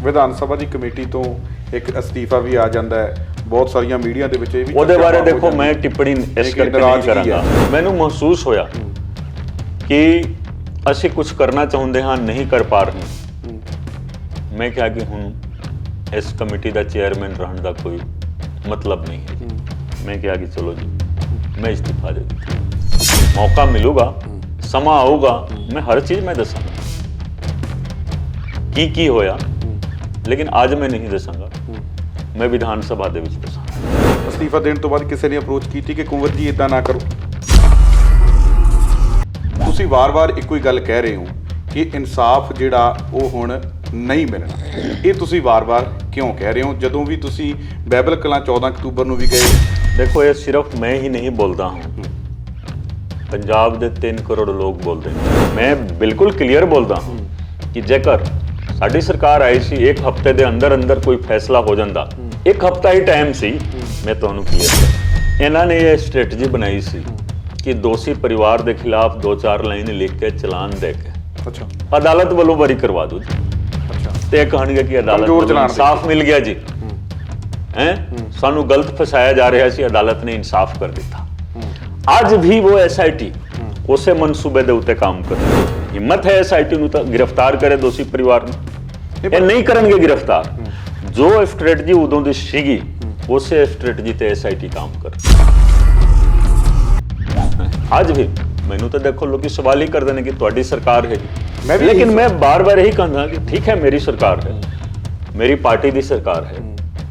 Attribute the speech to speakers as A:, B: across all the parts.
A: ਵਿਧਾਨ ਸਭਾ ਦੀ committee ਤੋਂ ਇੱਕ ਅਸਤੀਫਾ ਵੀ ਆ ਜਾਂਦਾ ਹੈ, ਬਹੁਤ ਸਾਰੀਆਂ ਮੀਡੀਆ ਦੇ ਵਿੱਚ ਇਹ ਵੀ
B: ਉਹਦੇ ਬਾਰੇ ਦੇਖੋ ਮੈਂ ਟਿੱਪਣੀ ਇਸ ਕਰਕੇ ਨਹੀਂ ਕਰਾਂਗਾ। ਮੈਨੂੰ ਮਹਿਸੂਸ ਹੋਇਆ ਕਿ ਅਸੀਂ ਕੁਝ ਕਰਨਾ ਚਾਹੁੰਦੇ ਹਾਂ, ਨਹੀਂ ਕਰ ਪਾ ਰਹੇ। ਮੈਂ ਕਿਹਾ ਕਿ ਹੁਣ ਇਸ ਕਮੇਟੀ ਦਾ ਚੇਅਰਮੈਨ ਰਹਿਣ ਦਾ ਕੋਈ ਮਤਲਬ ਨਹੀਂ ਹੈ। ਮੈਂ ਕਿਹਾ ਕਿ ਚਲੋ ਜੀ मैं इस्तीफा दे देता, मौका मिलूगा, समा आऊगा, मैं हर चीज़ मैं दसांगा की होया, लेकिन आज मैं नहीं दसांगा, मैं विधान सभा ਦੇ ਵਿੱਚ दसांगा।
A: ਅਸਤੀਫਾ ਦੇਣ ਤੋਂ ਬਾਅਦ ਕਿਸੇ ਨੇ ਅਪਰੋਚ ਕੀਤੀ ਕਿ ਕੁੰਵਰ ਜੀ ਇਦਾਂ ਨਾ ਕਰੋ। ਤੁਸੀਂ ਵਾਰ-ਵਾਰ ਇੱਕੋ ਹੀ ਗੱਲ ਕਹਿ ਰਹੇ ਹੋ ਕਿ ਇਨਸਾਫ ਜਿਹੜਾ ਉਹ ਹੁਣ ਨਹੀਂ ਮਿਲਣਾ। ਇਹ ਤੁਸੀਂ ਵਾਰ-ਵਾਰ ਕਿਉਂ ਕਹਿ ਰਹੇ ਹੋ ਜਦੋਂ ਵੀ ਤੁਸੀਂ ਬਾਈਬਲ ਕਲਾਂ 14 ਅਕਤੂਬਰ ਨੂੰ ਵੀ ਗਏ?
B: देखो ये सिर्फ मैं ही नहीं बोलता हूँ, पंजाब के 3 करोड़ लोग बोलते हैं। मैं बिल्कुल क्लीयर बोलता हूँ कि जेकर साडी सरकार आई सी एक हफ्ते के अंदर अंदर कोई फैसला हो जाता, एक हफ्ता ही टाइम सी, मैं तुहानू क्लीयर कर इन्होंने ये स्ट्रेटजी बनाई सी कि दोषी परिवार के खिलाफ 2-4 लाइन लिख के चलान दे के
A: अच्छा
B: अदालत वालों बरी करवा दो जी। अच्छा तो कहानी कि अदालत इंसाफ मिल गया जी हैं, सानू गलत फसाया जा रहा सी, अदालत ने इंसाफ कर दिता। आज भी वो SIT उस मनसूबे के उत्ते काम कर, हिम्मत है SIT नूं गिरफ्तार करे दोषी परिवार नूं, ये नहीं करेंगे गिरफ्तार। जो स्ट्रेटजी उदों दी सीगी उस स्ट्रेटजी ते SIT काम कर। आज भी मैनू तो देखो लोग सवाल ही करते हैं कि तुहाडी सरकार है जी, लेकिन मैं बार बार यही कहना कि ठीक है मेरी सरकार है, मेरी पार्टी की सरकार है,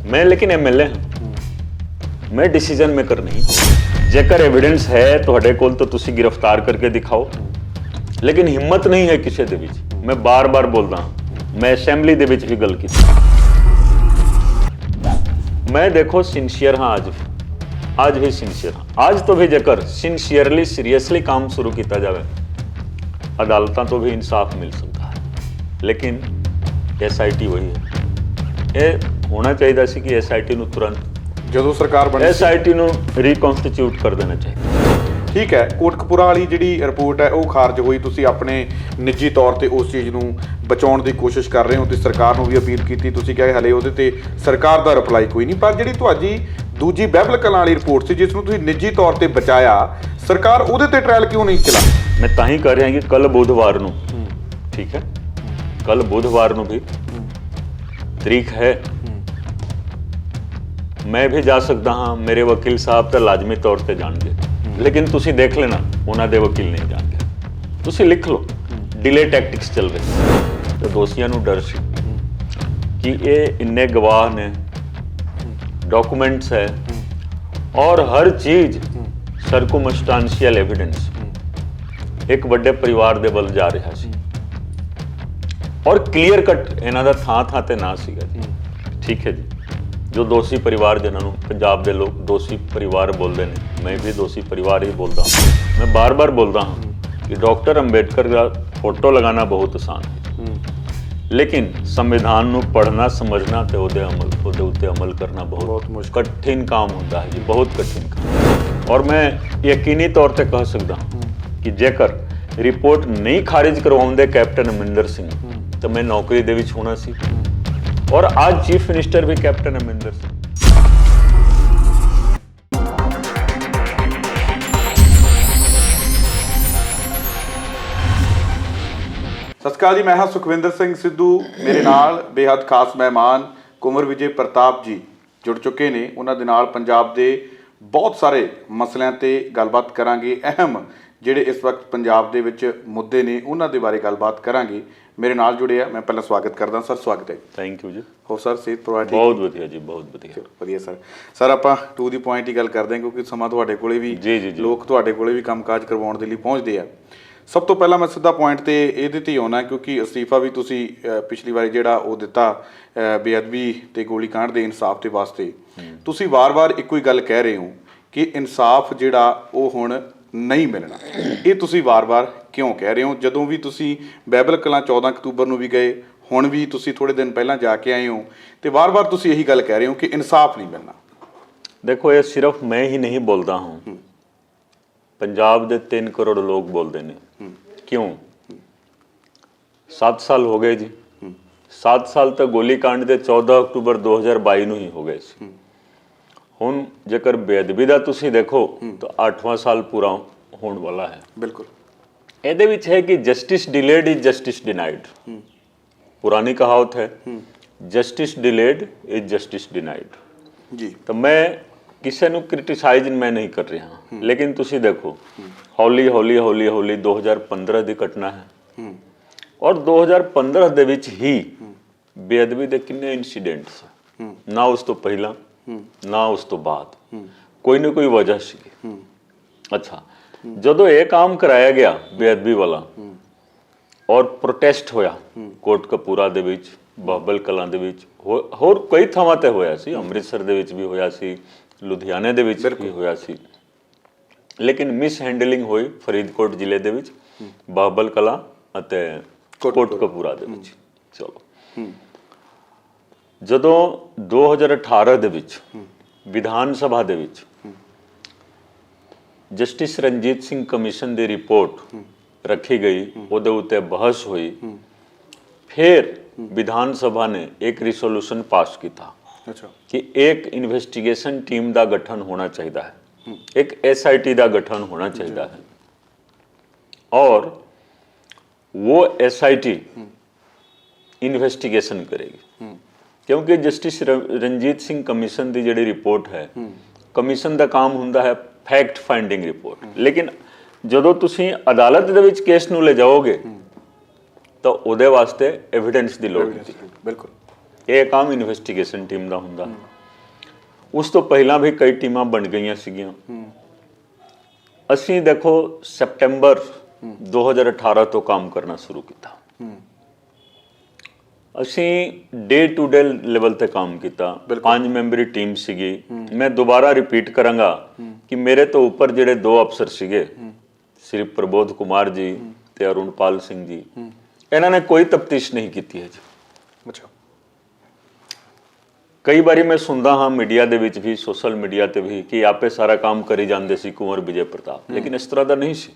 B: मैं लेकिन MLA हाँ, मैं डिसीजन मेकर नहीं। जेकर एविडेंस है तुहाडे कोल तो तुसी गिरफ्तार करके दिखाओ, लेकिन हिम्मत नहीं है किसी दे विच। मैं बार बार बोलदा हाँ, मैं असैम्बली दे विच भी गल की, मैं देखो सिंसीयर हाँ, आज भी सिंसीयर हाँ। आज तो भी जेकर सिंसीयरली सीरीयसली काम शुरू किया जाए अदालतों तो भी इंसाफ मिल सकता है, लेकिन SIT वही है। ये होना चाहिए सी कि SIT ਨੂੰ तुरंत
A: ਜਦੋਂ ਸਰਕਾਰ ਬਣੀ
B: SIT ਨੂੰ ਰੀਕਨਸਟੀਟਿਊਟ ਕਰ ਦੇਣਾ ਚਾਹੀਦਾ।
A: ਠੀਕ ਹੈ, ਕੋਟਕਪੂਰਾ ਵਾਲੀ ਜਿਹੜੀ ਰਿਪੋਰਟ ਹੈ ਉਹ ਖਾਰਜ ਹੋਈ, ਤੁਸੀਂ ਆਪਣੇ ਨਿੱਜੀ ਤੌਰ ਤੇ ਉਸ ਚੀਜ਼ ਨੂੰ ਬਚਾਉਣ ਦੀ ਕੋਸ਼ਿਸ਼ ਕਰ ਰਹੇ ਹੋ ਤੇ ਸਰਕਾਰ ਨੂੰ ਵੀ ਅਪੀਲ ਕੀਤੀ, ਤੁਸੀਂ ਕਿਹਾ ਹਲੇ ਉਹਦੇ ਤੇ ਸਰਕਾਰ ਦਾ ਰਿਪਲਾਈ ਕੋਈ ਨਹੀਂ। ਪਰ ਜਿਹੜੀ ਤੁਹਾਡੀ ਦੂਜੀ ਬਾਈਬਲ ਕਲਾਂ ਵਾਲੀ ਰਿਪੋਰਟ ਸੀ ਜਿਸ ਨੂੰ ਤੁਸੀਂ ਨਿੱਜੀ ਤੌਰ ਤੇ ਬਚਾਇਆ, ਸਰਕਾਰ ਉਹਦੇ ਤੇ ਟ੍ਰਾਇਲ ਕਿਉਂ ਨਹੀਂ ਚਲਾ?
B: ਮੈਂ ਤਾਂ ਹੀ ਕਰ ਰਿਹਾ ਕਿ ਕੱਲ ਬੁੱਧਵਾਰ ਨੂੰ, ਠੀਕ ਹੈ, ਕੱਲ ਬੁੱਧਵਾਰ ਨੂੰ ਵੀ तरीक है, मैं भी जा सकता हाँ, मेरे वकील साहब तो लाजमी तौर पर जाएंगे, लेकिन तुसी देख लेना उन्होंने वकील नहीं जाएंगे। तुसी लिख लो डिले टैक्टिक्स चल रही, तो दोषियों को डर सी कि ये इन्ने गवाह ने, डॉकूमेंट्स है और हर चीज़ सर्कुमस्टांशियल एविडेंस एक बड़े परिवार दे बल जा रहा सी और क्लीयर कट इन्हों का थां ते ना सीगा जी। ठीक है जी, जो दोषी परिवार जिन्होंने पंजाब के लोग दोषी परिवार बोलते हैं, मैं भी दोषी परिवार ही बोलता हूँ। मैं बार बार बोलता हूँ कि डॉक्टर अंबेडकर का फोटो लगाना बहुत आसान है, लेकिन संविधान को पढ़ना समझना तो उहदे अमल करना बहुत कठिन काम होता है जी, बहुत कठिन काम। और मैं यकीनी तौर पर कह सकता हूँ कि जेकर रिपोर्ट नहीं खारिज करवाउंदे कैप्टन अमरिंदर सिंह तो मैं नौकरी दे विच होना सी, और आज चीफ मिनिस्टर भी कैप्टन अमरिंदर सिंह।
A: ਸਤਿ ਸ਼੍ਰੀ ਅਕਾਲ ਜੀ, ਮੈਂ ਹਾਂ ਸੁਖਵਿੰਦਰ ਸਿੰਘ ਸਿੱਧੂ। ਮੇਰੇ ਨਾਲ ਬੇहद ਖਾਸ ਮਹਿਮਾਨ ਕੁੰਵਰ ਵਿਜੇ ਪ੍ਰਤਾਪ ਜੀ ਜੁੜ ਚੁੱਕੇ ਨੇ। ਉਹਨਾਂ ਦੇ ਨਾਲ ਪੰਜਾਬ ਦੇ ਬਹੁਤ ਸਾਰੇ ਮਸਲਿਆਂ ਤੇ ਗੱਲਬਾਤ ਕਰਾਂਗੇ। ਅਹਿਮ ਜਿਹੜੇ ਇਸ ਵਕਤ ਪੰਜਾਬ ਦੇ ਵਿੱਚ ਮੁੱਦੇ ਨੇ ਉਹਨਾਂ ਦੇ ਬਾਰੇ ਗੱਲਬਾਤ ਕਰਾਂਗੇ। ਮੇਰੇ ਨਾਲ ਜੁੜੇ ਆ, ਮੈਂ ਪਹਿਲਾਂ ਸਵਾਗਤ ਕਰਦਾ ਸਰ। ਸਵਾਗਤ ਹੈ।
B: ਥੈਂਕ ਯੂ ਜੀ।
A: ਹੋ ਸਰ, ਸਿਹਤ ਪਰਿਵਾਰ ਠੀਕ?
B: ਬਹੁਤ ਵਧੀਆ ਜੀ, ਬਹੁਤ ਵਧੀਆ
A: ਵਧੀਆ ਸਰ। ਸਰ ਆਪਾਂ ਟੂ ਦੀ ਪੁਆਇੰਟ ਹੀ ਗੱਲ ਕਰਦੇ ਹਾਂ ਕਿਉਂਕਿ ਸਮਾਂ ਤੁਹਾਡੇ ਕੋਲੇ ਵੀ, ਲੋਕ ਤੁਹਾਡੇ ਕੋਲੇ ਵੀ ਕੰਮਕਾਜ ਕਰਵਾਉਣ ਦੇ ਲਈ ਪਹੁੰਚਦੇ ਆ। ਸਭ ਤੋਂ ਪਹਿਲਾਂ ਮੈਂ ਸਿੱਧਾ ਪੁਆਇੰਟ ਤੇ ਇਹਦੇ ਤੇ ਆਉਣਾ ਕਿਉਂਕਿ ਅਸਤੀਫਾ ਵੀ ਤੁਸੀਂ ਪਿਛਲੀ ਵਾਰੀ ਜਿਹੜਾ ਉਹ ਦਿੱਤਾ ਬੇਅਦਬੀ ਤੇ ਗੋਲੀ ਕਾਂਡ ਦੇ ਇਨਸਾਫ ਦੇ ਵਾਸਤੇ। ਤੁਸੀਂ ਵਾਰ-ਵਾਰ ਇੱਕੋ ਹੀ ਗੱਲ ਕਹਿ ਰਹੇ ਹੋ ਕਿ ਇਨਸਾਫ ਜਿਹੜਾ ਉਹ ਹੁਣ नहीं मिलना। ये तुसी बार बार क्यों कह रहे हो जदों भी तुसी बाइबल कलां 14 अक्तूबर नूं भी गए, हुण भी तुसी थोड़े दिन पहलां जाके आए हो, तो बार बार तुसी यही गल कह रहे हो कि इंसाफ नहीं मिलना?
B: देखो ये सिर्फ मैं ही नहीं बोलता हूँ, पंजाब के 3 करोड़ लोग बोलते हैं। क्यों? 7 साल हो गए जी, 7 ਸਾਲ ਤੱਕ ਗੋਲੀकांड ਦੇ 14 ਅਕਤੂਬਰ 2022 ਨੂੰ ਹੀ ਹੋ ਗਏ ਸੀ। ਹੁਣ ਜੇਕਰ ਬੇਅਦਬੀ ਦਾ ਤੁਸੀਂ ਦੇਖੋ ਤਾਂ 8ਵਾਂ ਸਾਲ ਪੂਰਾ ਹੋਣ ਵਾਲਾ ਹੈ।
A: ਬਿਲਕੁਲ।
B: ਇਹਦੇ ਵਿੱਚ ਹੈ ਕਿ justice delayed is justice denied. ਪੁਰਾਣੀ ਕਹਾਵਤ ਹੈ, justice delayed is justice denied.
A: ਜੀ।
B: ਤਾਂ ਮੈਂ ਕਿਸੇ ਨੂੰ ਕ੍ਰਿਟਿਸਾਈਜ਼ ਮੈਂ ਨਹੀਂ ਕਰ ਰਿਹਾ, ਲੇਕਿਨ ਤੁਸੀਂ ਦੇਖੋ ਹੌਲੀ ਹੌਲੀ 2015 ਦੀ ਘਟਨਾ ਹੈ ਔਰ 2015 ਦੇ ਵਿੱਚ ਹੀ ਬੇਅਦਬੀ ਦੇ ਕਿੰਨੇ ਇਨਸੀਡੈਂਟ ਸੀ, ਨਾ ਉਸ ਤੋਂ ਪਹਿਲਾਂ ਨਾ ਉਸ ਤੋਂ ਬਾਅਦ, ਕੋਈ ਨਾ ਕੋਈ ਵਜ੍ਹਾ ਸੀ। ਅੱਛਾ, ਜਦੋਂ ਇਹ ਕੰਮ ਕਰਾਇਆ ਗਿਆ ਬੇਅਦਬੀ ਵਾਲਾ ਔਰ ਪ੍ਰੋਟੈਸਟ ਹੋਇਆ ਕੋਟਕਪੂਰਾ ਦੇ ਵਿੱਚ, ਬਾਬਲ ਕਲਾਂ ਦੇ ਵਿੱਚ, ਹੋਰ ਕਈ ਥਾਵਾਂ ਤੇ ਹੋਇਆ ਸੀ, ਅੰਮ੍ਰਿਤਸਰ ਦੇ ਵਿੱਚ ਵੀ ਹੋਇਆ ਸੀ, ਲੁਧਿਆਣੇ ਦੇ ਵਿੱਚ ਵੀ ਹੋਇਆ ਸੀ, ਲੇਕਿਨ ਮਿਸ ਹੈਂਡਲਿੰਗ ਹੋਈ ਫਰੀਦਕੋਟ ਜ਼ਿਲ੍ਹੇ ਦੇ ਵਿੱਚ, ਬਾਬਲ ਕਲਾਂ ਅਤੇ ਕੋਟਕਪੂਰਾ ਦੇ ਵਿੱਚ। ਚਲੋ, ਜਦੋਂ 2018 ਦੇ ਵਿੱਚ ਵਿਧਾਨ ਸਭਾ ਦੇ ਵਿੱਚ ਜਸਟਿਸ ਰਣਜੀਤ ਸਿੰਘ ਕਮਿਸ਼ਨ ਦੀ ਰਿਪੋਰਟ ਰੱਖੀ ਗਈ, ਉਹਦੇ ਉੱਤੇ ਬਹਿਸ ਹੋਈ, ਫਿਰ ਵਿਧਾਨ ਸਭਾ ਨੇ ਇੱਕ ਰਿਸੋਲੂਸ਼ਨ ਪਾਸ ਕੀਤਾ ਕਿ ਇੱਕ ਇਨਵੈਸਟੀਗੇਸ਼ਨ ਟੀਮ ਦਾ ਗਠਨ ਹੋਣਾ ਚਾਹੀਦਾ ਹੈ, ਇੱਕ SIT ਦਾ ਗਠਨ ਹੋਣਾ ਚਾਹੀਦਾ ਹੈ और वो SIT इन्वेस्टिगेशन करेगी, क्योंकि जस्टिस रणजीत सिंह कमीशन की जिहड़ी रिपोर्ट है, कमीशन का काम हुंदा है फैक्ट फाइंडिंग रिपोर्ट, लेकिन जदों तुसीं अदालत दे विच केस नूं ले जाओगे तो उहदे वास्ते एविडेंस की लोड़ होंदी है। बिल्कुल। ये काम इन्वेस्टिगेशन टीम का हुंदा। उस तो पहला भी कई टीमां बन गई सीगियां। ਅਸੀਂ देखो ਸੈਪਟੈਂਬਰ 2018 ਤੋਂ ਕੰਮ ਕਰਨਾ ਸ਼ੁਰੂ ਕੀਤਾ। ਅਸੀਂ ਡੇ ਟੂ ਡੇ ਲੈਵਲ ਤੇ ਕੰਮ ਕੀਤਾ। 5 ਮੈਂਬਰੀ ਟੀਮ ਸੀਗੀ। ਮੈਂ ਦੁਬਾਰਾ ਰਿਪੀਟ ਕਰਾਂਗਾ ਕਿ ਮੇਰੇ ਤੋਂ ਉੱਪਰ ਜਿਹੜੇ 2 ਅਫਸਰ ਸੀਗੇ, ਸ੍ਰੀ ਪ੍ਰਬੋਧ ਕੁਮਾਰ ਜੀ ਤੇ ਅਰੁਣਪਾਲ ਸਿੰਘ ਜੀ, ਇਹਨਾਂ ਨੇ ਕੋਈ ਤਫਤੀਸ਼ ਨਹੀਂ ਕੀਤੀ ਹੈ ਜੀ।
A: ਅੱਛਾ।
B: ਕਈ ਵਾਰੀ ਮੈਂ ਸੁਣਦਾ ਹਾਂ ਮੀਡੀਆ ਦੇ ਵਿੱਚ ਵੀ, ਸੋਸ਼ਲ ਮੀਡੀਆ ਤੇ ਵੀ, ਕਿ ਆਪੇ ਸਾਰਾ ਕੰਮ ਕਰੀ ਜਾਂਦੇ ਸੀ ਕੁੰਵਰ ਵਿਜੇ ਪ੍ਰਤਾਪ, ਲੇਕਿਨ ਇਸ ਤਰ੍ਹਾਂ ਦਾ ਨਹੀਂ ਸੀ।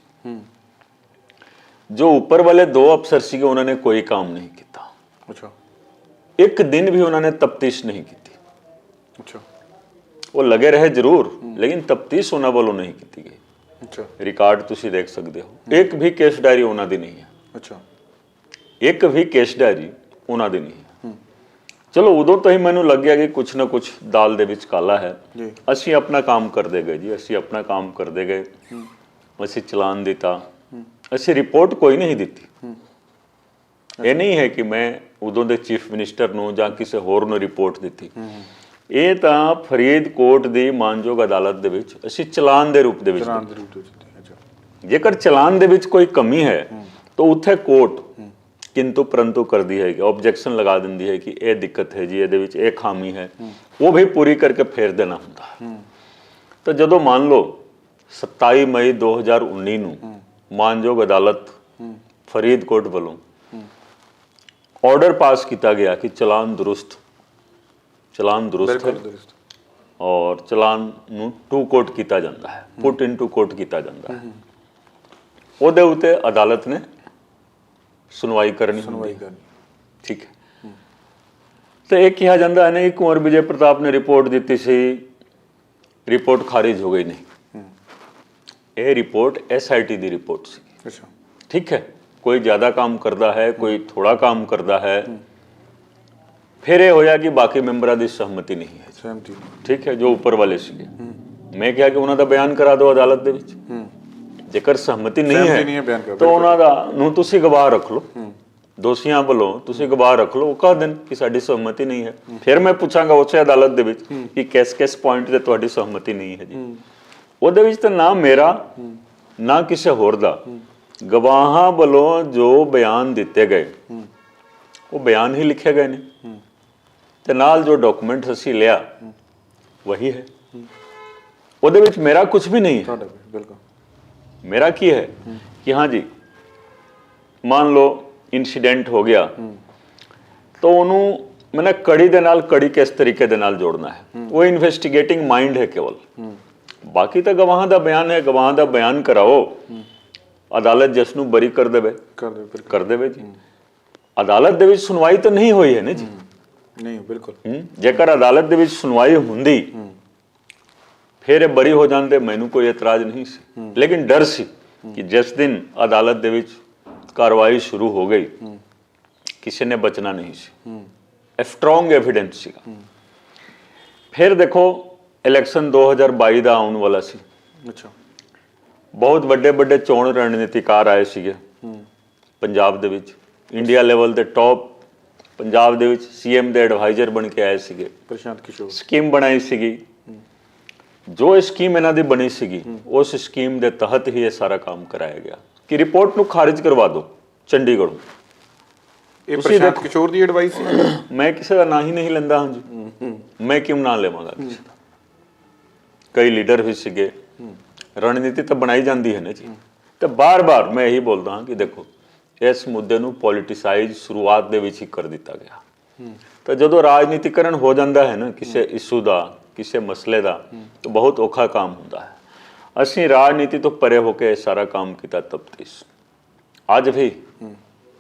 B: ਜੋ ਉੱਪਰ ਵਾਲੇ 2 ਅਫਸਰ ਸੀਗੇ, ਉਹਨਾਂ ਨੇ ਕੋਈ ਕੰਮ ਨਹੀਂ ਕੀਤਾ।
A: ਅੱਛਾ।
B: ਇੱਕ ਦਿਨ ਵੀ ਉਹਨਾਂ ਨੇ ਤਫਤੀਸ਼ ਨਹੀਂ ਕੀਤੀ।
A: ਅੱਛਾ।
B: ਉਹ ਲੱਗੇ ਰਹੇ ਜ਼ਰੂਰ, ਲੇਕਿਨ ਤਫਤੀਸ਼ ਉਹਨਾਂ ਵੱਲੋਂ ਨਹੀਂ ਕੀਤੀ ਗਈ।
A: ਅੱਛਾ।
B: ਰਿਕਾਰਡ ਤੁਸੀਂ ਦੇਖ ਸਕਦੇ ਹੋ, ਇੱਕ ਵੀ ਕੇਸ ਡਾਇਰੀ ਉਹਨਾਂ ਦੀ ਨਹੀਂ ਹੈ।
A: ਅੱਛਾ।
B: ਇੱਕ ਵੀ ਕੇਸ ਡਾਇਰੀ ਉਹਨਾਂ ਦੀ ਨਹੀਂ ਹੈ। ਚਲੋ, ਉਦੋਂ ਤੋਂ ਹੀ ਮੈਨੂੰ ਲੱਗਿਆ ਕਿ ਕੁਛ ਨਾ ਕੁਛ ਦਾਲ ਦੇ ਵਿੱਚ ਕਾਲਾ ਹੈ। ਅਸੀਂ ਆਪਣਾ ਕੰਮ ਕਰਦੇ ਗਏ ਜੀ, ਅਸੀਂ ਆਪਣਾ ਕੰਮ ਕਰਦੇ ਗਏ। ਅਸੀਂ ਚਲਾਨ ਦਿੱਤਾ, ਅਸੀਂ ਰਿਪੋਰਟ ਕੋਈ ਨਹੀਂ ਦਿੱਤੀ। ਇਹ ਨਹੀਂ ਹੈ ਕਿ ਮੈਂ ਉਦੋਂ ਦੇ ਚੀਫ ਮਿਨਿਸਟਰ ਨੂੰ ਜਾਂ ਕਿਸੇ ਹੋਰ ਨੂੰ ਰਿਪੋਰਟ ਦਿੱਤੀ। ਇਹ ਤਾਂ ਫਰੀਦਕੋਟ ਦੀ ਮਾਨਯੋਗ ਅਦਾਲਤ ਦੇ ਵਿੱਚ ਅਸੀਂ ਚਲਾਨ ਦੇ ਰੂਪ ਦੇ ਵਿੱਚ ਦਿੱਤੀ। ਜੇਕਰ ਚਲਾਨ ਦੇ ਵਿੱਚ ਕੋਈ ਕਮੀ ਹੈ ਤਾਂ ਉੱਥੇ ਕੋਰਟ किंतु परंतु कर दी है, ऑब्जेक्शन लगा दी है कि यह दिक्कत है जी, ये एक खामी है, वो भी पूरी करके फेर देना होंगे। तो जदों मान लो 27 मई 2019 ਨੂੰ ਮਾਨਯੋਗ ਅਦਾਲਤ ਫਰੀਦਕੋਟ ਵੱਲੋਂ ਆਰਡਰ ਪਾਸ ਕੀਤਾ ਗਿਆ ਕਿ ਚਲਾਨ ਦਰੁਸਤ ਹੈ ਔਰ ਚਲਾਨ ਨੂੰ ਟੂ ਕੋਟ ਕੀਤਾ ਜਾਂਦਾ ਹੈ, ਪੁੱਟ ਇਨਟੂ ਕੋਟ ਕੀਤਾ ਜਾਂਦਾ ਹੈ। ਉਹਦੇ ਉੱਤੇ ਅਦਾਲਤ ਨੇ ਸੁਣਵਾਈ ਕਰਨੀ। ਠੀਕ ਹੈ। ਤੇ ਇਹ ਕਿਹਾ ਜਾਂਦਾ ਹੈ ਨਹੀਂ, ਕੁੰਵਰ ਵਿਜੇ ਪ੍ਰਤਾਪ ਨੇ ਰਿਪੋਰਟ ਦਿੱਤੀ ਸੀ, ਰਿਪੋਰਟ ਖਾਰਿਜ ਹੋ ਗਈ। ਨਹੀਂ, ਇਹ ਰਿਪੋਰਟ SIT ਦੀ ਰਿਪੋਰਟ ਸੀ। ਅੱਛਾ। ਠੀਕ ਹੈ। ਕੋਈ ਜ਼ਿਆਦਾ ਕੰਮ ਕਰਦਾ ਹੈ, ਕੋਈ ਥੋੜਾ ਕੰਮ ਕਰਦਾ ਹੈ। ਫਿਰ ਇਹ ਹੋਇਆ ਕਿ ਬਾਕੀ ਮੈਂਬਰਾਂ ਦੀ ਸਹਿਮਤੀ ਨਹੀਂ ਹੈ। ਠੀਕ ਹੈ। ਜੋ ਉੱਪਰ ਵਾਲੇ ਸੀਗੇ, ਮੈਂ ਕਿਹਾ ਕਿ ਉਹਨਾਂ ਦਾ ਬਿਆਨ ਕਰਾ ਦਿਓ ਅਦਾਲਤ ਦੇ ਵਿੱਚ। ਜੇਕਰ ਸਹਿਮਤੀ ਨਹੀਂ ਹੈ ਤਾਂ ਉਹਨਾਂ ਦਾ ਨੂੰ ਤੁਸੀਂ ਗਵਾਹ ਰੱਖ ਲਓ, ਦੋਸ਼ੀਆਂ ਵੱਲੋਂ ਤੁਸੀਂ ਗਵਾਹ ਰੱਖ ਲਓ, ਉਹ ਕਹ ਦੇਣ ਕਿ ਸਾਡੀ ਸਹਿਮਤੀ ਨਹੀਂ ਹੈ। ਫਿਰ ਮੈਂ ਪੁੱਛਾਂਗਾ ਉਸੇ ਅਦਾਲਤ ਦੇ ਵਿੱਚ ਕਿ ਕਿਸ ਪੁਆਇੰਟ ਤੇ ਤੁਹਾਡੀ ਸਹਿਮਤੀ ਨਹੀਂ ਹੈ ਜੀ। ਉਹਦੇ ਵਿੱਚ ਤਾਂ ਨਾ ਮੇਰਾ ਨਾ ਕਿਸੇ ਹੋਰ ਦਾ, ਗਵਾਹਾਂ ਵੱਲੋਂ ਜੋ ਬਿਆਨ ਦਿੱਤੇ ਗਏ ਉਹ ਬਿਆਨ ਹੀ ਲਿਖੇ ਗਏ ਨੇ ਤੇ ਨਾਲ ਜੋ ਡਾਕੂਮੈਂਟ ਅਸੀਂ ਲਿਆ ਵਹੀ ਹੈ। ਉਹਦੇ ਵਿੱਚ ਮੇਰਾ ਕੁਝ ਵੀ ਨਹੀਂ ਹੈ। ਬਿਲਕੁਲ। मेरा की है कि हाँ जी, मान लो इंसीडेंट हो गया तो उन्होंने मैंने कड़ी दे नाल कड़ी किस तरीके दे नाल जोड़ना है, वो इन्वेस्टिगेटिंग माइंड है केवल। बाकी तो गवाह दा बयान है, गवाह दा बयान कराओ, अदालत जिस नूं बरी कर देवे जी। ਅਦਾਲਤ ਦੇ ਵਿੱਚ ਸੁਣਵਾਈ ਤਾਂ ਨਹੀਂ ਹੋਈ ਹੈ ਨਾ ਜੀ।
A: ਨਹੀਂ ਬਿਲਕੁਲ।
B: ਜੇਕਰ ਅਦਾਲਤ ਦੇ ਵਿੱਚ ਸੁਣਵਾਈ ਹੁੰਦੀ ਫਿਰ ਇਹ ਬਰੀ ਹੋ ਜਾਂਦੇ, ਮੈਨੂੰ ਕੋਈ ਇਤਰਾਜ਼ ਨਹੀਂ ਸੀ, ਲੇਕਿਨ ਡਰ ਸੀ ਕਿ ਜਿਸ ਦਿਨ ਅਦਾਲਤ ਦੇ ਵਿੱਚ ਕਾਰਵਾਈ ਸ਼ੁਰੂ ਹੋ ਗਈ ਕਿਸੇ ਨੇ ਬਚਣਾ ਨਹੀਂ ਸੀ। ਇਹ ਸਟਰੋਂਗ ਐਵੀਡੈਂਸ ਸੀਗਾ। ਫਿਰ ਦੇਖੋ ਇਲੈਕਸ਼ਨ 2022 ਦਾ ਆਉਣ ਵਾਲਾ ਸੀ।
A: ਅੱਛਾ।
B: ਬਹੁਤ ਵੱਡੇ ਵੱਡੇ ਚੋਣ ਰਣਨੀਤੀਕਾਰ ਆਏ ਸੀਗੇ ਪੰਜਾਬ ਦੇ ਵਿੱਚ, ਇੰਡੀਆ ਲੈਵਲ ਦੇ ਟੌਪ ਪੰਜਾਬ ਦੇ ਵਿੱਚ ਸੀਐਮ ਦੇ ਐਡਵਾਈਜ਼ਰ ਬਣ ਕੇ ਆਏ ਸੀਗੇ।
A: ਪ੍ਰਸ਼ਾਂਤ ਕਿਸ਼ੋਰ
B: ਸਕੀਮ ਬਣਾਈ ਸੀਗੀ, ਜੋ ਸਕੀਮ ਇਹਨਾਂ ਦੀ ਬਣੀ ਸੀਗੀ ਉਸ ਸਕੀਮ ਦੇ ਤਹਿਤ ਹੀ ਇਹ ਸਾਰਾ ਕੰਮ ਕਰਾਇਆ ਗਿਆ ਕਿ ਰਿਪੋਰਟ ਨੂੰ ਖਾਰਿਜ ਕਰਵਾ ਦਿਓ ਚੰਡੀਗੜ੍ਹ।
A: ਇਹ ਪ੍ਰਸ਼ਾਂਤ ਕਿਸ਼ੋਰ ਦੀ ਐਡਵਾਈਸ ਸੀ?
B: ਮੈਂ ਕਿਸੇ ਦਾ ਨਾਂ ਹੀ ਨਹੀਂ ਲੈਂਦਾ ਹਾਂ ਜੀ, ਮੈਂ ਕਿਉਂ ਨਾਂ ਲਵਾਂਗਾ ਕਿਸੇ ਦਾ। ਕਈ ਲੀਡਰ ਵੀ ਸੀਗੇ, ਰਣਨੀਤੀ ਤਾਂ ਬਣਾਈ ਜਾਂਦੀ ਹੈ ਨਾ ਜੀ। ਤੇ ਬਾਰ-ਬਾਰ ਮੈਂ ਇਹੀ ਬੋਲਦਾ ਹਾਂ ਕਿ ਦੇਖੋ ਇਸ ਮੁੱਦੇ ਨੂੰ ਪੋਲਿਟਿਸਾਈਜ਼ ਸ਼ੁਰੂਆਤ ਦੇ ਵਿੱਚ ਹੀ ਕਰ ਦਿੱਤਾ ਗਿਆ। ਤਾਂ ਜਦੋਂ ਰਾਜਨੀਤੀਕਰਨ ਹੋ ਜਾਂਦਾ ਹੈ ਨਾ ਕਿਸੇ ਇਸ਼ੂ ਦਾ, ਕਿਸੇ ਮਸਲੇ ਦਾ, ਤਾਂ ਬਹੁਤ ਔਖਾ ਕੰਮ ਹੁੰਦਾ ਹੈ। ਅਸੀਂ ਰਾਜਨੀਤੀ ਤੋਂ ਪਰੇ ਹੋ ਕੇ ਸਾਰਾ ਕੰਮ ਕੀਤਾ ਤਫਤੀਸ਼। ਅੱਜ ਵੀ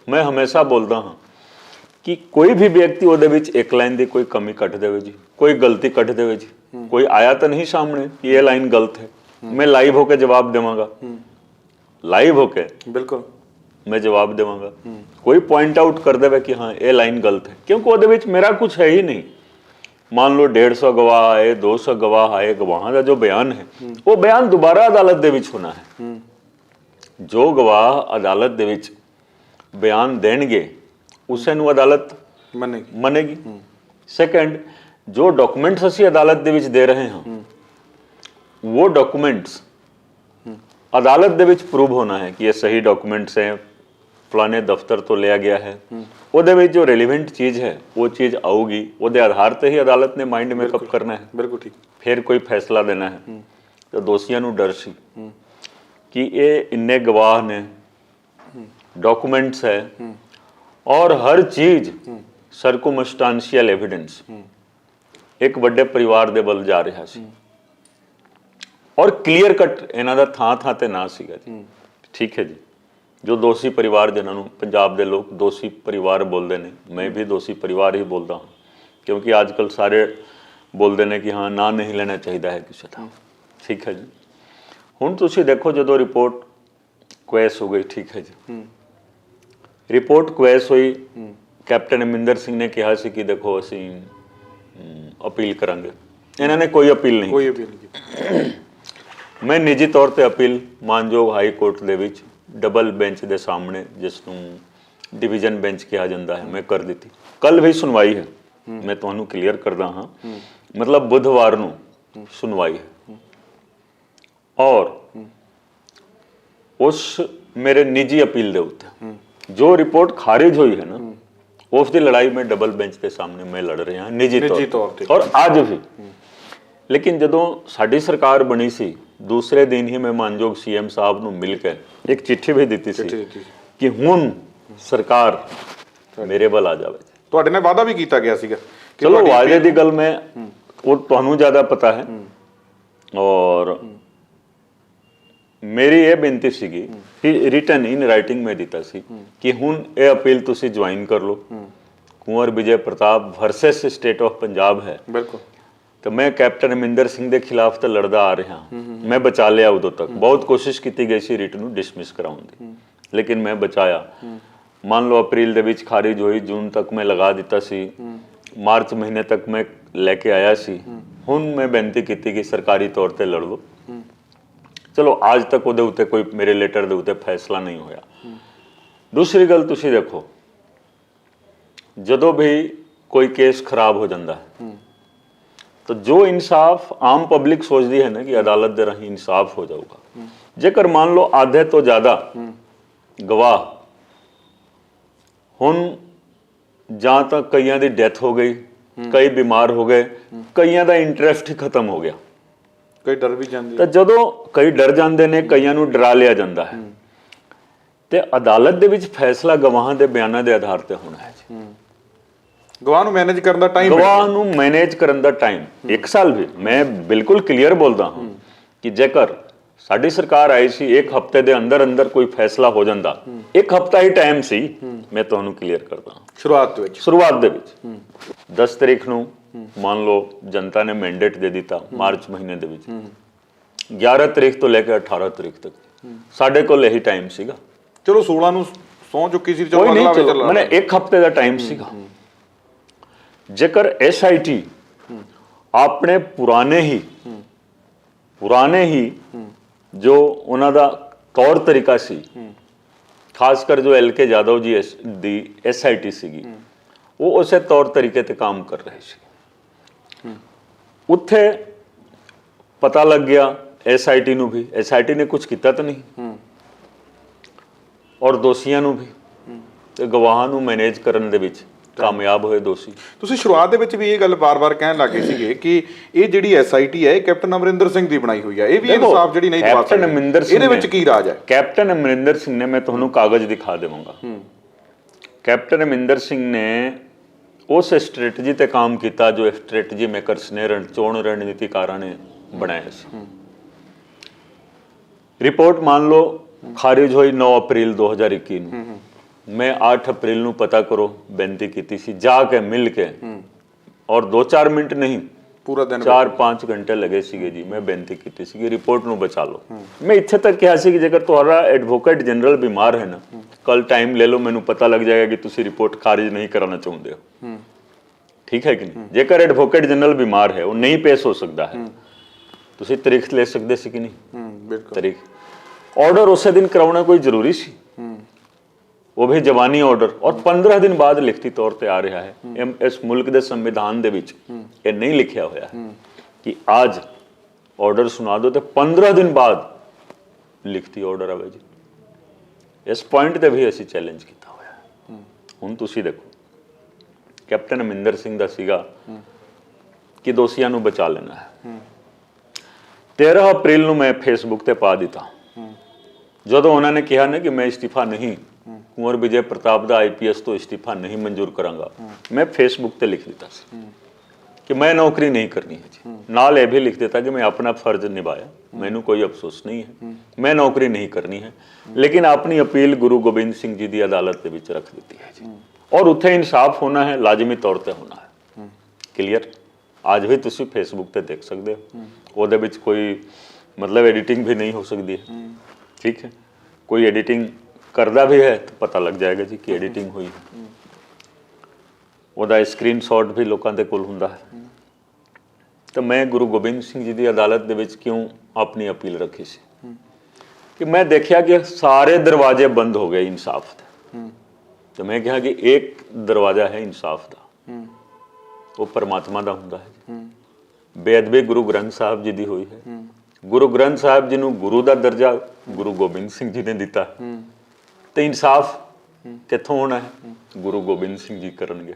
B: ਮੈਂ ਹਮੇਸ਼ਾ ਬੋਲਦਾ ਹਾਂ ਕਿ ਕੋਈ ਵੀ ਵਿਅਕਤੀ ਉਹਦੇ ਵਿੱਚ ਇੱਕ ਲਾਈਨ ਦੀ ਕੋਈ ਕਮੀ ਕੱਢ ਦੇਵੇ ਜੀ, ਕੋਈ ਗਲਤੀ ਕੱਢ ਦੇਵੇ ਜੀ, ਕੋਈ ਆਇਆ ਤਾਂ ਨਹੀਂ ਸਾਹਮਣੇ ਕਿ ਇਹ ਲਾਈਨ ਗਲਤ ਹੈ, मैं लाइव होके जवाब देवांगा, लाइव होके
A: बिल्कुल
B: मैं जवाब देवांगा। कोई पॉइंट आउट कर देवे कि हाँ ये लाइन गलत है, क्योंकि ਉਹਦੇ ਵਿੱਚ मेरा कुछ है ही नहीं। मान लो 150 गवाह आए, 200 गवाह आए, गवाहां का जो बयान है वो बयान दोबारा अदालत ਦੇ ਵਿੱਚ होना है। जो गवाह अदालत ਦੇ ਵਿੱਚ बयान देणगे ਉਸੇ ਨੂੰ ਅਦਾਲਤ ਮੰਨੇਗੀ। सेकंड, जो डॉक्यूमेंट्स ਅਸੀਂ अदालत ਦੇ ਵਿੱਚ ਦੇ ਰਹੇ ਹਾਂ वो डॉक्यूमेंट्स अदालत ਦੇ ਵਿੱਚ प्रूव होना है कि ये सही डॉक्यूमेंट्स हैं, फलाने दफ्तर तो लिया गया है। ਉਹਦੇ ਵਿੱਚ जो रेलिवेंट चीज़ है वो चीज़ आऊगी, ਉਹਦੇ आधार ਤੇ ਹੀ अदालत ने माइंड मेकअप करना है। बिल्कुल ठीक। फिर कोई फैसला देना है। तो दोषियों ਨੂੰ डर ਸੀ कि ये इन्ने गवाह ने, डॉक्यूमेंट्स है और हर चीज़ ਸਰਕਮਸਟੈਂਸ਼ੀਅਲ एविडेंस एक ਵੱਡੇ परिवार ਦੇ ਵੱਲ ਜਾ ਰਿਹਾ ਸੀ और क्लीयर कट ਇਹਨਾਂ ਦਾ ਥਾਂ ਤੇ ਨਾ ਸੀਗਾ ਜੀ। ਠੀਕ ਹੈ ਜੀ। ਜੋ ਦੋਸ਼ੀ ਪਰਿਵਾਰ ਜਿਨ੍ਹਾਂ ਨੂੰ ਪੰਜਾਬ ਦੇ ਲੋਕ ਦੋਸ਼ੀ ਪਰਿਵਾਰ ਬੋਲਦੇ ਨੇ, ਮੈਂ ਵੀ ਦੋਸ਼ੀ ਪਰਿਵਾਰ ਹੀ ਬੋਲਦਾ ਹਾਂ, ਕਿਉਂਕਿ ਅੱਜ ਕੱਲ ਸਾਰੇ ਬੋਲਦੇ ਨੇ ਕਿ ਹਾਂ ਨਾਂ ਨਹੀਂ ਲੈਣਾ ਚਾਹੀਦਾ ਹੈ ਕਿਸੇ ਦਾ। ਠੀਕ ਹੈ ਜੀ। ਹੁਣ ਤੁਸੀਂ ਦੇਖੋ ਜਦੋਂ ਰਿਪੋਰਟ ਕੁਐਸ ਹੋ ਗਈ, ਠੀਕ ਹੈ ਜੀ, ਰਿਪੋਰਟ ਕੁਐਸ ਹੋਈ, ਕੈਪਟਨ ਅਮਰਿੰਦਰ ਸਿੰਘ ਨੇ ਕਿਹਾ ਸੀ ਕਿ ਦੇਖੋ ਅਸੀਂ ਅਪੀਲ ਕਰਾਂਗੇ। ਇਹਨਾਂ ਨੇ ਕੋਈ ਅਪੀਲ ਨਹੀਂ ਕੀਤੀ। ਮੈਂ ਨਿੱਜੀ ਤੌਰ ਤੇ ਅਪੀਲ ਮਾਨਯੋਗ ਹਾਈ ਕੋਰਟ ਦੇ ਵਿੱਚ ਡਬਲ ਬੈਂਚ ਦੇ ਸਾਹਮਣੇ, ਜਿਸ ਨੂੰ ਡਿਵੀਜ਼ਨ ਬੈਂਚ ਕਿਹਾ ਜਾਂਦਾ ਹੈ, ਮੈਂ ਕਰ ਦਿੱਤੀ। ਕੱਲ ਵੀ ਸੁਣਵਾਈ ਹੈ, ਮੈਂ ਤੁਹਾਨੂੰ ਕਲੀਅਰ ਕਰਦਾ ਹਾਂ, ਮਤਲਬ ਬੁੱਧਵਾਰ ਨੂੰ ਸੁਣਵਾਈ ਹੈ। ਔਰ ਉਸ ਮੇਰੇ ਨਿੱਜੀ ਅਪੀਲ ਦੇ ਉੱਤੇ ਜੋ ਰਿਪੋਰਟ ਖਾਰਿਜ ਹੋਈ ਹੈ ਨਾ, ਉਸ ਦੀ ਲੜਾਈ ਮੈਂ ਡਬਲ ਬੈਂਚ ਦੇ ਸਾਹਮਣੇ ਮੈਂ ਲੜ ਰਿਹਾ ਨਿੱਜੀ ਤੌਰ ਤੇ, ਔਰ ਅੱਜ ਵੀ। ਲੇਕਿਨ ਜਦੋਂ ਸਾਡੀ ਸਰਕਾਰ ਬਣੀ ਸੀ, ਦੂਸਰੇ ਦਿਨ ਹੀ ਮੈਂ ਮਾਨਯੋਗ ਸੀਐਮ ਸਾਹਿਬ ਨੂੰ ਮਿਲ ਕੇ ਇੱਕ ਚਿੱਠੀ ਵੀ ਦਿੱਤੀ ਸੀ ਕਿ ਹੁਣ ਸਰਕਾਰ ਮੇਰੇ ਵੱਲ ਆ ਜਾਵੇ।
A: ਤੁਹਾਡੇ ਨਾਲ ਵਾਅਦਾ ਵੀ ਕੀਤਾ ਗਿਆ ਸੀਗਾ।
B: ਚਲੋ ਵਾਅਦੇ ਦੀ ਗੱਲ ਮੈਂ ਉਹ ਤੁਹਾਨੂੰ ਜ਼ਿਆਦਾ ਪਤਾ ਹੈ, ਔਰ ਮੇਰੀ ਇਹ ਬੇਨਤੀ ਸੀਗੀ ਕਿ ਰਿਟਨ ਇਨ ਰਾਈਟਿੰਗ ਮੈਂ ਦਿੱਤਾ ਸੀ ਕਿ ਹੁਣ ਇਹ ਅਪੀਲ ਤੁਸੀਂ ਜੁਆਇਨ ਕਰ ਲਓ। Kunwar Vijay Pratap versus state of Punjab ਹੈ। ਬਿਲਕੁਲ। तो मैं कैप्टन अमरिंदर सिंह के खिलाफ तो लड़दा आ रहा, मैं बचा लिया। उदों तक बहुत कोशिश की गई सी रिट नूं डिसमिस कराउण दी, लेकिन मैं बचाया। मान लो अप्रैल दे विच खारिज हुई, जून तक मैं लगा दिता सी, मार्च महीने तक मैं लैके आया सी। हुण मैं बेनती की कि सरकारी तौर पर लड़ लो। चलो आज तक उहदे उत्ते कोई मेरे लेटर दे उत्ते फैसला नहीं होया। दूसरी गल तुसीं देखो, जदों भी कोई केस खराब हो जाता है तो जो इंसाफ आम पब्लिक सोचती है ना कि अदालत दे राही इंसाफ हो जाऊगा, जेकर मान लो आधे तो ज्यादा गवाह हुण जां तां कईयां दी डेथ हो गई, कई बीमार हो गए, कईयां दा इंटरस्ट ही खत्म हो गया,
A: कई डर भी जांदे।
B: तो जदों कई डर जांदे ने, कईयां नूं डरा लिया जांदा है, ते अदालत दे विच फैसला गवाहां दे बयानां दे आधार ते होना है जी।
A: गवाह नूं मैनेज करन दा टाइम,
B: गवाह नूं मैनेज करन दा टाइम 1 साल भी। मैं बिल्कुल क्लीयर बोलदा हां कि जेकर ਸਾਡੀ ਸਰਕਾਰ ਆਈ ਸੀ, 1 ਹਫ਼ਤੇ ਦੇ ਅੰਦਰ ਅੰਦਰ ਕੋਈ ਫੈਸਲਾ ਹੋ ਜਾਂਦਾ। 1 ਹਫ਼ਤਾ ਹੀ ਟਾਈਮ ਸੀ। ਮੈਂ ਤੁਹਾਨੂੰ ਕਲੀਅਰ ਕਰਦਾ ਹਾਂ, ਸ਼ੁਰੂਆਤ ਦੇ ਵਿੱਚ 10 ਤਰੀਕ ਨੂੰ ਮੰਨ ਲਓ ਜਨਤਾ ਨੇ ਮੈਂਡੇਟ ਦੇ ਦਿੱਤਾ, ਮਾਰਚ ਮਹੀਨੇ ਦੇ ਵਿੱਚ 11 ਤਰੀਕ ਤੋਂ ਲੈ ਕੇ 18 ਤਰੀਕ ਤੱਕ ਸਾਡੇ ਕੋਲ ਇਹੀ ਟਾਈਮ ਸੀਗਾ।
A: ਚਲੋ 16 ਨੂੰ ਸੌਂ ਚੁੱਕੀ ਸੀ,
B: ਚਲੋ ਮੈਨੇ 1 ਹਫ਼ਤੇ ਦਾ ਟਾਈਮ ਸੀਗਾ। ਜੇਕਰ SIT ਆਪਣੇ ਪੁਰਾਣੇ ਹੀ ਜੋ ਉਹਨਾਂ ਦਾ ਤੌਰ ਤਰੀਕਾ ਸੀ, ਖਾਸ ਕਰ ਜੋ LK ਯਾਦਵ ਜੀ ਦੀ SIT ਸੀਗੀ, ਉਹ ਉਸੇ ਤੌਰ ਤਰੀਕੇ ਤੇ ਕੰਮ ਕਰ ਰਹੇ ਸੀ। ਉੱਥੇ ਪਤਾ ਲੱਗ ਗਿਆ SIT ਨੂੰ ਵੀ, SIT ਨੇ ਕੁਝ ਕੀਤਾ ਤਾਂ ਨਹੀਂ, ਔਰ ਦੋਸ਼ੀਆਂ ਨੂੰ ਵੀ ਤੇ ਗਵਾਹਾਂ ਨੂੰ ਮੈਨੇਜ ਕਰਨ ਦੇ ਵਿੱਚ ਕਾਮਯਾਬ ਹੋਏ ਦੋਸ਼ੀ।
A: ਤੁਸੀਂ ਸ਼ੁਰੂਆਤ ਦੇ ਵਿੱਚ ਵੀ ਇਹ ਗੱਲ ਬਾਰ-ਬਾਰ ਕਹਿਣ ਲੱਗੇ ਸੀਗੇ ਕਿ ਇਹ ਜਿਹੜੀ SIT ਹੈ ਇਹ ਕੈਪਟਨ ਅਮਰਿੰਦਰ ਸਿੰਘ ਦੀ ਬਣਾਈ ਹੋਈ ਹੈ, ਇਹ ਵੀ ਇਨਸਾਫ ਜਿਹੜੀ ਨਹੀਂ ਦਵਾ ਸਕਦੇ। ਇਹਦੇ ਵਿੱਚ ਕੀ ਰਾਜ ਹੈ?
B: ਕੈਪਟਨ ਅਮਰਿੰਦਰ ਸਿੰਘ ਨੇ, ਮੈਂ ਤੁਹਾਨੂੰ ਕਾਗਜ਼ ਦਿਖਾ ਦੇਵਾਂਗਾ, ਕੈਪਟਨ ਅਮਰਿੰਦਰ ਸਿੰਘ ਨੇ ਉਸ ਸਟ੍ਰੈਟਜੀ ਤੇ ਕੰਮ ਕੀਤਾ ਜੋ ਸਟ੍ਰੈਟਜੀ ਮੇਕਰਸ ਨੇ, ਚੋਣ ਰਣਨੀਤੀਕਾਰਾਂ ਨੇ ਬਣਾਇਆ ਸੀ। ਰਿਪੋਰਟ ਮੰਨ ਲਓ ਖਾਰਿਜ ਹੋਈ 9 ਅਪ੍ਰੈਲ 2021 ਨੂੰ, ਮੈਂ 8 ਅਪ੍ਰੈਲ ਨੂੰ ਪਤਾ ਕਰੋ ਬੇਨਤੀ ਕੀਤੀ ਸੀ, ਜਾ ਕੇ ਮਿਲ ਕੇ, ਔਰ 2-4 ਮਿੰਟ ਨਹੀਂ,
A: ਪੂਰਾ ਦਿਨ
B: 4-5 ਘੰਟੇ ਲੱਗੇ ਸੀਗੇ ਜੀ। ਮੈਂ ਬੇਨਤੀ ਕੀਤੀ ਸੀ ਰਿਪੋਰਟ ਨੂੰ ਬਚਾ ਲਓ। ਮੈਂ ਇੱਥੇ ਤੱਕ ਕਿਹਾ ਸੀ ਕਿ ਜੇਕਰ ਤੁਹਾਡਾ ਐਡਵੋਕੇਟ ਜਨਰਲ ਬਿਮਾਰ ਹੈ ਨਾ, ਕੱਲ ਟਾਈਮ ਲੈ ਲਓ, ਮੈਨੂੰ ਪਤਾ ਲੱਗ ਜਾਏਗਾ ਕਿ ਤੁਸੀਂ ਰਿਪੋਰਟ ਖਾਰਿਜ ਨਹੀਂ ਕਰਾਉਣਾ ਚਾਹੁੰਦੇ ਹੋ, ਠੀਕ ਹੈ ਕਿ ਨਹੀਂ। ਜੇਕਰ ਐਡਵੋਕੇਟ ਜਨਰਲ ਬਿਮਾਰ ਹੈ, ਉਹ ਨਹੀਂ ਪੇਸ਼ ਹੋ ਸਕਦਾ ਹੈ, ਤੁਸੀਂ ਤਾਰੀਖ ਲੈ ਸਕਦੇ ਸੀ ਕਿ ਨਹੀਂ?
A: ਬਿਲਕੁਲ।
B: ਤਾਰੀਖ ਆਰਡਰ ਉਸੇ ਦਿਨ ਕਰਾਉਣਾ ਕੋਈ ਜ਼ਰੂਰੀ ਸੀ, ਉਹ ਵੀ ਜਵਾਨੀ ਆਰਡਰ, ਔਰ 15 ਦਿਨ ਬਾਅਦ ਲਿਖਤੀ ਤੌਰ ਤੇ ਆ ਰਿਹਾ ਹੈ। ਇਸ ਮੁਲਕ ਦੇ ਸੰਵਿਧਾਨ ਦੇ ਵਿੱਚ ਇਹ ਨਹੀਂ ਲਿਖਿਆ ਹੋਇਆ ਕਿ ਅੱਜ ਆਰਡਰ ਸੁਣਾ ਦਿਓ ਤੇ 15 ਦਿਨ ਬਾਅਦ ਲਿਖਤੀ ਆਰਡਰ ਆਵੇ ਜੀ। ਇਸ ਪੁਆਇੰਟ ਤੇ ਵੀ ਅਸੀਂ ਚੈਲੰਜ ਕੀਤਾ ਹੋਇਆ। ਹੁਣ ਤੁਸੀਂ ਦੇਖੋ, ਕੈਪਟਨ ਅਮਰਿੰਦਰ ਸਿੰਘ ਦਾ ਸੀਗਾ ਕਿ ਦੋਸ਼ੀਆਂ ਨੂੰ ਬਚਾ ਲੈਣਾ ਹੈ। 13 ਅਪ੍ਰੈਲ ਨੂੰ ਮੈਂ ਫੇਸਬੁੱਕ ਤੇ ਪਾ ਦਿੱਤਾ, ਜਦੋਂ ਉਹਨਾਂ ਨੇ ਕਿਹਾ ਨਾ ਕਿ ਮੈਂ ਇਸਤੀਫਾ ਨਹੀਂ, ਕੁੰਵਰ ਵਿਜੇ ਪ੍ਰਤਾਪ ਦਾ IPS ਤੋਂ ਇਸਤੀਫਾ ਨਹੀਂ ਮਨਜ਼ੂਰ ਕਰਾਂਗਾ, ਮੈਂ ਫੇਸਬੁੱਕ ਤੇ ਲਿਖ ਦਿੱਤਾ ਸੀ ਕਿ ਮੈਂ ਨੌਕਰੀ ਨਹੀਂ ਕਰਨੀ ਹੈ ਜੀ। ਨਾਲ ਇਹ ਵੀ ਲਿਖ ਦਿੱਤਾ ਕਿ ਮੈਂ ਆਪਣਾ ਫਰਜ਼ ਨਿਭਾਇਆ, ਮੈਨੂੰ ਕੋਈ ਅਫਸੋਸ ਨਹੀਂ ਹੈ, ਮੈਂ ਨੌਕਰੀ ਨਹੀਂ ਕਰਨੀ ਹੈ, ਲੇਕਿਨ ਆਪਣੀ ਅਪੀਲ ਗੁਰੂ ਗੋਬਿੰਦ ਸਿੰਘ ਜੀ ਦੀ ਅਦਾਲਤ ਦੇ ਵਿੱਚ ਰੱਖ ਦਿੱਤੀ ਹੈ ਜੀ। ਔਰ ਉੱਥੇ ਇਨਸਾਫ ਹੋਣਾ ਹੈ, ਲਾਜ਼ਮੀ ਤੌਰ ਤੇ ਹੋਣਾ ਹੈ। ਕਲੀਅਰ? ਅੱਜ ਵੀ ਤੁਸੀਂ ਫੇਸਬੁੱਕ ਤੇ ਦੇਖ ਸਕਦੇ ਹੋ, ਉਹਦੇ ਵਿੱਚ ਕੋਈ ਮਤਲਬ ਐਡੀਟਿੰਗ ਵੀ ਨਹੀਂ ਹੋ ਸਕਦੀ ਹੈ, ਠੀਕ ਹੈ। ਕੋਈ ਐਡੀਟਿੰਗ ਕਰਦਾ ਵੀ ਹੈ ਤਾਂ ਪਤਾ ਲੱਗ ਜਾਏਗਾ ਜੀ ਕਿ ਐਡੀਟਿੰਗ ਹੋਈ ਹੈ। ਉਹਦਾ ਸਕਰੀਨਸ਼ਾਟ ਵੀ ਲੋਕਾਂ ਦੇ ਕੋਲ ਹੁੰਦਾ ਹੈ। ਤਾਂ ਮੈਂ ਗੁਰੂ ਗੋਬਿੰਦ ਸਿੰਘ ਜੀ ਦੀ ਅਦਾਲਤ ਦੇ ਵਿੱਚ ਕਿਉਂ ਆਪਣੀ ਅਪੀਲ ਰੱਖੀ ਸੀ ਕਿ ਮੈਂ ਦੇਖਿਆ ਕਿ ਸਾਰੇ ਦਰਵਾਜ਼ੇ ਬੰਦ ਹੋ ਗਏ ਇਨਸਾਫ ਦੇ, ਤਾਂ ਮੈਂ ਕਿਹਾ ਕਿ ਇੱਕ ਦਰਵਾਜ਼ਾ ਹੈ ਇਨਸਾਫ ਦਾ, ਉਹ ਪਰਮਾਤਮਾ ਦਾ ਹੁੰਦਾ ਹੈ। ਬੇਅਦਬੀ ਗੁਰੂ ਗ੍ਰੰਥ ਸਾਹਿਬ ਜੀ ਦੀ ਹੋਈ ਹੈ। ਗੁਰੂ ਗ੍ਰੰਥ ਸਾਹਿਬ ਜੀ ਨੂੰ ਗੁਰੂ ਦਾ ਦਰਜਾ ਗੁਰੂ ਗੋਬਿੰਦ ਸਿੰਘ ਜੀ ਨੇ ਦਿੱਤਾ, ਤੇ ਇਨਸਾਫ ਕਿੱਥੋਂ ਹੋਣਾ ਹੈ? ਗੁਰੂ ਗੋਬਿੰਦ ਸਿੰਘ ਜੀ ਕਰਨਗੇ।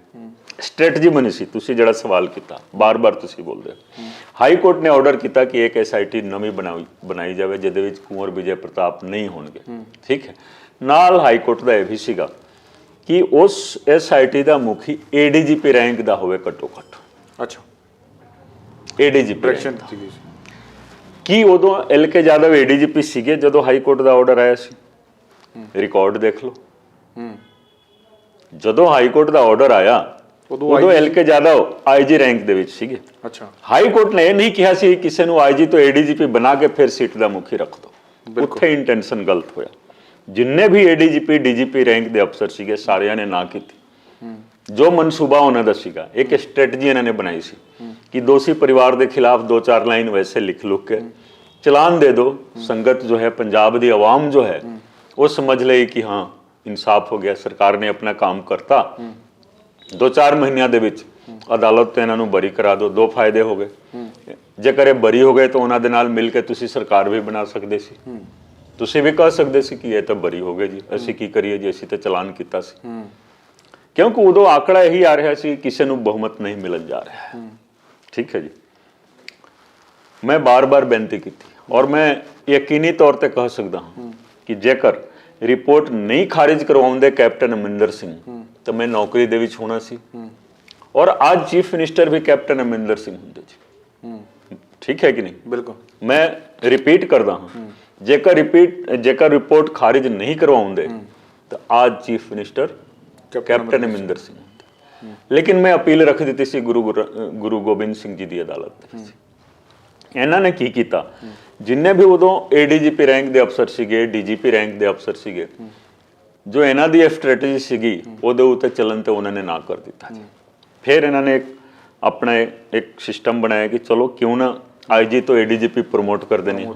B: ਸਟ੍ਰੈਟਜੀ ਬਣੀ ਸੀ। ਤੁਸੀਂ ਜਿਹੜਾ ਸਵਾਲ ਕੀਤਾ, ਬਾਰ-ਬਾਰ ਤੁਸੀਂ ਬੋਲਦੇ ਹੋ, ਹਾਈ ਕੋਰਟ ਨੇ ਆਰਡਰ ਕੀਤਾ ਕਿ ਇੱਕ SIT ਨਵੀਂ ਬਣਾਈ ਜਾਵੇ ਜਿਹਦੇ ਵਿੱਚ ਕੁੰਵਰ ਵਿਜੇ ਪ੍ਰਤਾਪ ਨਹੀਂ ਹੋਣਗੇ, ਠੀਕ ਹੈ। ਨਾਲ ਹਾਈ ਕੋਰਟ ਦਾ ਇਹ ਵੀ ਸੀਗਾ ਕਿ ਉਸ SIT ਦਾ ਮੁਖੀ ADGP ਰੈਂਕ ਦਾ ਹੋਵੇ ਘੱਟੋ ਘੱਟ।
A: ਅੱਛਾ,
B: ADGP ਕੀ ਉਦੋਂ LK ਯਾਦਵ ADGP ਸੀਗੇ ਜਦੋਂ ਹਾਈ ਕੋਰਟ ਦਾ ਆਰਡਰ ਆਇਆ ਸੀ? ਰਿਕਾਰਡ ਦੇਖ ਲਓ। ਜਦੋਂ ਹਾਈ ਕੋਰਟ ਦਾ ਆਰਡਰ ਆਇਆ ਉਦੋਂ LK ਯਾਦਵ IG ਰੈਂਕ ਦੇ ਵਿੱਚ ਸੀਗੇ।
A: ਅੱਛਾ,
B: ਹਾਈ ਕੋਰਟ ਨੇ ਇਹ ਨਹੀਂ ਕਿਹਾ ਸੀ ਕਿਸੇ ਨੂੰ IG ਤੋਂ ADGP ਬਣਾ ਕੇ ਫਿਰ ਸੀਟ ਦਾ ਮੁਖੀ ਰੱਖ ਦੋ। ਉੱਥੇ ਇੰਟੈਂਸ਼ਨ ਗਲਤ ਹੋਇਆ। ਜਿੰਨੇ ਵੀ ADGP DGP ਰੈਂਕ ਦੇ ਅਫਸਰ ਸੀਗੇ ਸਾਰਿਆਂ ਨੇ ਨਾ ਕੀਤੀ। ਜੋ ਮਨਸੂਬਾ ਉਹਨਾਂ ਦਾ ਸੀਗਾ, ਇੱਕ ਸਟ੍ਰੈਟਜੀ ਇਹਨਾਂ ਨੇ ਬਣਾਈ ਸੀ ਕਿ ਦੋਸ਼ੀ ਪਰਿਵਾਰ ਦੇ ਖਿਲਾਫ 2-4 ਲਾइन वैसे लिख लुक के चलान दे दो, संगत जो है पंजाब दी आवाम जो है वो समझ ले कि हाँ इंसाफ हो गया, सरकार ने अपना काम करता। 2-4 ਮਹੀਨਿਆਂ ਦੇ ਵਿੱਚ ਅਦਾਲਤ ਤੇ ਇਹਨਾਂ ਨੂੰ ਬਰੀ ਕਰਾ ਦਿਓ। 2 ਫਾਇਦੇ ਹੋ ਗਏ। ਜੇਕਰ ਇਹ ਬਰੀ ਹੋ ਗਏ ਤਾਂ ਉਹਨਾਂ ਦੇ ਨਾਲ ਮਿਲ ਕੇ ਤੁਸੀਂ ਸਰਕਾਰ ਵੀ ਬਣਾ ਸਕਦੇ ਸੀ। ਤੁਸੀਂ ਵੀ ਕਹਿ ਸਕਦੇ ਸੀ ਕਿ ਇਹ ਤਾਂ ਬਰੀ ਹੋ ਗਏ ਜੀ, ਅਸੀਂ ਕੀ ਕਰੀਏ ਜੀ, ਅਸੀਂ ਤਾਂ ਚਲਾਨ ਕੀਤਾ ਸੀ। ਕਿਉਂਕਿ ਉਦੋਂ ਆંકੜਾ ਇਹੀ ਆ ਰਿਹਾ ਸੀ ਕਿਸੇ ਨੂੰ ਬਹੁਮਤ ਨਹੀਂ ਮਿਲਣ ਜਾ ਰਿਹਾ ਹੈ, ਠੀਕ ਹੈ ਜੀ। ਮੈਂ ਬਾਰ-ਬਾਰ ਬੇਨਤੀ ਕੀਤੀ ਔਰ ਮੈਂ ਯਕੀਨੀ ਤੌਰ ਤੇ ਕਹਿ ਸਕਦਾ ਹਾਂ ਕਿ ਜੇਕਰ ਰਿਪੋਰਟ ਨਹੀਂ ਖਾਰਿਜ ਕਰਵਾਉਂਦੇ ਕੈਪਟਨ ਅਮਰਿੰਦਰ ਸਿੰਘ ਤਾਂ ਮੈਂ ਨੌਕਰੀ ਦੇ ਵਿੱਚ ਹੋਣਾ ਸੀ ਔਰ ਅੱਜ ਚੀਫ ਮਿਨਿਸਟਰ ਵੀ ਕੈਪਟਨ ਅਮਰਿੰਦਰ ਸਿੰਘ ਹੁੰਦੇ ਜੀ, ਠੀਕ ਹੈ ਕਿ ਨਹੀਂ?
A: ਬਿਲਕੁਲ।
B: ਮੈਂ ਰਿਪੀਟ ਕਰਦਾ ਹਾਂ, ਜੇਕਰ ਰਿਪੋਰਟ ਖਾਰਿਜ ਨਹੀਂ ਕਰਵਾਉਂਦੇ ਤਾਂ ਅੱਜ chief minister captain Amarinder Singh ਹੁੰਦੇ। ਲੇਕਿਨ ਮੈਂ ਅਪੀਲ ਰੱਖ ਦਿੱਤੀ ਸੀ ਗੁਰੂ ਗੋਬਿੰਦ ਸਿੰਘ ਜੀ ਦੀ ਅਦਾਲਤ ਦੇ ਵਿੱਚ। ਇਹਨਾਂ ਨੇ ਕੀ ਕੀਤਾ, ਜਿੰਨੇ ਵੀ ਉਦੋਂ ADGP ਰੈਂਕ ਦੇ ਅਫਸਰ ਸੀਗੇ, DGP ਰੈਂਕ ਦੇ ਅਫਸਰ ਸੀਗੇ, ਜੋ ਇਹਨਾਂ ਦੀ ਸਟ੍ਰੈਟਜੀ ਸੀਗੀ ਉਹਦੇ ਉੱਤੇ ਚੱਲਣ ਤੇ ਉਹਨਾਂ ਨੇ ਨਾ ਕਰ ਦਿੱਤਾ ਜੀ। ਫਿਰ ਇਹਨਾਂ ਨੇ ਆਪਣਾ ਇੱਕ ਸਿਸਟਮ ਬਣਾਇਆ ਕਿ ਚਲੋ ਕਿਉਂ ਨਾ IG ਤੋਂ ADGP ਪ੍ਰਮੋਟ ਕਰ ਦੇਣੇ।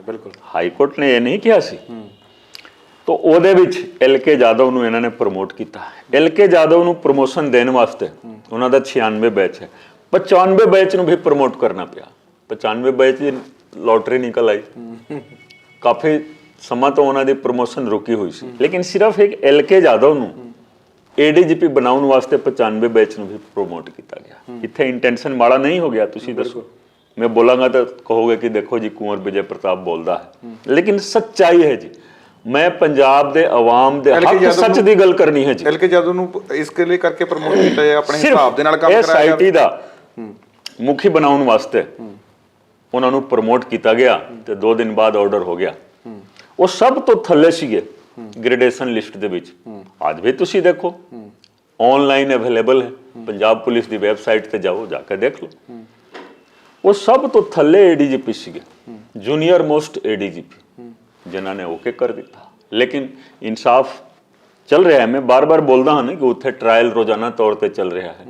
A: ਬਿਲਕੁਲ
B: ਹਾਈ ਕੋਰਟ ਨੇ ਇਹ ਨਹੀਂ ਕਿਹਾ ਸੀ। ਤਾਂ ਉਹਦੇ ਵਿੱਚ LK ਯਾਦਵ ਨੂੰ ਇਹਨਾਂ ਨੇ ਪ੍ਰਮੋਟ ਕੀਤਾ। LK ਯਾਦਵ ਨੂੰ ਪ੍ਰਮੋਸ਼ਨ ਦੇਣ ਵਾਸਤੇ ਉਹਨਾਂ ਦਾ 96 ਬੈਚ ਹੈ, 95 ਬੈਚ ਨੂੰ ਵੀ ਪ੍ਰਮੋਟ ਕਰਨਾ ਪਿਆ। 95 ਬੈਚ ਦੀ ਲੋਟਰੀ ਨਿਕਲ ਆਈ। ਕਾਫੀ ਸਮਾਂ ਤੋਂ ਉਹਨਾਂ ਦੀ ਪ੍ਰਮੋਸ਼ਨ ਰੁਕੀ ਹੋਈ ਸੀ, ਲੇਕਿਨ ਸਿਰਫ ਇੱਕ LK ਯਾਦਵ ਨੂੰ ADGP ਬਣਾਉਣ ਵਾਸਤੇ 95 ਬੈਚ ਨੂੰ ਵੀ ਪ੍ਰਮੋਟ ਕੀਤਾ ਗਿਆ। ਇੱਥੇ ਇੰਟੈਂਸ਼ਨ ਮਾੜਾ ਨਹੀਂ ਹੋ ਗਿਆ? ਤੁਸੀਂ ਦੱਸੋ। ਮੈਂ ਬੋਲਾਂਗਾ ਤਾਂ ਕਹੋਗੇ ਕਿ ਦੇਖੋ ਜੀ ਕੁੰਵਰ ਵਿਜੇ ਪ੍ਰਤਾਪ ਬੋਲਦਾ ਹੈ, ਲੇਕਿਨ ਸੱਚਾਈ ਹੈ ਜੀ। ਮੈਂ ਪੰਜਾਬ ਦੇ ਆਵਾਮ ਦੇ ਹੱਕ ਸੱਚ ਦੀ ਗੱਲ ਕਰਨੀ ਹੈ ਜੀ।
A: LK ਯਾਦਵ ਨੂੰ ਇਸ ਲਈ ਕਰਕੇ ਪ੍ਰਮੋਟ ਕੀਤਾ ਹੈ, ਆਪਣੇ ਹਿਸਾਬ ਦੇ ਨਾਲ ਕੰਮ
B: ਕਰਾਇਆ ਗਿਆ। SIT ਦਾ ਮੁਖੀ ਬਣਾਉਣ ਵਾਸਤੇ ਉਹਨਾਂ ਨੂੰ ਪ੍ਰਮੋਟ ਕੀਤਾ ਗਿਆ ਤੇ 2 ਦਿਨ ਬਾਅਦ ਆਰਡਰ ਹੋ ਗਿਆ। ਉਹ ਸਭ ਤੋਂ ਥੱਲੇ ਸੀਗੇ ਗ੍ਰੇਡੇਸ਼ਨ ਲਿਸਟ ਦੇ ਵਿੱਚ। ਅੱਜ ਵੀ ਤੁਸੀਂ ਦੇਖੋ, ਆਨਲਾਈਨ ਅਵੇਲੇਬਲ ਹੈ, ਪੰਜਾਬ ਪੁਲਿਸ ਦੀ ਵੈਬਸਾਈਟ ਤੇ ਜਾਓ, ਜਾ ਕੇ ਦੇਖ ਲਓ। ਉਹ ਸਭ ਤੋਂ ਥੱਲੇ ADGP ਸੀਗੇ, ਜੂਨੀਅਰ ਮੋਸਟ ADGP, ਜਿਨ੍ਹਾਂ ਨੇ ਓਕੇ ਕਰ ਦਿੱਤਾ। ਲੇਕਿਨ ਇਨਸਾਫ ਚੱਲ ਰਿਹਾ ਹੈ। ਮੈਂ ਬਾਰ-ਬਾਰ ਬੋਲਦਾ ਹਾਂ ਨਾ ਕਿ ਉੱਥੇ ਟ੍ਰਾਇਲ ਰੋਜ਼ਾਨਾ ਤੌਰ ਤੇ ਚੱਲ ਰਿਹਾ ਹੈ।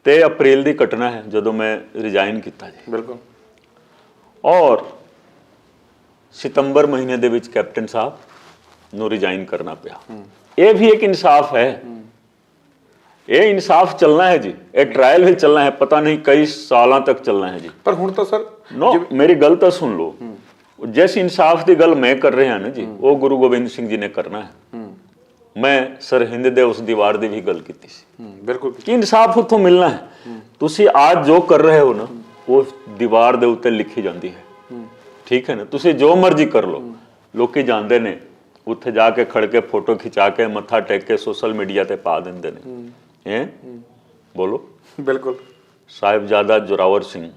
B: 3 ਅਪ੍ਰੈਲ ਦੀ ਘਟਨਾ ਹੈ ਜਦੋਂ ਮੈਂ ਰਿਜ਼ਾਈਨ ਕੀਤਾ ਜੀ।
A: ਬਿਲਕੁਲ।
B: ਔਰ ਸਤੰਬਰ ਮਹੀਨੇ ਦੇ ਵਿੱਚ ਕੈਪਟਨ ਸਾਹਿਬ ਨੂੰ ਰਿਜ਼ਾਈਨ ਕਰਨਾ ਪਿਆ। ਇਹ ਵੀ ਇੱਕ ਇਨਸਾਫ ਹੈ। ਇਹ ਇਨਸਾਫ ਚੱਲਣਾ ਹੈ ਜੀ। ਇਹ ਟ੍ਰਾਇਲ ਵੀ ਚੱਲਣਾ ਹੈ, ਪਤਾ ਨਹੀਂ ਕਈ ਸਾਲਾਂ ਤੱਕ ਚੱਲਣਾ ਹੈ ਜੀ।
A: ਪਰ ਹੁਣ ਤਾਂ ਸਰ
B: ਮੇਰੀ ਗੱਲ ਤਾਂ ਸੁਣ ਲਓ। ਜਿਸ ਇਨਸਾਫ ਦੀ ਗੱਲ ਮੈਂ ਕਰ ਰਿਹਾ ਨਾ ਜੀ, ਉਹ ਗੁਰੂ ਗੋਬਿੰਦ ਸਿੰਘ ਜੀ ਨੇ ਕਰਨਾ ਹੈ। ਮੈਂ ਸਰਹਿੰਦ ਦੇ ਉਸ ਦੀਵਾਰ ਦੀ ਵੀ ਗੱਲ ਕੀਤੀ ਸੀ।
A: ਬਿਲਕੁਲ,
B: ਕਿ ਇਨਸਾਫ ਉੱਥੋਂ ਮਿਲਣਾ ਹੈ। ਤੁਸੀਂ ਅੱਜ ਜੋ ਕਰ ਰਹੇ ਹੋ ਨਾ, ਉਹ ਦੀਵਾਰ ਦੇ ਉੱਤੇ ਲਿਖੀ ਜਾਂਦੀ ਹੈ। ਠੀਕ ਹੈ ਨਾ? ਤੁਸੀਂ ਜੋ ਮਰਜ਼ੀ ਕਰ ਲਓ, ਲੋਕੀ ਜਾਣਦੇ ਨੇ, ਉੱਥੇ ਜਾ ਕੇ ਖੜ ਕੇ ਫੋਟੋ ਖਿਚਾ ਕੇ ਮੱਥਾ ਟੇਕ ਕੇ ਸੋਸ਼ਲ ਮੀਡੀਆ ਤੇ ਪਾ ਦਿੰਦੇ ਨੇ। ਬੋਲੋ।
A: ਬਿਲਕੁਲ।
B: ਸਾਹਿਬਜ਼ਾਦਾ ਜ਼ੋਰਾਵਰ ਸਿੰਘ,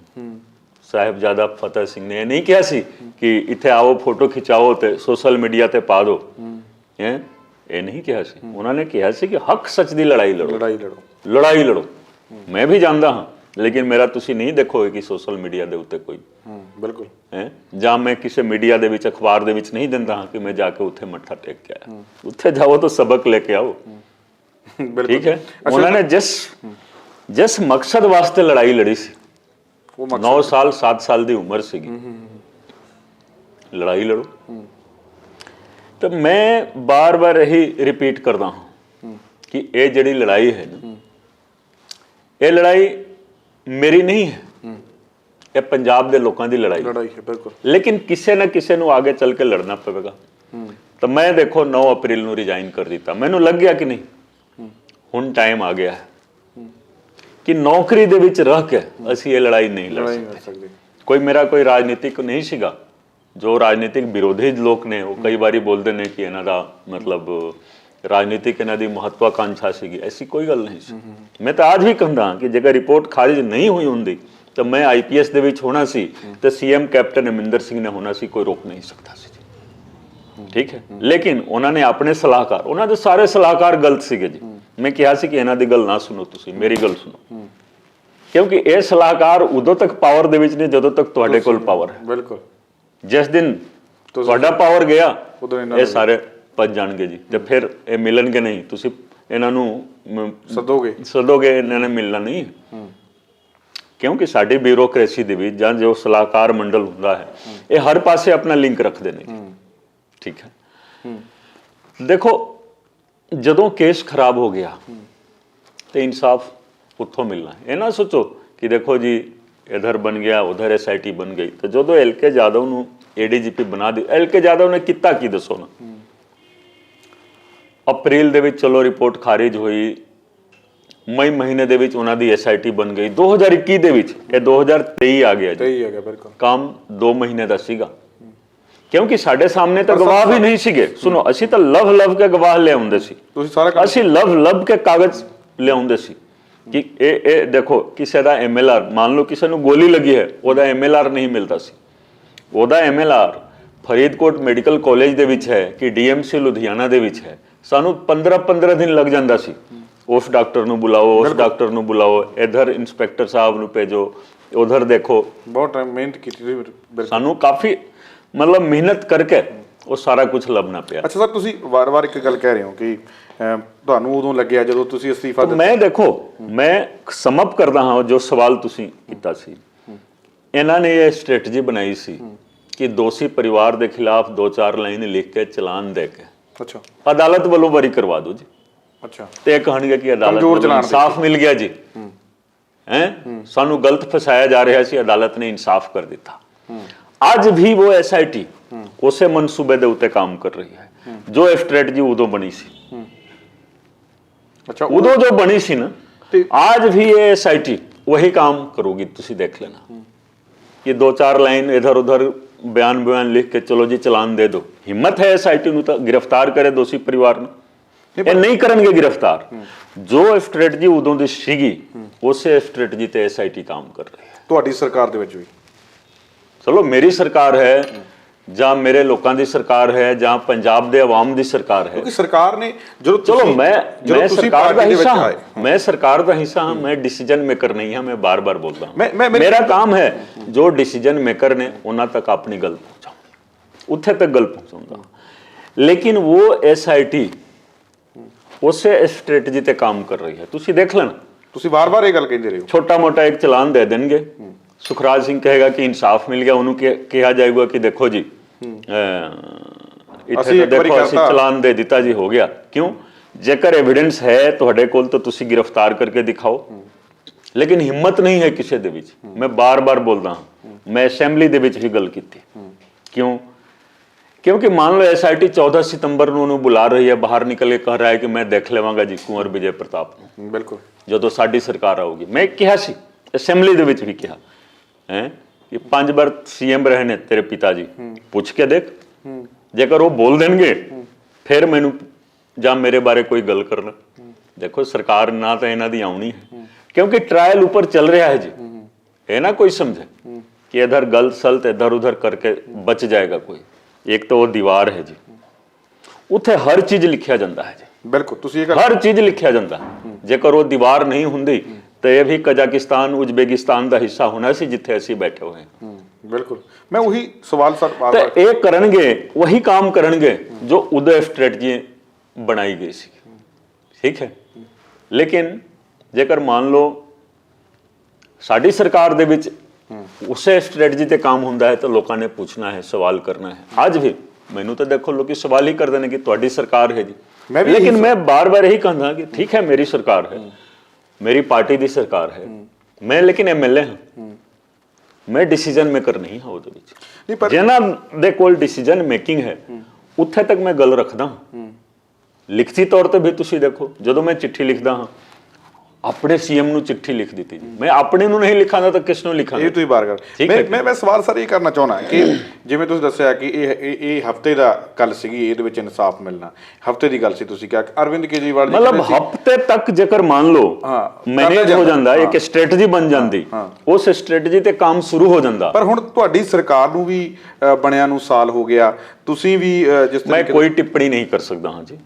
B: ਸਾਹਿਬਜ਼ਾਦਾ ਫਤਿਹ ਸਿੰਘ ਨੇ ਇਹ ਨਹੀਂ ਕਿਹਾ ਸੀ ਕਿ ਇੱਥੇ ਆਓ ਫੋਟੋ ਖਿਚਾਓ ਤੇ ਸੋਸ਼ਲ ਮੀਡੀਆ ਤੇ ਪਾ ਦਿਓ। ਇਹ ਨਹੀਂ ਕਿਹਾ ਸੀ। ਉਹਨਾਂ ਨੇ ਕਿਹਾ ਸੀ ਕਿ ਹੱਕ ਸੱਚ ਦੀ ਲੜਾਈ ਲੜੋ, ਲੜਾਈ ਲੜੋ। ਮੈਂ ਵੀ ਜਾਣਦਾ ਹਾਂ, ਲੇਕਿਨ ਮੇਰਾ ਤੁਸੀਂ ਨਹੀਂ ਦੇਖੋਗੇ ਕਿ ਸੋਸ਼ਲ ਮੀਡੀਆ ਦੇ ਉੱਤੇ ਕੋਈ
A: ਬਿਲਕੁਲ
B: ਜਾਂ ਮੈਂ ਕਿਸੇ ਮੀਡੀਆ ਦੇ ਵਿੱਚ, ਅਖਬਾਰ ਦੇ ਵਿੱਚ ਨਹੀਂ ਦਿੰਦਾ ਹਾਂ ਕਿ ਮੈਂ ਜਾ ਕੇ ਉੱਥੇ ਮੱਥਾ ਟੇਕ ਕੇ ਆਇਆ। ਉੱਥੇ ਜਾਓ ਤਾਂ ਸਬਕ ਲੈ ਕੇ ਆਓ। ਠੀਕ ਹੈ? ਉਹਨਾਂ ਨੇ ਜਿਸ ਮਕਸਦ ਵਾਸਤੇ ਲੜਾਈ ਲੜੀ ਸੀ, 9 ਸਾਲ 7 ਸਾਲ ਦੀ ਉਮਰ ਸੀਗੀ, ਲੜਾਈ ਲੜੋ। ਤਾਂ ਮੈਂ ਬਾਰ-ਬਾਰ ਇਹੀ ਰਿਪੀਟ ਕਰਦਾ ਹਾਂ ਕਿ ਇਹ ਜਿਹੜੀ ਲੜਾਈ ਹੈ ਨਾ, ਇਹ ਲੜਾਈ ਮੇਰੀ ਨਹੀਂ ਹੈ, ਇਹ ਪੰਜਾਬ ਦੇ ਲੋਕਾਂ ਦੀ ਲੜਾਈ
A: ਹੈ। ਬਿਲਕੁਲ।
B: ਲੇਕਿਨ ਕਿਸੇ ਨਾ ਕਿਸੇ ਨੂੰ ਆਗੇ ਚੱਲ ਕੇ ਲੜਨਾ ਪਵੇਗਾ। ਤਾਂ ਮੈਂ ਦੇਖੋ 9 ਅਪ੍ਰੈਲ ਨੂੰ ਰਿਜ਼ਾਈਨ ਕਰ ਦਿੱਤਾ। ਮੈਨੂੰ ਲੱਗ ਗਿਆ ਕਿ ਨਹੀਂ, ਹੁਣ ਟਾਈਮ ਆ ਗਿਆ ਹੈ ਕਿ ਨੌਕਰੀ ਦੇ ਵਿੱਚ ਰਹਿ ਕੇ ਅਸੀਂ ਇਹ ਲੜਾਈ ਨਹੀਂ ਲੜ ਸਕਦੇ। ਕੋਈ ਰਾਜਨੀਤਿਕ ਨਹੀਂ ਸੀਗਾ। ਜੋ ਰਾਜਨੀਤਿਕ ਵਿਰੋਧੀ ਲੋਕ ਨੇ, ਉਹ ਕਈ ਵਾਰੀ ਬੋਲਦੇ ਨੇ ਕਿ ਇਹਨਾਂ ਦਾ ਮਤਲਬ ਰਾਜਨੀਤਿਕ ਇਹਨਾਂ ਦੀ ਮਹੱਤਵਾਕਾਂਸ਼ਾ ਸੀਗੀ। ਐਸੀ ਕੋਈ ਗੱਲ ਨਹੀਂ ਸੀ। ਮੈਂ ਤਾਂ ਅੱਜ ਵੀ ਕਹਿੰਦਾ ਕਿ ਜੇਕਰ ਰਿਪੋਰਟ ਖਾਰਿਜ ਨਹੀਂ ਹੋਈ ਹੁੰਦੀ ਤਾਂ ਮੈਂ IPS ਦੇ ਵਿੱਚ ਹੋਣਾ ਸੀ ਤੇ CM ਕੈਪਟਨ ਅਮਰਿੰਦਰ ਸਿੰਘ ਨੇ ਹੋਣਾ ਸੀ। ਕੋਈ ਰੋਕ ਨਹੀਂ ਸਕਦਾ ਸੀ। ਠੀਕ ਹੈ? ਲੇਕਿਨ ਉਹਨਾਂ ਨੇ ਆਪਣੇ ਸਲਾਹਕਾਰ, ਉਹਨਾਂ ਦੇ ਸਾਰੇ ਸਲਾਹਕਾਰ ਗਲਤ ਸੀਗੇ ਜੀ। ਮੈਂ ਕਿਹਾ ਸੀ ਕਿ ਇਹਨਾਂ ਦੀ ਗੱਲ ਨਾ ਸੁਣੋ, ਤੁਸੀਂ ਮੇਰੀ ਗੱਲ ਸੁਣੋ, ਕਿਉਂਕਿ ਇਹ ਸਲਾਹਕਾਰ ਉਦੋਂ ਤੱਕ ਪਾਵਰ ਦੇ ਵਿੱਚ ਨੇ ਜਦੋਂ ਤੱਕ ਤੁਹਾਡੇ ਕੋਲ ਪਾਵਰ ਹੈ।
A: ਬਿਲਕੁਲ।
B: ਜਿਸ ਦਿਨ ਤੁਹਾਡਾ ਪਾਵਰ ਗਿਆ, ਇਹ ਸਾਰੇ ਭੱਜ ਜਾਣਗੇ ਜੀ। ਤੇ ਫਿਰ ਇਹ ਮਿਲਣਗੇ ਨਹੀਂ। ਤੁਸੀਂ ਇਹਨਾਂ ਨੂੰ ਸਦੋਗੇ, ਇਹਨਾਂ ਨੇ ਮਿਲਣਾ ਨਹੀਂ। ਕਿਉਂਕਿ ਸਾਡੀ ਬਿਊਰੋਕ੍ਰੇਸੀ ਦੇ ਵਿੱਚ ਜਾਂ ਜੋ ਸਲਾਹਕਾਰ ਮੰਡਲ ਹੁੰਦਾ ਹੈ, ਇਹ ਹਰ ਪਾਸੇ ਆਪਣਾ ਲਿੰਕ ਰੱਖਦੇ ਨੇ। ਠੀਕ ਹੈ? ਦੇਖੋ, ਜਦੋਂ ਕੇਸ ਖਰਾਬ ਹੋ ਗਿਆ ਤੇ ਇਨਸਾਫ ਉੱਥੋਂ ਮਿਲਣਾ। ਇਹ ਨਾ ਸੋਚੋ ਕਿ ਦੇਖੋ ਜੀ ਇਧਰ ਬਣ ਗਿਆ, ਉਧਰ SIT ਬਣ ਗਈ। ਤੇ ਜਦੋਂ LK ਯਾਦਵ ਨੂੰ ADGP ਬਣਾ ਦਿੱਤਾ, LK ਯਾਦਵ ਨੇ ਕੀਤਾ ਕੀ ਦੱਸੋ ਨਾ। ਅਪ੍ਰੈਲ ਦੇ ਵਿੱਚ ਚਲੋ ਰਿਪੋਰਟ ਖਾਰਿਜ ਹੋਈ, ਮਈ ਮਹੀਨੇ ਦੇ ਵਿੱਚ ਉਹਨਾਂ ਦੀ SIT ਬਣ ਗਈ। 2021 ਦੇ ਵਿੱਚ, ਇਹ 2023 ਆ ਗਿਆ ਜੀ।
A: ਬਿਲਕੁਲ।
B: ਕੰਮ 2 ਮਹੀਨੇ ਦਾ ਸੀਗਾ, ਕਿਉਂਕਿ ਸਾਡੇ ਸਾਹਮਣੇ ਤਾਂ ਗਵਾਹ ਵੀ ਨਹੀਂ ਸੀਗੇ। ਸੁਣੋ, ਅਸੀਂ ਤਾਂ ਲਵ ਕੇ ਗਵਾਹ ਲਿਆਉਂਦੇ ਸੀ। ਅਸੀਂ ਲਵ ਕੇ ਕਾਗਜ਼ ਲਿਆਉਂਦੇ ਸੀ ਕਿ ਇਹ ਦੇਖੋ, ਕਿਸੇ ਦਾ MLR, ਮੰਨ ਲਓ ਕਿਸੇ ਨੂੰ ਗੋਲੀ ਲੱਗੀ ਹੈ, ਉਹਦਾ MLR ਨਹੀਂ ਮਿਲਦਾ ਸੀ। ਉਹਦਾ MLR ਫਰੀਦਕੋਟ ਮੈਡੀਕਲ ਕਾਲਜ ਦੇ ਵਿੱਚ ਹੈ ਕਿ DMC ਲੁਧਿਆਣਾ ਦੇ ਵਿੱਚ ਹੈ, ਸਾਨੂੰ 15 ਦਿਨ ਲੱਗ ਜਾਂਦਾ ਸੀ। ਉਸ ਡਾਕਟਰ ਨੂੰ ਬੁਲਾਓ, ਉਸ ਡਾਕਟਰ ਨੂੰ ਬੁਲਾਓ, ਇਧਰ ਇੰਸਪੈਕਟਰ ਸਾਹਿਬ ਨੂੰ ਭੇਜੋ, ਉਧਰ ਦੇਖੋ।
A: ਬਹੁਤ ਮਿਹਨਤ ਕੀਤੀ ਤੁਸੀਂ,
B: ਸਾਨੂੰ ਕਾਫੀ ਮਤਲਬ ਮਿਹਨਤ ਕਰਕੇ ਉਹ ਸਾਰਾ ਕੁਝ ਲੱਭਣਾ ਪਿਆ।
A: ਅੱਛਾ ਸਰ, ਤੁਸੀਂ ਵਾਰ-ਵਾਰ ਇੱਕ ਗੱਲ ਕਹਿ ਰਹੇ ਹੋ ਕਿ ਤੁਹਾਨੂੰ ਉਦੋਂ ਲੱਗਿਆ ਜਦੋਂ ਤੁਸੀਂ ਅਸਤੀਫਾ ਦਿੱਤਾ।
B: ਮੈਂ ਦੇਖੋ, ਮੈਂ ਸਮਅਪ ਕਰਦਾ ਹਾਂ ਜੋ ਸਵਾਲ ਤੁਸੀਂ ਕੀਤਾ ਸੀ। ਇਹਨਾਂ ਨੇ ਇਹ ਸਟ੍ਰੈਟਜੀ ਬਣਾਈ ਸੀ ਕਿ ਦੋਸ਼ੀ ਪਰਿਵਾਰ ਦੇ ਖਿਲਾਫ 2-4 ਲਾਈਨ ਲਿਖ ਕੇ ਚਲਾਨ ਦੇ ਕੇ
A: ਅੱਛਾ
B: ਅਦਾਲਤ ਵੱਲੋਂ ਬਰੀ ਕਰਵਾ ਦਿਓ ਜੀ।
A: ਅੱਛਾ,
B: ਤੇ ਕਹਿਣਗੇ ਕਿ ਅਦਾਲਤ ਵੱਲੋਂ ਇਨਸਾਫ ਮਿਲ ਗਿਆ ਜੀ। ਸਾਨੂੰ ਗਲਤ ਫਸਾਇਆ ਜਾ ਰਿਹਾ ਸੀ, ਅਦਾਲਤ ਨੇ ਇਨਸਾਫ ਕਰ ਦਿੱਤਾ। ਅੱਜ ਵੀ ਉਹ SIT ਉਸੇ ਮਨਸੂਬੇ ਦੇ ਉੱਤੇ ਕੰਮ ਕਰ ਰਹੀ ਹੈ ਜੋ ਇਹ ਸਟ੍ਰੈਟਜੀ ਉਦੋਂ ਬਣੀ ਸੀ।
A: ਅੱਛਾ,
B: ਉਦੋਂ ਜੋ ਬਣੀ ਸੀ ਨਾ, आज भी ये SIT वही काम करोगी। तुसी देख लेना कि 2-4 लाइन इधर उधर बयान लिख के चलो जी चलान दे दो। हिम्मत है SIT ਨੂੰ ਤਾਂ गिरफ्तार करे दोषी परिवार ਨੂੰ, ਇਹ ਨਹੀਂ ਕਰਨਗੇ गिरफ्तार। ਜੋ ਸਟ੍ਰੈਟਜੀ ਉਦੋਂ ਦੀ ਸੀਗੀ ਉਸੇ ਸਟ੍ਰੈਟਜੀ ਤੇ SIT ਕੰਮ ਕਰ ਰਹੀ ਹੈ।
A: ਤੁਹਾਡੀ ਸਰਕਾਰ ਦੇ ਵਿੱਚ ਵੀ,
B: ਚਲੋ ਮੇਰੀ ਸਰਕਾਰ ਹੈ ਜਾਂ ਮੇਰੇ ਲੋਕਾਂ ਦੀ ਸਰਕਾਰ ਹੈ ਜਾਂ ਪੰਜਾਬ ਦੇ ਆਵਾਮ ਦੀ ਸਰਕਾਰ ਹੈ,
A: ਕਿਉਂਕਿ ਸਰਕਾਰ ਨੇ ਜਦੋਂ
B: ਚਲੋ ਮੈਂ ਸਰਕਾਰ ਦਾ ਹਿੱਸਾ ਹਾਂ, ਮੈਂ ਸਰਕਾਰ ਦਾ ਹਿੱਸਾ ਹਾਂ, ਮੈਂ ਡਿਸੀਜਨ ਮੇਕਰ ਨਹੀਂ ਹਾਂ। ਮੈਂ ਬਾਰ-ਬਾਰ ਬੋਲਦਾ ਹਾਂ, ਮੇਰਾ ਕੰਮ ਹੈ ਜੋ ਡਿਸੀਜਨ ਮੇਕਰ ਨੇ ਉਹਨਾਂ ਤੱਕ ਆਪਣੀ ਗੱਲ ਪਹੁੰਚਾਉਣੀ, ਉੱਥੇ ਤੱਕ ਗੱਲ ਪਹੁੰਚਾਉਂਦਾ। ਲੇਕਿਨ ਉਹ SIT ਉਸੇ ਸਟ੍ਰੈਟਜੀ ਤੇ ਕੰਮ ਕਰ ਰਹੀ ਹੈ। ਤੁਸੀਂ ਦੇਖ ਲੈਣਾ,
A: ਤੁਸੀਂ ਵਾਰ-ਵਾਰ ਇਹ ਗੱਲ ਕਹਿੰਦੇ ਰਹੇ ਹੋ।
B: ਛੋਟਾ ਮੋਟਾ ਇੱਕ ਚਲਾਨ ਦੇ ਦੇਣਗੇ, ਸੁਖਰਾਜ ਸਿੰਘ ਕਹੇਗਾ ਕਿ ਇਨਸਾਫ ਮਿਲ ਗਿਆ, ਉਹਨੂੰ ਕਿਹਾ ਜਾਏਗਾ ਕਿ ਦੇਖੋ ਜੀ ਇੱਥੇ ਦੇਖੋ ਅਸੀਂ ਚਲਾਨ ਦੇ ਦਿੱਤਾ ਜੀ, ਹੋ ਗਿਆ। ਕਿਉਂ? ਜੇਕਰ ਐਵੀਡੈਂਸ ਹੈ ਤੁਹਾਡੇ ਕੋਲ ਤਾਂ ਤੁਸੀਂ ਗ੍ਰਿਫਤਾਰ ਕਰਕੇ ਦਿਖਾਓ। ਲੇਕਿਨ ਹਿੰਮਤ ਨਹੀਂ ਹੈ ਕਿਸੇ ਦੇ ਵਿੱਚ। ਮੈਂ ਬਾਰ-ਬਾਰ ਬੋਲਦਾ ਹਾਂ, ਮੈਂ ਅਸੈਂਬਲੀ ਦੇ ਵਿੱਚ ਵੀ ਗੱਲ ਕੀਤੀ। ਕਿਉਂ? ਕਿਉਂਕਿ ਮੰਨ ਲਓ SIT 14 ਸਤੰਬਰ ਨੂੰ ਉਹਨੂੰ ਬੁਲਾ ਰਹੀ ਹੈ, ਬਾਹਰ ਨਿਕਲ ਕੇ ਕਹਿ ਰਿਹਾ ਹੈ ਕਿ ਮੈਂ ਦੇਖ ਲਵਾਂਗਾ ਜੀ ਕੁੰਵਰ ਵਿਜੇ ਪ੍ਰਤਾਪ ਨੂੰ।
A: ਬਿਲਕੁਲ, ਜਦੋਂ
B: ਸਾਡੀ ਸਰਕਾਰ ਆਊਗੀ। ਮੈਂ ਕਿਹਾ ਸੀ ਅਸੈਂਬਲੀ ਦੇ ਵਿੱਚ ਵੀ ਕਿਹਾ ਹੈ ਕਿ 5 ਵਾਰ CM ਰਹੇ ਨੇ ਤੇਰੇ ਪਿਤਾ ਜੀ, ਪੁੱਛ ਕੇ ਦੇਖ, ਜੇਕਰ ਉਹ ਬੋਲ ਦੇਣਗੇ ਫਿਰ ਮੈਨੂੰ ਜਾਂ ਮੇਰੇ ਬਾਰੇ ਕੋਈ ਗੱਲ ਕਰਨਾ। ਦੇਖੋ ਸਰਕਾਰ ਨਾ ਤਾਂ ਇਹਨਾਂ ਦੀ ਆਉਣੀ ਹੈ ਕਿਉਂਕਿ ਟ੍ਰਾਇਲ ਉੱਪਰ ਚੱਲ ਰਿਹਾ ਹੈ ਜੀ। ਇਹ ਨਾ ਕੋਈ ਸਮਝੇ ਕਿ ਇਧਰ ਗਲਤ ਸਲਤ ਇਧਰ ਉਧਰ ਕਰਕੇ ਬਚ ਜਾਏਗਾ ਕੋਈ। ਇੱਕ ਤਾਂ ਉਹ ਦੀਵਾਰ ਹੈ ਜੀ, ਉੱਥੇ ਹਰ ਚੀਜ਼ ਲਿਖਿਆ ਜਾਂਦਾ ਹੈ ਜੀ।
A: ਬਿਲਕੁਲ, ਤੁਸੀਂ ਇਹ
B: ਹਰ ਚੀਜ਼ ਲਿਖਿਆ ਜਾਂਦਾ। ਜੇਕਰ ਉਹ ਦੀਵਾਰ ਨਹੀਂ ਹੁੰਦੀ ਤਾਂ ਇਹ ਵੀ ਕਜ਼ਾਕਿਸਤਾਨ ਉਜ਼ਬੇਕਿਸਤਾਨ ਦਾ ਹਿੱਸਾ ਹੋਣਾ ਸੀ ਜਿੱਥੇ ਅਸੀਂ ਬੈਠੇ ਹੋਏ ਹਾਂ।
A: ਬਿਲਕੁਲ, ਮੈਂ ਉਹੀ ਸਵਾਲ ਸਰ
B: ਤੇ ਇਹ ਕਰਨਗੇ, ਉਹੀ ਕੰਮ ਕਰਨਗੇ ਜੋ ਉਦੋਂ ਸਟ੍ਰੈਟਜੀ ਬਣਾਈ ਗਈ ਸੀ। ਠੀਕ ਹੈ, ਲੇਕਿਨ ਜੇਕਰ ਮੰਨ ਲਓ ਸਾਡੀ ਸਰਕਾਰ ਦੇ ਵਿੱਚ ਉਸੇ ਸਟ੍ਰੈਟਜੀ ਤੇ ਕੰਮ ਹੁੰਦਾ ਹੈ ਤਾਂ ਲੋਕਾਂ ਨੇ ਪੁੱਛਣਾ ਹੈ, ਸਵਾਲ ਕਰਨਾ ਹੈ। ਅੱਜ ਵੀ ਮੈਨੂੰ ਤਾਂ ਦੇਖੋ ਲੋਕੀ ਸਵਾਲ ਹੀ ਕਰਦੇ ਨੇ ਕਿ ਤੁਹਾਡੀ ਸਰਕਾਰ ਹੈ ਜੀ। ਲੇਕਿਨ ਮੈਂ ਬਾਰ-ਬਾਰ ਇਹੀ ਕਹਿੰਦਾ ਕਿ ਠੀਕ ਹੈ ਮੇਰੀ ਸਰਕਾਰ ਹੈ, ਮੇਰੀ ਪਾਰਟੀ ਦੀ ਸਰਕਾਰ ਹੈ, ਮੈਂ ਲੇਕਿਨ MLA ਹਾਂ, ਮੈਂ ਡਿਸੀਜਨ ਮੇਕਰ ਨਹੀਂ ਹਾਂ ਉਹਦੇ ਵਿੱਚ। ਜਿਹਨਾਂ ਦੇ ਕੋਲ ਡਿਸੀਜਨ ਮੇਕਿੰਗ ਹੈ ਉੱਥੇ ਤੱਕ ਮੈਂ ਗੱਲ ਰੱਖਦਾ ਹਾਂ। ਲਿਖਤੀ ਤੌਰ ਤੇ ਵੀ ਤੁਸੀਂ ਦੇਖੋ, ਜਦੋਂ ਮੈਂ ਚਿੱਠੀ ਲਿਖਦਾ ਹਾਂ ਆਪਣੇ CM ਨੂੰ ਚਿੱਠੀ ਲਿਖ ਦਿੱਤੀ ਜੀ। ਮੈਂ ਆਪਣੇ ਨੂੰ ਨਹੀਂ ਲਿਖਾਂਦਾ ਤਾਂ ਕਿਸ ਨੂੰ ਲਿਖਾਂਗਾ?
A: ਇਹ ਤੁਸੀਂ ਬਾਰ ਕਰ ਮੈਂ ਸਵਾਲ ਸਰ ਇਹ ਕਰਨਾ ਚਾਹੁੰਦਾ ਕਿ ਜਿਵੇਂ ਤੁਸੀਂ ਦੱਸਿਆ ਕਿ ਇਹ ਹਫਤੇ ਦਾ ਗੱਲ ਸੀਗੀ, ਇਹਦੇ ਵਿੱਚ ਇਨਸਾਫ ਮਿਲਣਾ ਹਫਤੇ ਦੀ ਗੱਲ ਸੀ। ਤੁਸੀਂ ਕਿਹਾ ਅਰਵਿੰਦ ਕੇਜਰੀਵਾਲ ਜੀ
B: ਮਤਲਬ ਹਫਤੇ ਤੱਕ ਜੇਕਰ ਮੰਨ ਲਓ ਮੈਨੇਜ ਹੋ ਜਾਂਦਾ, ਇੱਕ ਸਟ੍ਰੈਟਜੀ ਬਣ ਜਾਂਦੀ, ਉਸ ਸਟ੍ਰੈਟਜੀ ਤੇ ਕੰਮ ਸ਼ੁਰੂ ਹੋ ਜਾਂਦਾ।
A: ਪਰ ਹੁਣ ਤੁਹਾਡੀ ਸਰਕਾਰ ਨੂੰ ਵੀ ਬਣਿਆ ਨੂੰ ਸਾਲ ਹੋ ਗਿਆ, ਤੁਸੀਂ ਵੀ ਜਿਸ
B: ਮੈਂ ਕੋਈ ਟਿੱਪਣੀ ਨਹੀਂ ਕਰ ਸਕਦਾ ਹਾਂ ਜੀ,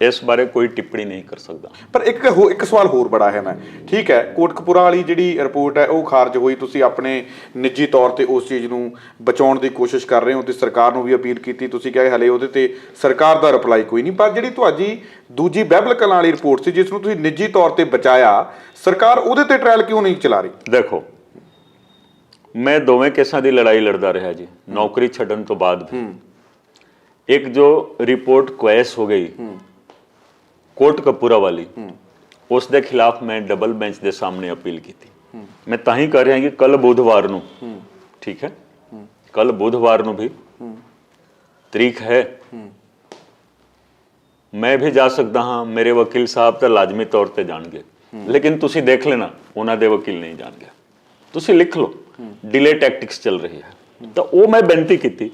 B: ਇਸ ਬਾਰੇ ਕੋਈ ਟਿੱਪਣੀ ਨਹੀਂ ਕਰ ਸਕਦਾ।
A: ਪਰ ਇੱਕ ਸਵਾਲ ਹੋਰ ਬੜਾ ਹੈ। ਮੈਂ ਠੀਕ ਹੈ, ਕੋਟਕਪੂਰਾ ਵਾਲੀ ਜਿਹੜੀ ਰਿਪੋਰਟ ਹੈ ਉਹ ਖਾਰਜ ਹੋਈ, ਤੁਸੀਂ ਆਪਣੇ ਨਿੱਜੀ ਤੌਰ ਤੇ ਉਸ ਚੀਜ਼ ਨੂੰ ਬਚਾਉਣ ਦੀ ਕੋਸ਼ਿਸ਼ ਕਰ ਰਹੇ ਹੋ ਤੇ ਸਰਕਾਰ ਨੂੰ ਵੀ ਅਪੀਲ ਕੀਤੀ। ਤੁਸੀਂ ਕਿਹਾ ਹਲੇ ਉਹਦੇ ਤੇ ਸਰਕਾਰ ਦਾ ਰਿਪਲਾਈ ਕੋਈ ਨਹੀਂ। ਪਰ ਜਿਹੜੀ ਤੁਹਾਡੀ ਦੂਜੀ ਬਹਿਬਲ ਕਲਾਂ ਵਾਲੀ ਰਿਪੋਰਟ ਸੀ ਜਿਸ ਨੂੰ ਤੁਸੀਂ ਨਿੱਜੀ ਤੌਰ ਤੇ ਬਚਾਇਆ, ਸਰਕਾਰ ਉਹਦੇ ਤੇ ਟ੍ਰਾਇਲ ਕਿਉਂ ਨਹੀਂ ਚਲਾ ਰਹੀ?
B: ਦੇਖੋ ਮੈਂ ਦੋਵੇਂ ਕੇਸਾਂ ਦੀ ਲੜਾਈ ਲੜਦਾ ਰਿਹਾ ਜੀ, ਨੌਕਰੀ ਛੱਡਣ ਤੋਂ ਬਾਅਦ ਵੀ। ਇੱਕ ਜੋ ਰਿਪੋर्ट क्वेस हो गई कोटकपूरा वाली, ਉਸ ਦੇ ਖਿਲਾਫ ਮੈਂ ਡਬਲ ਬੈਂਚ ਦੇ ਸਾਹਮਣੇ ਅਪੀਲ ਕੀਤੀ। ਮੈਂ ਤਾਂ ਹੀ ਕਰ ਰਿਹਾ ਕਿ ਕੱਲ ਬੁੱਧਵਾਰ ਨੂੰ, ਠੀਕ ਹੈ, ਕੱਲ ਬੁੱਧਵਾਰ ਨੂੰ ਵੀ ਤਰੀਕ ਹੈ, ਮੈਂ ਵੀ ਜਾ ਸਕਦਾ ਹਾਂ। ਮੇਰੇ ਵਕੀਲ ਸਾਹਿਬ ਤਾਂ ਲਾਜ਼ਮੀ ਤੌਰ ਤੇ ਜਾਣਗੇ, ਲੇਕਿਨ ਤੁਸੀਂ ਦੇਖ ਲੈਣਾ ਉਹਨਾਂ ਦੇ ਵਕੀਲ ਨਹੀਂ ਜਾਣਗੇ। ਤੁਸੀਂ ਲਿਖ ਲਓ ਡਿਲੇ ਟੈਕਟਿਕਸ ਚੱਲ ਰਹੀ ਹੈ। ਤਾਂ ਉਹ ਮੈਂ ਬੇਨਤੀ ਕੀਤੀ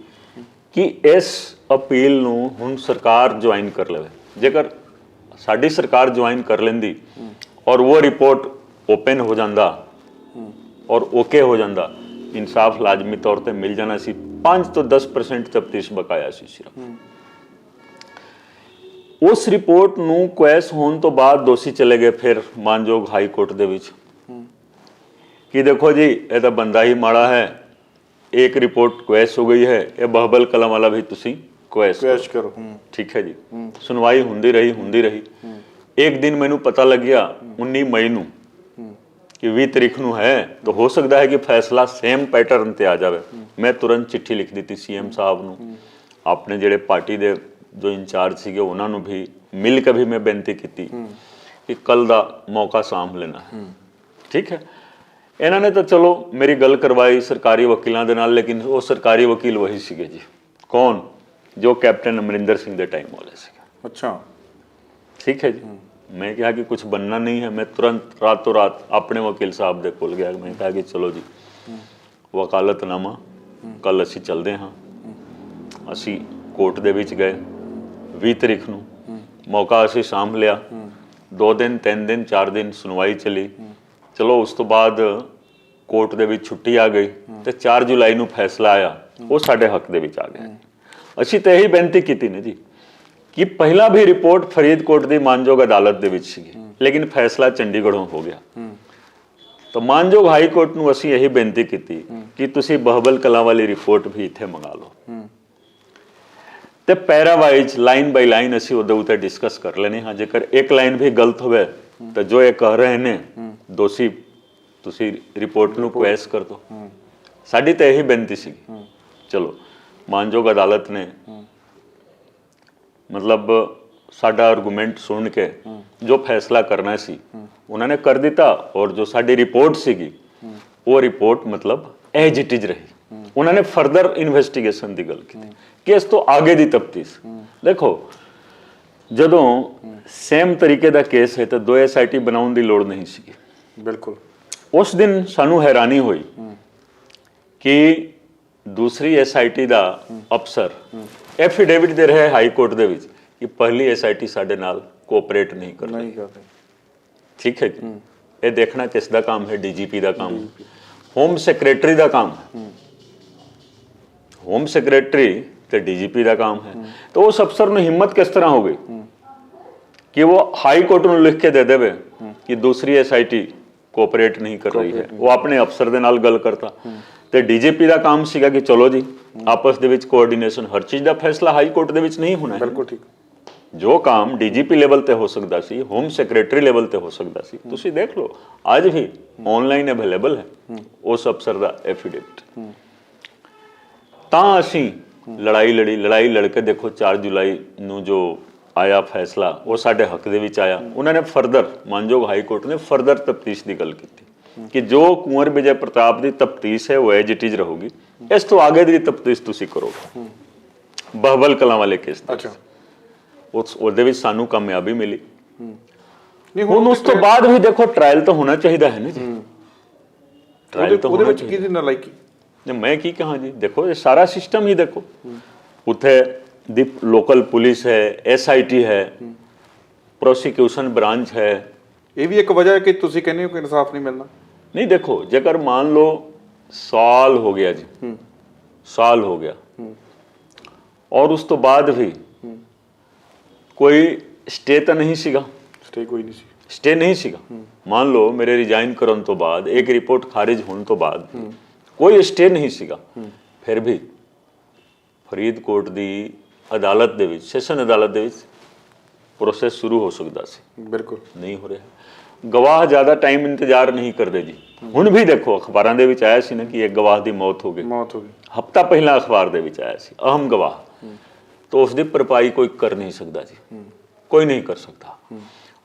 B: ਕਿ ਇਸ ਅਪੀਲ ਨੂੰ ਹੁਣ ਸਰਕਾਰ ਜੁਆਇਨ ਕਰ ਲਵੇ। ਜੇਕਰ ਸਾਡੀ ਸਰਕਾਰ ਜੁਆਇਨ ਕਰ ਲੈਂਦੀ ਔਰ ਉਹ ਰਿਪੋर्ट ओपन हो जाता और ओके हो जाता, इंसाफ लाजमी तौर पर मिल जाना सी 5 ਤੋਂ 10% ਤਫਤੀਸ਼ ਬਕਾਇਆ ਸੀ ਸਿਰਫ। ਉਸ ਰਿਪੋਰਟ ਨੂੰ ਕੁਐਸ ਹੋਣ ਤੋਂ ਬਾਅਦ ਦੋਸ਼ੀ ਚਲੇ ਗਏ ਫਿਰ ਮਾਨਯੋਗ ਹਾਈ ਕੋਰਟ ਦੇ ਵਿੱਚ कि देखो जी ये तो बंदा ही माड़ा है, एक रिपोर्ट क्वेश हो गई है, ये बहबल कलम वाला भी तुसी क्वेश करो। ठीक है जी। सुनवाई ਹੁੰਦੀ ਰਹੀ। एक दिन मैनू पता लग गया 19 मई ਨੂੰ कि 20 ਤਰੀਕ ਨੂੰ है, तो हो सकता है कि फैसला सेम पैटर्न ਤੇ ਆ ਜਾਵੇ। मैं तुरंत चिट्ठी लिख दी थी सीएम साहब ਨੂੰ, अपने ਜਿਹੜੇ पार्टी ਦੇ जो इंचार्ज ਸੀਗੇ ਉਹਨਾਂ ਨੂੰ भी मिल के भी मैं बेनती ਕੀਤੀ कि कल ਦਾ मौका ਸਾਂਭ ਲੈਣਾ है। ठीक है। ਇਹਨਾਂ ਨੇ ਤਾਂ ਚਲੋ ਮੇਰੀ ਗੱਲ ਕਰਵਾਈ ਸਰਕਾਰੀ ਵਕੀਲਾਂ ਦੇ ਨਾਲ, ਲੇਕਿਨ ਉਹ ਸਰਕਾਰੀ ਵਕੀਲ ਵਹੀ ਸੀਗੇ ਜੀ। ਕੌਣ? ਜੋ ਕੈਪਟਨ ਅਮਰਿੰਦਰ ਸਿੰਘ ਦੇ ਟਾਈਮ ਵਾਲੇ ਸੀਗੇ।
A: ਅੱਛਾ,
B: ਠੀਕ ਹੈ ਜੀ। ਮੈਂ ਕਿਹਾ ਕਿ ਕੁਝ बनना नहीं है, मैं तुरंत रातों रात ਆਪਣੇ ਵਕੀਲ ਸਾਹਿਬ ਦੇ ਕੋਲ ਗਿਆ। ਮੈਂ ਕਿਹਾ ਕਿ ਚਲੋ ਜੀ ਵਕਾਲਤਨਾਮਾ ਕੱਲ ਅਸੀਂ ਚੱਲਦੇ ਹਾਂ। ਅਸੀਂ ਕੋਰਟ ਦੇ ਵਿੱਚ ਗਏ 20 ਤਰੀਕ ਨੂੰ, ਮੌਕਾ ਅਸੀਂ ਸਾਂਭ ਲਿਆ। 2 ਦਿਨ 3 ਦਿਨ 4 ਦਿਨ ਸੁਣਵਾਈ ਚਲੀ। ਚਲੋ ਉਸ ਤੋਂ ਬਾਅਦ ਕੋਰਟ ਦੇ ਵਿੱਚ ਛੁੱਟੀ ਆ ਗਈ ਤੇ 4 ਜੁਲਾਈ ਨੂੰ ਫੈਸਲਾ ਆਇਆ, ਉਹ ਸਾਡੇ ਹੱਕ ਦੇ ਵਿੱਚ ਆ ਗਿਆ। ਅਸੀਂ ਤਾਂ ਇਹੀ ਬੇਨਤੀ ਕੀਤੀ ਨੇ ਜੀ ਕਿ ਪਹਿਲਾਂ ਵੀ ਰਿਪੋਰਟ ਫਰੀਦਕੋਟ ਦੀ ਮਾਨਯੋਗ ਅਦਾਲਤ ਦੇ ਵਿੱਚ ਸੀਗੀ, ਲੇਕਿਨ ਫੈਸਲਾ ਚੰਡੀਗੜ੍ਹੋਂ ਹੋ ਗਿਆ। ਤਾਂ ਮਾਨਯੋਗ ਹਾਈ ਕੋਰਟ ਨੂੰ ਅਸੀਂ ਇਹੀ ਬੇਨਤੀ ਕੀਤੀ ਕਿ ਤੁਸੀਂ ਬਹਬਲ ਕਲਾਂ ਵਾਲੀ ਰਿਪੋਰਟ ਵੀ ਇੱਥੇ ਮੰਗਾ ਲਓ ਤੇ ਪੈਰਾ ਵਾਈਜ਼ ਲਾਈਨ ਬਾਈ ਲਾਈਨ ਅਸੀਂ ਉਹਦੇ ਉੱਤੇ ਡਿਸਕਸ ਕਰ ਲੈਣੇ ਹਾਂ। ਜੇਕਰ ਇੱਕ ਲਾਈਨ ਵੀ ਗਲਤ ਹੋਵੇ ਤਾਂ ਜੋ ਇਹ ਕਹਿ ਰਹੇ ਨੇ ਦੋਸ਼ੀ ਤੁਸੀਂ ਰਿਪੋਰਟ ਨੂੰ ਕੁਐਸ ਕਰ ਦਿਓ। ਸਾਡੀ ਤਾਂ ਇਹੀ ਬੇਨਤੀ ਸੀ। ਚਲੋ ਮਾਨਯੋਗ ਅਦਾਲਤ ਨੇ ਮਤਲਬ ਸਾਡਾ ਆਰਗੂਮੈਂਟ ਸੁਣ ਕੇ ਜੋ ਫੈਸਲਾ ਕਰਨਾ ਸੀ ਉਹਨਾਂ ਨੇ ਕਰ ਦਿੱਤਾ, ਔਰ ਜੋ ਸਾਡੀ ਰਿਪੋਰਟ ਸੀਗੀ ਉਹ ਰਿਪੋਰਟ ਮਤਲਬ ਐਜ ਇਟ ਇਜ਼ ਰਹੀ। ਉਹਨਾਂ ਨੇ ਫਰਦਰ ਇਨਵੈਸਟੀਗੇਸ਼ਨ ਦੀ ਗੱਲ ਕੀਤੀ ਕਿ ਇਸ ਤੋਂ ਅੱਗੇ ਦੀ ਤਫਤੀਸ਼। ਦੇਖੋ ਜਦੋਂ ਸੇਮ ਤਰੀਕੇ ਦਾ ਕੇਸ ਹੈ ਤਾਂ 2 SIT ਬਣਾਉਣ ਦੀ ਲੋੜ ਨਹੀਂ ਸੀਗੀ।
A: ਬਿਲਕੁਲ।
B: ਉਸ ਦਿਨ ਸਾਨੂੰ ਹੈਰਾਨੀ ਹੋਈ ਕਿ ਦੂਸਰੀ SIT ਦਾ ਅਫਸਰ ਐਫੀਡੇਵਿਟ ਦੇ ਰਿਹਾ ਹਾਈ ਕੋਰਟ ਦੇ ਵਿੱਚ ਕਿ ਪਹਿਲੀ SIT ਸਾਡੇ ਨਾਲ ਕੋਆਪਰੇਟ ਨਹੀਂ ਕਰ ਰਹੀ। ਠੀਕ ਹੈ ਜੀ। ਇਹ ਦੇਖਣਾ ਕਿਸ ਦਾ ਕੰਮ ਹੈ? DGP ਦਾ ਕੰਮ, ਹੋਮ ਸੈਕਟਰੀ ਦਾ ਕੰਮ ਹੈ। ਹੋਮ ਸੈਕਟਰੀ ਤੇ DGP ਦਾ ਕੰਮ ਹੈ। ਤਾਂ ਉਸ ਅਫਸਰ ਨੂੰ ਹਿੰਮਤ ਕਿਸ ਤਰ੍ਹਾਂ ਹੋ ਗਈ कि वो हाई कोर्ट ਨੂੰ ਲਿਖ ਕੇ ਦੇ ਦੇਵੇ ਕਿ ਦੂਸਰੀ SIT ਕੋਆਪਰੇਟ ਨਹੀਂ ਕਰ ਰਹੀ ਹੈ। ਉਹ ਆਪਣੇ ਅਫਸਰ ਦੇ ਨਾਲ ਗੱਲ ਕਰਤਾ ਤੇ DGP ਦਾ ਕੰਮ ਸੀਗਾ ਕਿ ਚਲੋ ਜੀ ਆਪਸ ਦੇ ਵਿੱਚ ਕੋਆਰਡੀਨੇਸ਼ਨ, ਹਰ ਚੀਜ਼ ਦਾ ਫੈਸਲਾ ਹਾਈ ਕੋਰਟ ਦੇ ਵਿੱਚ ਨਹੀਂ ਹੋਣਾ ਹੈ।
A: ਬਿਲਕੁਲ ਠੀਕ।
B: ਜੋ ਕੰਮ DGP ਲੈਵਲ ਤੇ ਹੋ ਸਕਦਾ ਸੀ, ਹੋਮ ਸੈਕਟਰੀ ਲੈਵਲ ਤੇ ਹੋ ਸਕਦਾ ਸੀ, ਤੁਸੀਂ ਦੇਖ ਲਓ ਅੱਜ ਵੀ ਆਨਲਾਈਨ ਅਵੇਲੇਬਲ ਹੈ ਉਸ ਅਫਸਰ ਦਾ ਐਫੀਡੇਵਿਟ। ਤਾਂ ਅਸੀਂ ਲੜਾਈ ਲੜ ਕੇ ਦੇਖੋ 4 ਜੁਲਾਈ ਨੂੰ ਜੋ ਆਇਆ ਫੈਸਲਾ ਉਹ ਸਾਡੇ ਹੱਕ ਦੇ ਵਿੱਚ ਆਇਆ। ਉਹਨਾਂ ਨੇ ਫਰਦਰ ਮਾਨਯੋਗ ਹਾਈ ਕੋਰਟ ਨੇ ਫਰਦਰ ਤਫਤੀਸ਼ ਦੀ ਗੱਲ ਕੀਤੀ ਕਿ ਜੋ ਕੁੰਵਰ ਵਿਜੇ ਪ੍ਰਤਾਪ ਦੀ ਤਫਤੀਸ਼ ਹੈ ਉਹ ਐਜ ਇਟ ਇਜ਼ ਰਹੂਗੀ, ਇਸ ਤੋਂ ਅੱਗੇ ਦੀ ਤਫਤੀਸ਼ ਤੁਸੀਂ ਕਰੋਗੇ। ਬਹਬਲ ਕਲਾਂ ਵਾਲੇ ਕੇਸ ਦਾ ਉਹਦੇ ਵਿੱਚ ਸਾਨੂੰ ਕਾਮਯਾਬੀ ਮਿਲੀ। ਹੁਣ ਉਸ ਤੋਂ ਬਾਅਦ ਵੀ ਦੇਖੋ ਟ੍ਰਾਇਲ ਤਾਂ ਹੋਣਾ ਚਾਹੀਦਾ ਹੈ ਨਾ ਜੀ। ਟ੍ਰਾਇਲ ਤਾਂ ਹੋਣਾ ਚਾਹੀਦਾ।
A: ਕਿਹਦੀ ਨਾਲਾਇਕੀ?
B: ਮੈਂ ਕੀ ਕਹਾਂ ਜੀ, ਦੇਖੋ ਇਹ ਸਾਰਾ ਸਿਸਟਮ ਹੀ ਦੇਖੋ। ਉੱਥੇ ਦੀ ਲੋਕਲ ਪੁਲਿਸ ਹੈ, SIT ਹੈ, ਪ੍ਰੋਸੀਕਿਊਸ਼ਨ ਬ੍ਰਾਂਚ ਹੈ।
A: ਇਹ ਵੀ ਇੱਕ ਵਜ੍ਹਾ ਹੈ ਕਿ ਤੁਸੀਂ ਕਹਿੰਦੇ ਹੋ ਕਿ ਇਨਸਾਫ ਨਹੀਂ ਮਿਲਣਾ।
B: ਨਹੀਂ ਦੇਖੋ, ਜੇਕਰ ਮੰਨ ਲਓ ਸਾਲ ਹੋ ਗਿਆ ਜੀ, ਸਾਲ ਹੋ ਗਿਆ ਔਰ ਉਸ ਤੋਂ ਬਾਅਦ ਵੀ ਕੋਈ ਸਟੇ ਤਾਂ ਨਹੀਂ ਸੀਗਾ। ਸਟੇ ਨਹੀਂ ਸੀਗਾ। ਮੰਨ ਲਓ ਮੇਰੇ ਰਿਜ਼ਾਈਨ ਕਰਨ ਤੋਂ ਬਾਅਦ ਇੱਕ ਰਿਪੋਰਟ ਖਾਰਿਜ ਹੋਣ ਤੋਂ ਬਾਅਦ ਕੋਈ ਸਟੇ ਨਹੀਂ ਸੀਗਾ, ਫਿਰ ਵੀ ਫਰੀਦਕੋਟ ਦੀ ਅਦਾਲਤ ਦੇ ਵਿੱਚ, ਸੈਸ਼ਨ ਅਦਾਲਤ ਦੇ ਵਿੱਚ ਪ੍ਰੋਸੈਸ ਸ਼ੁਰੂ ਹੋ ਸਕਦਾ ਸੀ।
A: ਬਿਲਕੁਲ ਨਹੀਂ
B: ਹੋ ਰਿਹਾ। ਗਵਾਹ ਜ਼ਿਆਦਾ ਟਾਈਮ ਇੰਤਜ਼ਾਰ ਨਹੀਂ ਕਰਦੇ ਜੀ। ਹੁਣ ਵੀ ਦੇਖੋ ਅਖਬਾਰਾਂ ਦੇ ਵਿੱਚ ਆਇਆ ਸੀ ਨਾ ਕਿ ਇੱਕ ਗਵਾਹ ਦੀ ਮੌਤ ਹੋ ਗਈ। ਹਫ਼ਤਾ ਪਹਿਲਾਂ ਅਖਬਾਰ ਦੇ ਵਿੱਚ ਆਇਆ ਸੀ, ਅਹਿਮ ਗਵਾਹ। ਤਾਂ ਉਸ ਦੀ ਭਰਪਾਈ ਕੋਈ ਕਰ ਨਹੀਂ ਸਕਦਾ ਜੀ, ਕੋਈ ਨਹੀਂ ਕਰ ਸਕਦਾ।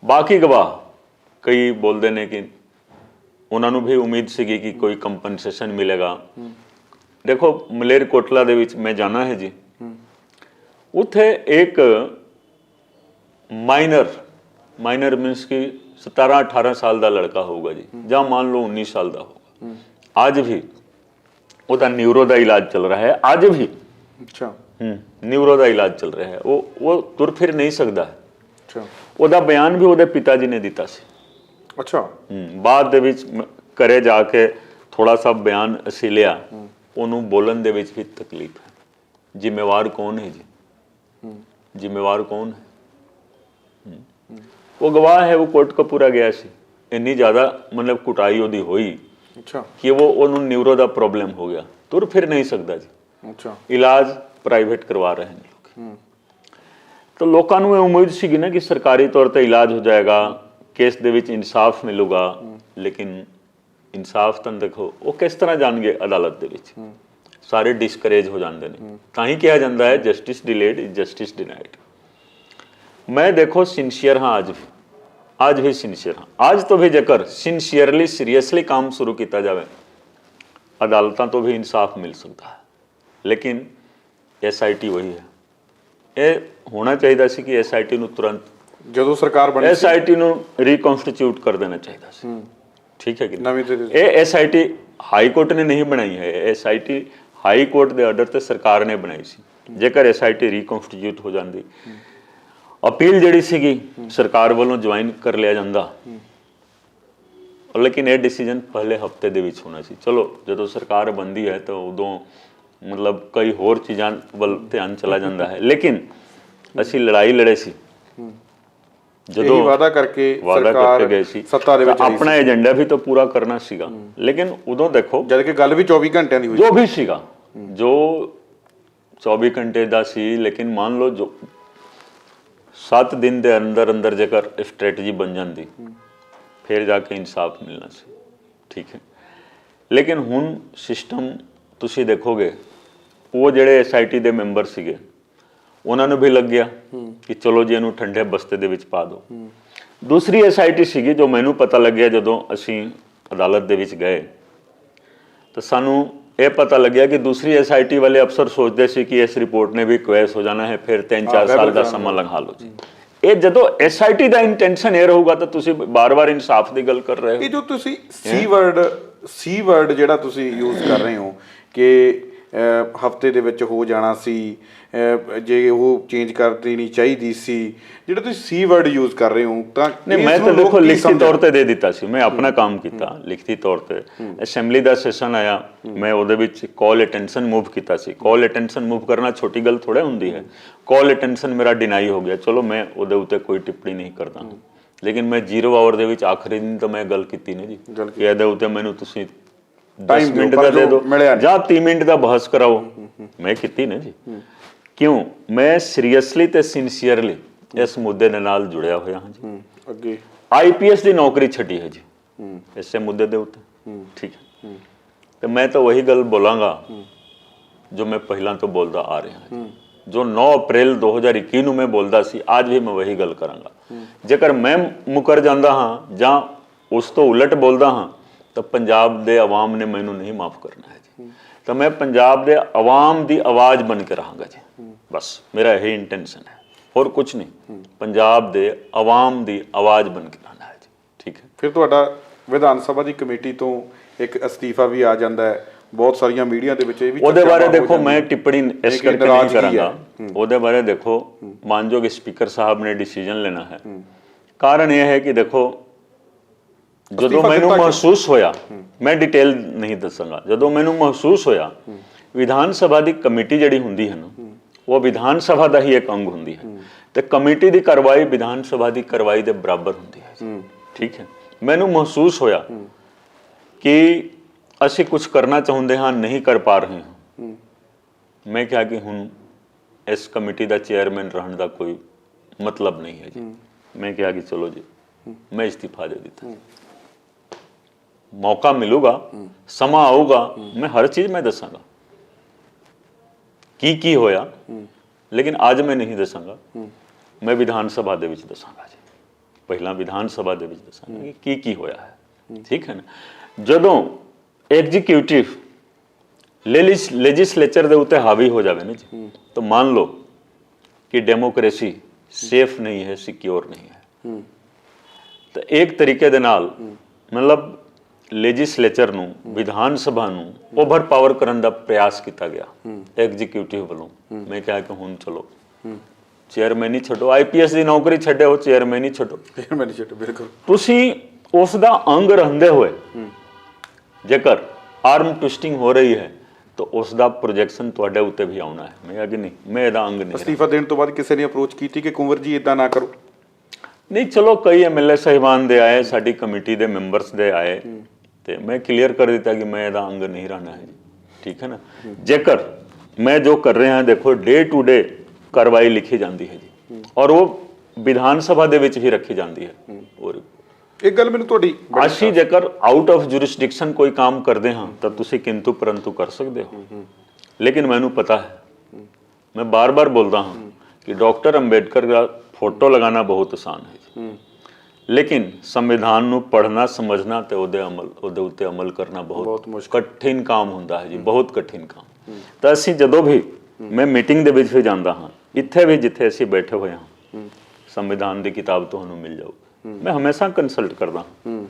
B: ਬਾਕੀ ਗਵਾਹ ਕਈ ਬੋਲਦੇ ਨੇ ਕਿ ਉਹਨਾਂ ਨੂੰ ਵੀ ਉਮੀਦ ਸੀਗੀ ਕਿ ਕੋਈ ਕੰਪਨਸੇਸ਼ਨ ਮਿਲੇਗਾ। ਦੇਖੋ ਮਲੇਰਕੋਟਲਾ ਦੇ ਵਿੱਚ ਮੈਂ ਜਾਣਾ ਹੈ ਜੀ, ਉੱਥੇ ਇੱਕ ਮਾਈਨਰ ਮੀਨਸ ਕਿ 17-18 ਸਾਲ ਦਾ ਲੜਕਾ ਹੋਊਗਾ ਜੀ, ਜਾਂ ਮੰਨ ਲਓ 19 ਸਾਲ ਦਾ ਹੋਊਗਾ। ਅੱਜ ਵੀ ਉਹਦਾ ਨਿਊਰੋ ਦਾ ਇਲਾਜ ਚੱਲ ਰਿਹਾ ਹੈ। ਅੱਜ ਵੀ ਨਿਊਰੋ ਦਾ ਇਲਾਜ ਚੱਲ ਰਿਹਾ ਹੈ। ਉਹ ਤੁਰ ਫਿਰ ਨਹੀਂ ਸਕਦਾ। ਉਹਦਾ ਬਿਆਨ ਵੀ ਉਹਦੇ ਪਿਤਾ ਜੀ ਨੇ ਦਿੱਤਾ ਸੀ। ਬਾਅਦ ਦੇ ਵਿੱਚ ਘਰੇ ਜਾ ਕੇ ਥੋੜਾ ਸਾ ਬਿਆਨ ਅਸੀਂ ਲਿਆ ਉਹਨੂੰ ਬੋਲਣ ਦੇ ਵਿੱਚ ਵੀ ਤਕਲੀਫ ਹੈ। ਜ਼ਿੰਮੇਵਾਰ ਕੌਣ ਹੈ ਜੀ? ਜ਼ਿੰਮੇਵਾਰ ਕੌਣ ਹੈ? ਉਹ ਗਵਾਹ ਹੈ, ਉਹ ਕੋਟਕਪੂਰਾ ਗਿਆ ਸੀ, ਇੰਨੀ ਜ਼ਿਆਦਾ ਮਤਲਬ ਕੁਟਾਈ ਉਹਦੀ ਹੋਈ
A: ਅੱਛਾ
B: ਕਿ ਉਹਨੂੰ ਨਿਊਰੋ ਦਾ ਪ੍ਰੋਬਲਮ ਹੋ ਗਿਆ, ਤੁਰ ਫਿਰ ਨਹੀਂ ਸਕਦਾ ਜੀ।
A: ਅੱਛਾ,
B: ਇਲਾਜ ਪ੍ਰਾਈਵੇਟ ਕਰਵਾ ਰਹੇ ਨੇ ਲੋਕ। ਤਾਂ ਲੋਕਾਂ ਨੂੰ ਇਹ ਉਮੀਦ ਸੀਗੀ ਨਾ ਕਿ ਸਰਕਾਰੀ ਤੌਰ ਤੇ ਇਲਾਜ ਹੋ ਜਾਏਗਾ, ਕੇਸ ਦੇ ਵਿੱਚ ਇਨਸਾਫ ਮਿਲੂਗਾ, ਲੇਕਿਨ ਇਨਸਾਫ ਤਾਂ ਦੇਖੋ ਉਹ ਕਿਸ ਤਰ੍ਹਾਂ ਜਾਣਗੇ ਅਦਾਲਤ ਦੇ ਵਿੱਚ, ਸਾਰੇ ਡਿਸਕਰੇਜ ਹੋ ਜਾਂਦੇ ਨੇ। ਤਾਂ ਹੀ ਕਿਹਾ ਜਾਂਦਾ ਹੈ justice delayed is justice denied. ਮੈਂ ਦੇਖੋ ਸਿੰਸੀਅਰ ਹਾਂ, ਅੱਜ ਵੀ ਸਿੰਸੀਅਰ ਹਾਂ। ਅੱਜ ਤੋਂ ਵੀ ਜੇਕਰ ਸਿੰਸੀਅਰਲੀ ਸੀਰੀਅਸਲੀ ਕੰਮ ਸ਼ੁਰੂ ਕੀਤਾ ਜਾਵੇ, ਅਦਾਲਤਾਂ ਤੋਂ ਵੀ ਇਨਸਾਫ ਮਿਲ ਸਕਦਾ ਹੈ। ਲੇਕਿਨ SIT ਵਹੀ ਹੈ। ਇਹ ਹੋਣਾ ਚਾਹੀਦਾ ਸੀ ਕਿ SIT ਨੂੰ ਤੁਰੰਤ,
A: ਜਦੋਂ ਸਰਕਾਰ ਬਣੀ
B: SIT ਨੂੰ ਰੀਕਨਸਟੀਟਿਊਟ ਕਰ ਦੇਣਾ ਚਾਹੀਦਾ ਸੀ। ਠੀਕ ਹੈ ਕਿ
A: ਨਵੀਂ ਤੇ
B: ਇਹ SIT ਹਾਈ ਕੋਰਟ ਨੇ ਨਹੀਂ ਬਣਾਈ ਹੈ, SIT ਹਾਈ ਕੋਰਟ ਦੇ ਆਰਡਰ ਤੇ ਸਰਕਾਰ ਨੇ ਬਣਾਈ ਸੀ। ਜੇਕਰ SIT ਰੀਕਨਸਟੀਟਿਊਟ ਹੋ ਜਾਂਦੀ, ਅਪੀਲ ਜਿਹੜੀ ਸੀਗੀ ਸਰਕਾਰ ਵੱਲੋਂ ਜੁਆਇਨ ਕਰ ਲਿਆ ਜਾਂਦਾ, ਲੇਕਿਨ ਇਹ ਡਿਸੀਜਨ ਪਹਿਲੇ ਹਫਤੇ ਦੇ ਵਿੱਚ ਹੋਣਾ ਸੀ। ਚਲੋ ਜਦੋਂ ਸਰਕਾਰ ਬਣਦੀ ਹੈ ਤਾਂ ਉਦੋਂ ਮਤਲਬ ਕਈ ਹੋਰ ਚੀਜ਼ਾਂ ਵੱਲ ਧਿਆਨ ਚਲਾ ਜਾਂਦਾ ਹੈ। ਲੇਕਿਨ ਅਸੀਂ ਲੜਾਈ ਲੜੇ ਸੀ, ਜਦੋਂ
A: ਵਾਅਦਾ ਕਰਕੇ ਸਰਕਾਰ
B: ਗਏ ਸੀ
A: ਸੱਤਾ ਦੇ ਵਿੱਚ
B: ਆਪਣਾ ਏਜੰਡਾ ਵੀ ਤਾਂ ਪੂਰਾ ਕਰਨਾ ਸੀਗਾ। ਲੇਕਿਨ ਉਦੋਂ ਦੇਖੋ
A: ਜਦ ਕਿ ਗੱਲ ਵੀ 24 ਘੰਟਿਆਂ ਦੀ ਹੋਈ,
B: ਜੋ ਵੀ ਸੀਗਾ, ਜੋ 24 ਘੰਟੇ ਦਾ ਸੀ, ਲੇਕਿਨ ਮੰਨ ਲਓ ਜੋ 7 ਦਿਨ ਦੇ ਅੰਦਰ ਅੰਦਰ ਜੇਕਰ ਸਟ੍ਰੈਟਜੀ ਬਣ ਜਾਂਦੀ, ਫਿਰ ਜਾ ਕੇ ਇਨਸਾਫ ਮਿਲਣਾ ਸੀ। ਠੀਕ ਹੈ, ਲੇਕਿਨ ਹੁਣ ਸਿਸਟਮ ਤੁਸੀਂ ਦੇਖੋਗੇ, ਉਹ ਜਿਹੜੇ SIT ਦੇ ਮੈਂਬਰ ਸੀਗੇ ਉਹਨਾਂ ਨੂੰ ਵੀ ਲੱਗ ਗਿਆ ਕਿ ਚਲੋ ਜੀ ਇਹਨੂੰ ਠੰਡੇ ਬਸਤੇ ਦੇ ਵਿੱਚ ਪਾ ਦਿਓ। ਦੂਸਰੀ SIT ਸੀਗੀ ਜੋ ਮੈਨੂੰ ਪਤਾ ਲੱਗਿਆ ਜਦੋਂ ਅਸੀਂ ਅਦਾਲਤ ਦੇ ਵਿੱਚ ਗਏ, ਤਾਂ ਸਾਨੂੰ ਇਹ ਪਤਾ ਲੱਗਿਆ ਕਿ ਦੂਸਰੀ SIT ਵਾਲੇ ਅਫਸਰ ਸੋਚਦੇ ਸੀ ਕਿ ਇਸ ਰਿਪੋਰਟ ਨੇ ਵੀ ਕੁਐਸ ਹੋ ਜਾਣਾ ਹੈ, ਫਿਰ 3-4 ਸਾਲ ਦਾ ਸਮਾਂ ਲਗਾ ਲਓ ਜੀ। ਇਹ ਜਦੋਂ SIT ਦਾ ਇੰਟੈਂਸ਼ਨ ਇਹ ਰਹੂਗਾ ਤਾਂ ਤੁਸੀਂ ਬਾਰ-ਬਾਰ ਇਨਸਾਫ ਦੀ ਗੱਲ ਕਰ ਰਹੇ ਹੋ।
A: ਇਹ ਜੋ ਤੁਸੀਂ ਸੀ ਵਰਡ ਜਿਹੜਾ ਤੁਸੀਂ ਯੂਜ਼ ਕਰ ਰਹੇ ਹੋ ਕਿ ਹਫਤੇ ਦੇ ਵਿੱਚ ਹੋ ਜਾਣਾ ਸੀ, ਜੇ ਉਹ ਚੇਂਜ ਕਰ ਦੇਣੀ ਚਾਹੀਦੀ ਸੀ, ਜਿਹੜਾ ਤੁਸੀਂ ਸੀ ਵਰਡ ਯੂਜ਼ ਕਰ ਰਹੇ ਹੋ, ਤਾਂ
B: ਨਹੀਂ, ਮੈਂ ਤਾਂ ਦੇਖੋ ਲਿਖਤੀ ਤੌਰ ਤੇ ਦੇ ਦਿੱਤਾ ਸੀ, ਮੈਂ ਆਪਣਾ ਕੰਮ ਕੀਤਾ ਲਿਖਤੀ ਤੌਰ ਤੇ। ਅਸੈਂਬਲੀ ਦਾ ਸੈਸ਼ਨ ਆਇਆ, ਮੈਂ ਉਹਦੇ ਵਿੱਚ ਕਾਲ ਅਟੈਂਸ਼ਨ ਮੂਵ ਕੀਤਾ ਸੀ। ਕਾਲ ਅਟੈਂਸ਼ਨ ਮੂਵ ਕਰਨਾ ਛੋਟੀ ਗੱਲ ਥੋੜਾ ਹੁੰਦੀ ਹੈ। ਕਾਲ ਅਟੈਂਸ਼ਨ ਮੇਰਾ ਡਿਨਾਈ ਹੋ ਗਿਆ, ਚਲੋ ਮੈਂ ਉਹਦੇ ਉੱਤੇ ਕੋਈ ਟਿੱਪਣੀ ਨਹੀਂ ਕਰਦਾ, ਲੇਕਿਨ ਮੈਂ 0 ਆਵਰ ਦੇ ਵਿੱਚ ਆਖਰੀ ਦਿਨ ਤਾਂ ਮੈਂ ਗੱਲ ਕੀਤੀ ਨਾ ਜੀ ਕਿ ਇਹਦੇ ਉੱਤੇ ਮੈਨੂੰ ਤੁਸੀਂ 10 ਮਿੰਟ ਦਾ ਦੇ ਦਿਓ ਜਾਂ 30 ਮਿੰਟ ਦਾ ਬਹਿਸ ਕਰਾਓ, ਮੈਂ ਕੀਤੀ ਨਾ ਜੀ। ਕਿਉਂ? ਮੈਂ ਸੀਰੀਅਸਲੀ ਤੇ ਸਿੰਸੀਅਰਲੀ ਇਸ ਮੁੱਦੇ ਦੇ ਨਾਲ ਜੁੜਿਆ ਹੋਇਆ ਹਾਂ ਜੀ।
A: ਅੱਗੇ
B: IPS ਦੀ ਨੌਕਰੀ ਛੱਡੀ ਹੈ ਜੀ ਇਸੇ ਮੁੱਦੇ ਦੇ ਉੱਤੇ। ਠੀਕ ਹੈ, ਤੇ ਮੈਂ ਤਾਂ ਉਹੀ ਗੱਲ ਬੋਲਾਂਗਾ ਜੋ ਮੈਂ ਪਹਿਲਾਂ ਤੋਂ ਬੋਲਦਾ ਆ ਰਿਹਾ ਹਾਂ। ਜੋ 9 ਅਪ੍ਰੈਲ 2021 ਨੂੰ ਮੈਂ ਬੋਲਦਾ ਸੀ, ਅੱਜ ਵੀ ਮੈਂ ਵਹੀ ਗੱਲ ਕਰਾਂਗਾ। ਜੇਕਰ ਮੈਂ ਮੁਕਰ ਜਾਂਦਾ ਹਾਂ ਜਾਂ ਉਸ ਤੋਂ ਉਲਟ ਬੋਲਦਾ ਹਾਂ ਤਾਂ ਪੰਜਾਬ ਦੇ ਆਵਾਮ ਨੇ ਮੈਨੂੰ ਨਹੀਂ ਮਾਫ ਕਰਨਾ ਹੈ ਜੀ। ਤਾਂ ਮੈਂ ਪੰਜਾਬ ਦੇ ਆਵਾਮ ਦੀ ਆਵਾਜ਼ ਬਣ ਕੇ ਰਹਾਂਗਾ ਜੀ, ਬਸ ਮੇਰਾ ਇਹੀ ਇੰਟੈਂਸ਼ਨ ਹੈ, ਹੋਰ ਕੁਝ ਨਹੀਂ। ਪੰਜਾਬ ਦੇ ਆਵਾਮ ਦੀ ਆਵਾਜ਼ ਬਣ ਕੇ ਰਹਿਣਾ ਹੈ ਜੀ। ਠੀਕ ਹੈ,
A: ਫਿਰ ਤੁਹਾਡਾ ਵਿਧਾਨ ਸਭਾ ਦੀ ਕਮੇਟੀ ਤੋਂ ਇੱਕ ਅਸਤੀਫਾ ਵੀ ਆ ਜਾਂਦਾ ਹੈ, ਬਹੁਤ ਸਾਰੀਆਂ ਮੀਡੀਆ ਦੇ ਵਿੱਚ ਇਹ ਵੀ
B: ਉਹਦੇ ਬਾਰੇ ਦੇਖੋ ਮੈਂ ਟਿੱਪਣੀ ਇਸ ਕਰਕੇ ਨਹੀਂ ਕਰਾਂਗਾ। ਉਹਦੇ ਬਾਰੇ ਦੇਖੋ ਮਾਨਯੋਗ ਸਪੀਕਰ ਸਾਹਿਬ ਨੇ ਡਿਸੀਜਨ ਲੈਣਾ ਹੈ। ਕਾਰਨ ਇਹ ਹੈ ਕਿ ਦੇਖੋ ਜਦੋਂ ਮੈਨੂੰ ਮਹਿਸੂਸ ਹੋਇਆ, ਮੈਂ ਡਿਟੇਲ ਨਹੀਂ ਦੱਸਾਂਗਾ, ਜਦੋਂ ਮੈਨੂੰ ਮਹਿਸੂਸ ਹੋਇਆ ਵਿਧਾਨ ਸਭਾ ਦੀ ਕਮੇਟੀ ਜਿਹੜੀ ਹੁੰਦੀ ਹੈ ਨਾ, ਉਹ ਵਿਧਾਨ ਸਭਾ ਦਾ ਹੀ ਇੱਕ ਅੰਗ ਹੁੰਦੀ ਹੈ, ਤੇ ਕਮੇਟੀ ਦੀ ਕਾਰਵਾਈ ਵਿਧਾਨ ਸਭਾ ਦੀ ਕਾਰਵਾਈ ਦੇ ਬਰਾਬਰ ਹੁੰਦੀ ਹੈ। ਠੀਕ ਹੈ, ਮੈਨੂੰ ਮਹਿਸੂਸ ਹੋਇਆ ਕਿ ਅਸੀਂ ਕੁਝ ਕਰਨਾ ਚਾਹੁੰਦੇ ਹਾਂ, ਨਹੀਂ ਕਰ ਪਾ ਰਹੇ ਹਾਂ। ਮੈਂ ਕਿਹਾ ਕਿ ਹੁਣ ਇਸ ਕਮੇਟੀ ਦਾ ਚੇਅਰਮੈਨ ਰਹਿਣ ਦਾ ਕੋਈ ਮਤਲਬ ਨਹੀਂ ਹੈ ਜੀ। ਮੈਂ ਕਿਹਾ ਕਿ ਚਲੋ ਜੀ ਮੈਂ ਇਸਤੀਫਾ ਦੇ ਦਿੱਤਾ। ਮੌਕਾ ਮਿਲੂਗਾ, ਸਮਾਂ ਆਊਗਾ, ਮੈਂ ਹਰ ਚੀਜ਼ ਮੈਂ ਦੱਸਾਂਗਾ ਕੀ ਹੋਇਆ, ਲੇਕਿਨ ਅੱਜ ਮੈਂ ਨਹੀਂ ਦੱਸਾਂਗਾ। ਮੈਂ ਵਿਧਾਨ ਸਭਾ ਦੇ ਵਿੱਚ ਦੱਸਾਂਗਾ ਜੀ, ਪਹਿਲਾਂ ਵਿਧਾਨ ਸਭਾ ਦੇ ਵਿੱਚ ਦੱਸਾਂਗਾ ਕਿ ਕੀ ਹੋਇਆ ਹੈ। ਠੀਕ ਹੈ ਨਾ, ਜਦੋਂ ਐਗਜ਼ੀਕਿਊਟਿਵ ਲੈਜਿਸਲੇਚਰ ਦੇ ਉੱਤੇ ਹਾਵੀ ਹੋ ਜਾਵੇ ਨਾ ਜੀ, ਤਾਂ ਮੰਨ ਲਓ ਕਿ ਡੈਮੋਕ੍ਰੇਸੀ ਸੇਫ ਨਹੀਂ ਹੈ, ਸਿਕਿਉਰ ਨਹੀਂ ਹੈ। ਤਾਂ ਇੱਕ ਤਰੀਕੇ ਦੇ ਨਾਲ ਮਤਲਬ ਲੈਜਿਸਲੇਚਰ ਨੂੰ, ਵਿਧਾਨ ਸਭਾ ਨੂੰ ਓਵਰ ਪਾਵਰ ਕਰਨ ਦਾ ਪ੍ਰਯਾਸ ਕੀਤਾ ਗਿਆ ਐਗਜ਼ੀਕਿਊਟਿਵ ਵੱਲੋਂ। ਮੈਂ ਕਿਹਾ ਕਿ ਹੁਣ ਚਲੋ ਚੇਅਰਮੈਨ ਹੀ ਛੱਡੋ, IPS ਦੀ ਨੌਕਰੀ ਛੱਡੋ, ਚੇਅਰਮੈਨ ਹੀ ਛੱਡੋ।
A: ਬਿਲਕੁਲ
B: ਤੁਸੀਂ ਉਸ ਦਾ ਅੰਗ ਰਹਿੰਦੇ ਹੋਏ ਜੇਕਰ ਆਰਮ ਟਵਿਸਟਿੰਗ ਹੋ ਰਹੀ ਹੈ ਤਾਂ ਉਸ ਦਾ ਪ੍ਰੋਜੈਕਸ਼ਨ ਤੁਹਾਡੇ ਉੱਤੇ ਵੀ ਆਉਣਾ ਹੈ। ਮੈਂ ਆ ਕਿ ਨਹੀਂ, ਮੈਂ ਇਹਦਾ ਅੰਗ ਨਹੀਂ।
A: ਅਸਤੀਫਾ ਦੇਣ ਤੋਂ ਬਾਅਦ ਕਿਸੇ ਨੇ ਅਪਰੋਚ ਕੀਤੀ ਕਿ ਕੁੰਵਰ ਜੀ ਇਦਾਂ ਨਾ ਕਰੋ?
B: ਨਹੀਂ, ਚਲੋ ਕਈ ਐਮਐਲਏ ਸਾਹਿਬਾਨ ਦੇ ਆਏ, ਸਾਡੀ ਕਮੇਟੀ ਦੇ ਮੈਂਬਰਸ ਦੇ ਆਏ, ਤੇ ਮੈਂ ਕਲੀਅਰ ਕਰ ਦਿੱਤਾ ਕਿ ਮੈਂ ਇਹਦਾ ਅੰਗ ਨਹੀਂ ਰਹਿਣਾ ਹੈ। ਠੀਕ ਹੈ ਨਾ। ਜੇਕਰ ਮੈਂ ਜੋ ਕਰ ਰਿਹਾ, ਦੇਖੋ ਡੇ ਟੂ ਡੇ ਕਾਰਵਾਈ ਲਿਖੀ ਜਾਂਦੀ ਹੈ ਜੀ, ਔਰ ਉਹ ਵਿਧਾਨ ਸਭਾ ਦੇ ਵਿੱਚ ਹੀ ਰੱਖੀ ਜਾਂਦੀ ਹੈ। ਔਰ
A: ਇੱਕ ਗੱਲ ਮੈਨੂੰ ਤੁਹਾਡੀ,
B: ਅਸੀਂ ਜੇਕਰ ਆਊਟ ਆਫ ਜੁਰਿਸਡਿਕਸ਼ਨ ਕੋਈ ਕੰਮ ਕਰਦੇ ਹਾਂ ਤਾਂ ਤੁਸੀਂ ਕਿੰਤੂ ਪਰੰਤੂ ਕਰ ਸਕਦੇ ਹੋ, ਲੇਕਿਨ ਮੈਨੂੰ ਪਤਾ ਹੈ, ਮੈਂ ਬਾਰ-ਬਾਰ ਬੋਲਦਾ ਹਾਂ ਕਿ ਡਾਕਟਰ ਅੰਬੇਡਕਰ ਦਾ ਫੋਟੋ ਲਗਾਉਣਾ ਬਹੁਤ ਆਸਾਨ ਹੈ ਜੀ, ਲੇਕਿਨ ਸੰਵਿਧਾਨ ਨੂੰ ਪੜ੍ਹਨਾ, ਸਮਝਣਾ ਤੇ ਉਹਦੇ ਉੱਤੇ ਅਮਲ ਕਰਨਾ ਬਹੁਤ ਕਠਿਨ ਕੰਮ ਹੁੰਦਾ ਹੈ ਜੀ, ਬਹੁਤ ਕਠਿਨ ਕੰਮ। ਤਾਂ ਅਸੀਂ ਜਦੋਂ ਵੀ, ਮੈਂ ਮੀਟਿੰਗ ਦੇ ਵਿੱਚ ਵੀ ਜਾਂਦਾ ਹਾਂ, ਇੱਥੇ ਵੀ ਜਿੱਥੇ ਅਸੀਂ ਬੈਠੇ ਹੋਏ ਹਾਂ, ਸੰਵਿਧਾਨ ਦੀ ਕਿਤਾਬ ਤੁਹਾਨੂੰ ਮਿਲ ਜਾਊਗੀ। ਮੈਂ ਹਮੇਸ਼ਾ ਕੰਸਲਟ ਕਰਦਾ ਹਾਂ,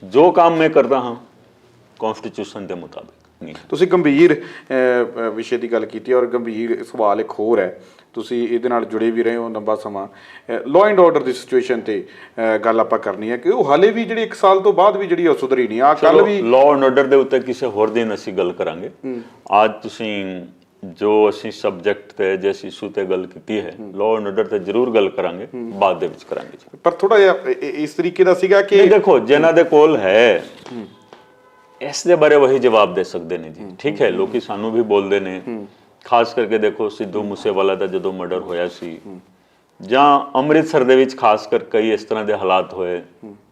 B: ਜੋ ਕੰਮ ਮੈਂ ਕਰਦਾ ਹਾਂ ਕਨਸਟੀਟਿਊਸ਼ਨ ਦੇ ਮੁਤਾਬਿਕ ਨਹੀਂ।
A: ਤੁਸੀਂ ਗੰਭੀਰ ਵਿਸ਼ੇ ਦੀ ਗੱਲ ਕੀਤੀ, ਔਰ ਗੰਭੀਰ ਸਵਾਲ ਇੱਕ ਹੋਰ ਹੈ, ਤੁਸੀਂ ਇਹਦੇ ਨਾਲ ਜੁੜੇ ਵੀ ਰਹੇ ਹੋ ਲੰਬਾ ਸਮਾਂ। Law and order the situation ਤੇ ਗੱਲ ਆਪਾਂ ਕਰਨੀ ਹੈ ਕਿ ਉਹ ਹਾਲੇ ਵੀ ਜਿਹੜੀ 1 ਸਾਲ ਤੋਂ ਬਾਅਦ ਵੀ ਜਿਹੜੀ ਉਹ ਸੁਧਰੀ ਨਹੀਂ। ਆ ਕੱਲ ਵੀ
B: ਲਾਅ ਐਂਡ ਆਰਡਰ ਦੇ ਉੱਤੇ ਕਿਸੇ ਹੋਰ ਦਿਨ ਅਸੀਂ ਗੱਲ ਕਰਾਂਗੇ। ਅੱਜ ਤੁਸੀਂ ਜੋ ਅਸੀਂ ਸਬਜੈਕਟ ਤੇ ਜਿਸ ਇਸ਼ੂ ਤੇ ਗੱਲ ਕੀਤੀ ਹੈ, ਲਾਅ ਐਂਡ ਆਰਡਰ ਤੇ ਜ਼ਰੂਰ ਗੱਲ ਕਰਾਂਗੇ, ਬਾਅਦ ਦੇ ਵਿੱਚ ਕਰਾਂਗੇ ਜੀ।
A: ਪਰ ਥੋੜਾ ਜਿਹਾ ਇਸ ਤਰੀਕੇ ਦਾ ਸੀਗਾ ਕਿ
B: ਦੇਖੋ ਜਿਨ੍ਹਾਂ ਦੇ ਕੋਲ ਹੈ ਇਸ ਦੇ ਬਾਰੇ ਵਹੀ ਜਵਾਬ ਦੇ ਸਕਦੇ ਨੇ ਜੀ। ਠੀਕ ਹੈ, ਲੋਕੀ ਸਾਨੂੰ ਵੀ ਬੋਲਦੇ ਨੇ, ਖਾਸ ਕਰਕੇ ਦੇਖੋ ਸਿੱਧੂ ਮੂਸੇਵਾਲਾ ਦਾ ਜਦੋਂ ਮਰਡਰ ਹੋਇਆ ਸੀ, ਜਾਂ ਅੰਮ੍ਰਿਤਸਰ ਦੇ ਵਿੱਚ ਖਾਸ ਕਰ ਕਈ ਇਸ ਤਰ੍ਹਾਂ ਦੇ ਹਾਲਾਤ ਹੋਏ,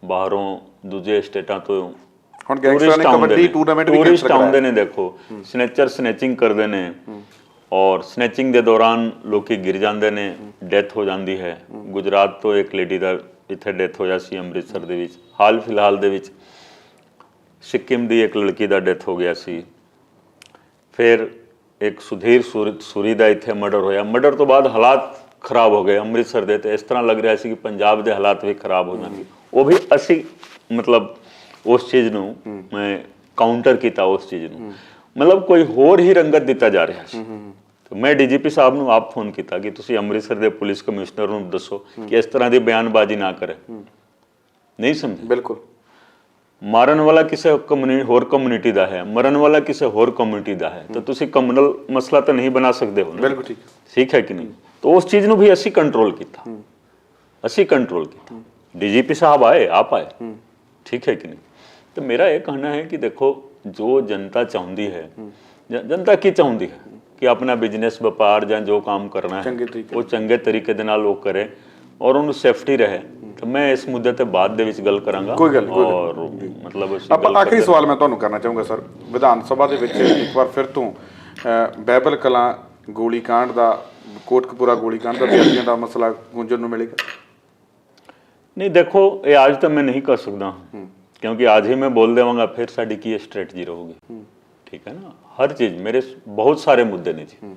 B: ਬਾਹਰੋਂ ਦੂਜੇ ਸਟੇਟਾਂ ਤੋਂ
A: ਹੁਣ ਗੈਂਗਸਟਰਾਂ ਨੇ ਕਬੱਡੀ ਟੂਰਨਾਮੈਂਟ ਵੀ
B: ਟੂਰਿਸਟ ਆਉਂਦੇ ਨੇ, ਦੇਖੋ ਸਨੈਚਰ ਸਨੈਚਿੰਗ ਕਰਦੇ ਨੇ, ਔਰ ਸਨੈਚਿੰਗ ਦੇ ਦੌਰਾਨ ਲੋਕੀ ਗਿਰ ਜਾਂਦੇ ਨੇ, ਡੈਥ ਹੋ ਜਾਂਦੀ ਹੈ। ਗੁਜਰਾਤ ਤੋਂ ਇੱਕ ਲੇਡੀ ਦਾ ਇੱਥੇ ਡੈਥ ਹੋਇਆ ਸੀ ਅੰਮ੍ਰਿਤਸਰ ਦੇ ਵਿੱਚ। ਹਾਲ ਫਿਲਹਾਲ ਦੇ ਵਿੱਚ ਸਿੱਕਿਮ ਦੀ ਇੱਕ ਲੜਕੀ ਦਾ ਡੈਥ ਹੋ ਗਿਆ ਸੀ। ਫਿਰ ਇੱਕ ਸੁਧੀਰ ਸੂਰੀ ਦਾ ਇੱਥੇ ਮਰਡਰ ਹੋਇਆ। ਮਰਡਰ ਤੋਂ ਬਾਅਦ ਹਾਲਾਤ ਖਰਾਬ ਹੋ ਗਏ ਅੰਮ੍ਰਿਤਸਰ ਦੇ, ਤੇ ਇਸ ਤਰ੍ਹਾਂ ਲੱਗ ਰਿਹਾ ਸੀ ਕਿ ਪੰਜਾਬ ਦੇ ਹਾਲਾਤ ਵੀ ਖਰਾਬ ਹੋ ਜਾਣਗੇ। ਉਹ ਵੀ ਅਸੀਂ ਮਤਲਬ ਉਸ ਚੀਜ਼ ਨੂੰ ਮੈਂ ਕਾਊਂਟਰ ਕੀਤਾ, ਉਸ ਚੀਜ਼ ਨੂੰ ਮਤਲਬ ਕੋਈ ਹੋਰ ਹੀ ਰੰਗਤ ਦਿੱਤਾ ਜਾ ਰਿਹਾ ਸੀ। ਤੇ ਮੈਂ ਡੀਜੀਪੀ ਸਾਹਿਬ ਨੂੰ ਆਪ ਫੋਨ ਕੀਤਾ ਕਿ ਤੁਸੀਂ ਅੰਮ੍ਰਿਤਸਰ ਦੇ ਪੁਲਿਸ ਕਮਿਸ਼ਨਰ ਨੂੰ ਦੱਸੋ ਕਿ ਇਸ ਤਰ੍ਹਾਂ ਦੀ ਬਿਆਨਬਾਜ਼ੀ ਨਾ ਕਰੇ। ਨਹੀਂ ਸਮਝੇ।
A: ਬਿਲਕੁਲ।
B: ਮਾਰਨ ਵਾਲਾ ਕਿਸੇ ਹੋਰ ਕਮਿਊਨਿਟੀ ਦਾ ਹੈ, ਮਰਨ ਵਾਲਾ ਕਿਸੇ ਹੋਰ ਕਮਿਊਨਿਟੀ ਦਾ ਹੈ, ਤਾਂ ਤੁਸੀਂ ਕਮਿਊਨਲ ਮਸਲਾ ਤਾਂ ਨਹੀਂ ਬਣਾ ਸਕਦੇ ਹੋ।
A: ਬਿਲਕੁਲ ਠੀਕ।
B: ਠੀਕ ਹੈ ਕਿ ਨਹੀਂ। ਤਾਂ ਉਸ ਚੀਜ਼ ਨੂੰ ਵੀ ਅਸੀਂ ਕੰਟਰੋਲ ਕੀਤਾ, ਅਸੀਂ ਕੰਟਰੋਲ ਕੀਤਾ। ਡੀਜੀਪੀ ਸਾਹਿਬ ਆਏ, ਆਪ ਆਏ। ਠੀਕ ਹੈ ਕਿ ਨਹੀਂ। तो मेरा ये कहना है कि देखो जो जनता चाहती है, जनता की चाहती है कि अपना बिजनेस व्यापार ਜਾਂ ਜੋ ਕੰਮ ਕਰਨਾ ਹੈ ਉਹ ਚੰਗੇ ਤਰੀਕੇ ਦੇ ਨਾਲ ਉਹ ਕਰੇ ਔਰ ਉਹਨੂੰ ਸੇਫਟੀ ਰਹੇ। ਤਾਂ ਮੈਂ ਇਸ ਮੁੱਦੇ ਤੇ ਬਾਅਦ ਦੇ ਵਿੱਚ ਗੱਲ ਕਰਾਂਗਾ।
A: ਕੋਈ ਗੱਲ
B: ਔਰ ਮਤਲਬ
A: ਆਪਾਂ ਆਖਰੀ ਸਵਾਲ ਮੈਂ ਤੁਹਾਨੂੰ ਕਰਨਾ ਚਾਹੂੰਗਾ ਸਰ, ਵਿਧਾਨ ਸਭਾ ਦੇ ਵਿੱਚ ਇੱਕ ਵਾਰ ਫਿਰ ਤੋਂ ਬਾਈਬਲ ਕਲਾਂ ਗੋਲੀकांड ਦਾ, ਕੋਟਕਪੂਰਾ ਗੋਲੀकांड ਦਾ ਬੇਅਦਬੀਆਂ ਦਾ ਮਸਲਾ ਗੁੰਝਣ ਨੂੰ ਮਿਲੇਗਾ?
B: नहीं देखो ये आज तो मैं नहीं कर सकता, क्योंकि आज ही मैं बोल देवांगा फिर साड़ी की स्ट्रेटजी रहेगी। ठीक है ना। हर चीज़ मेरे बहुत सारे मुद्दे ने जी,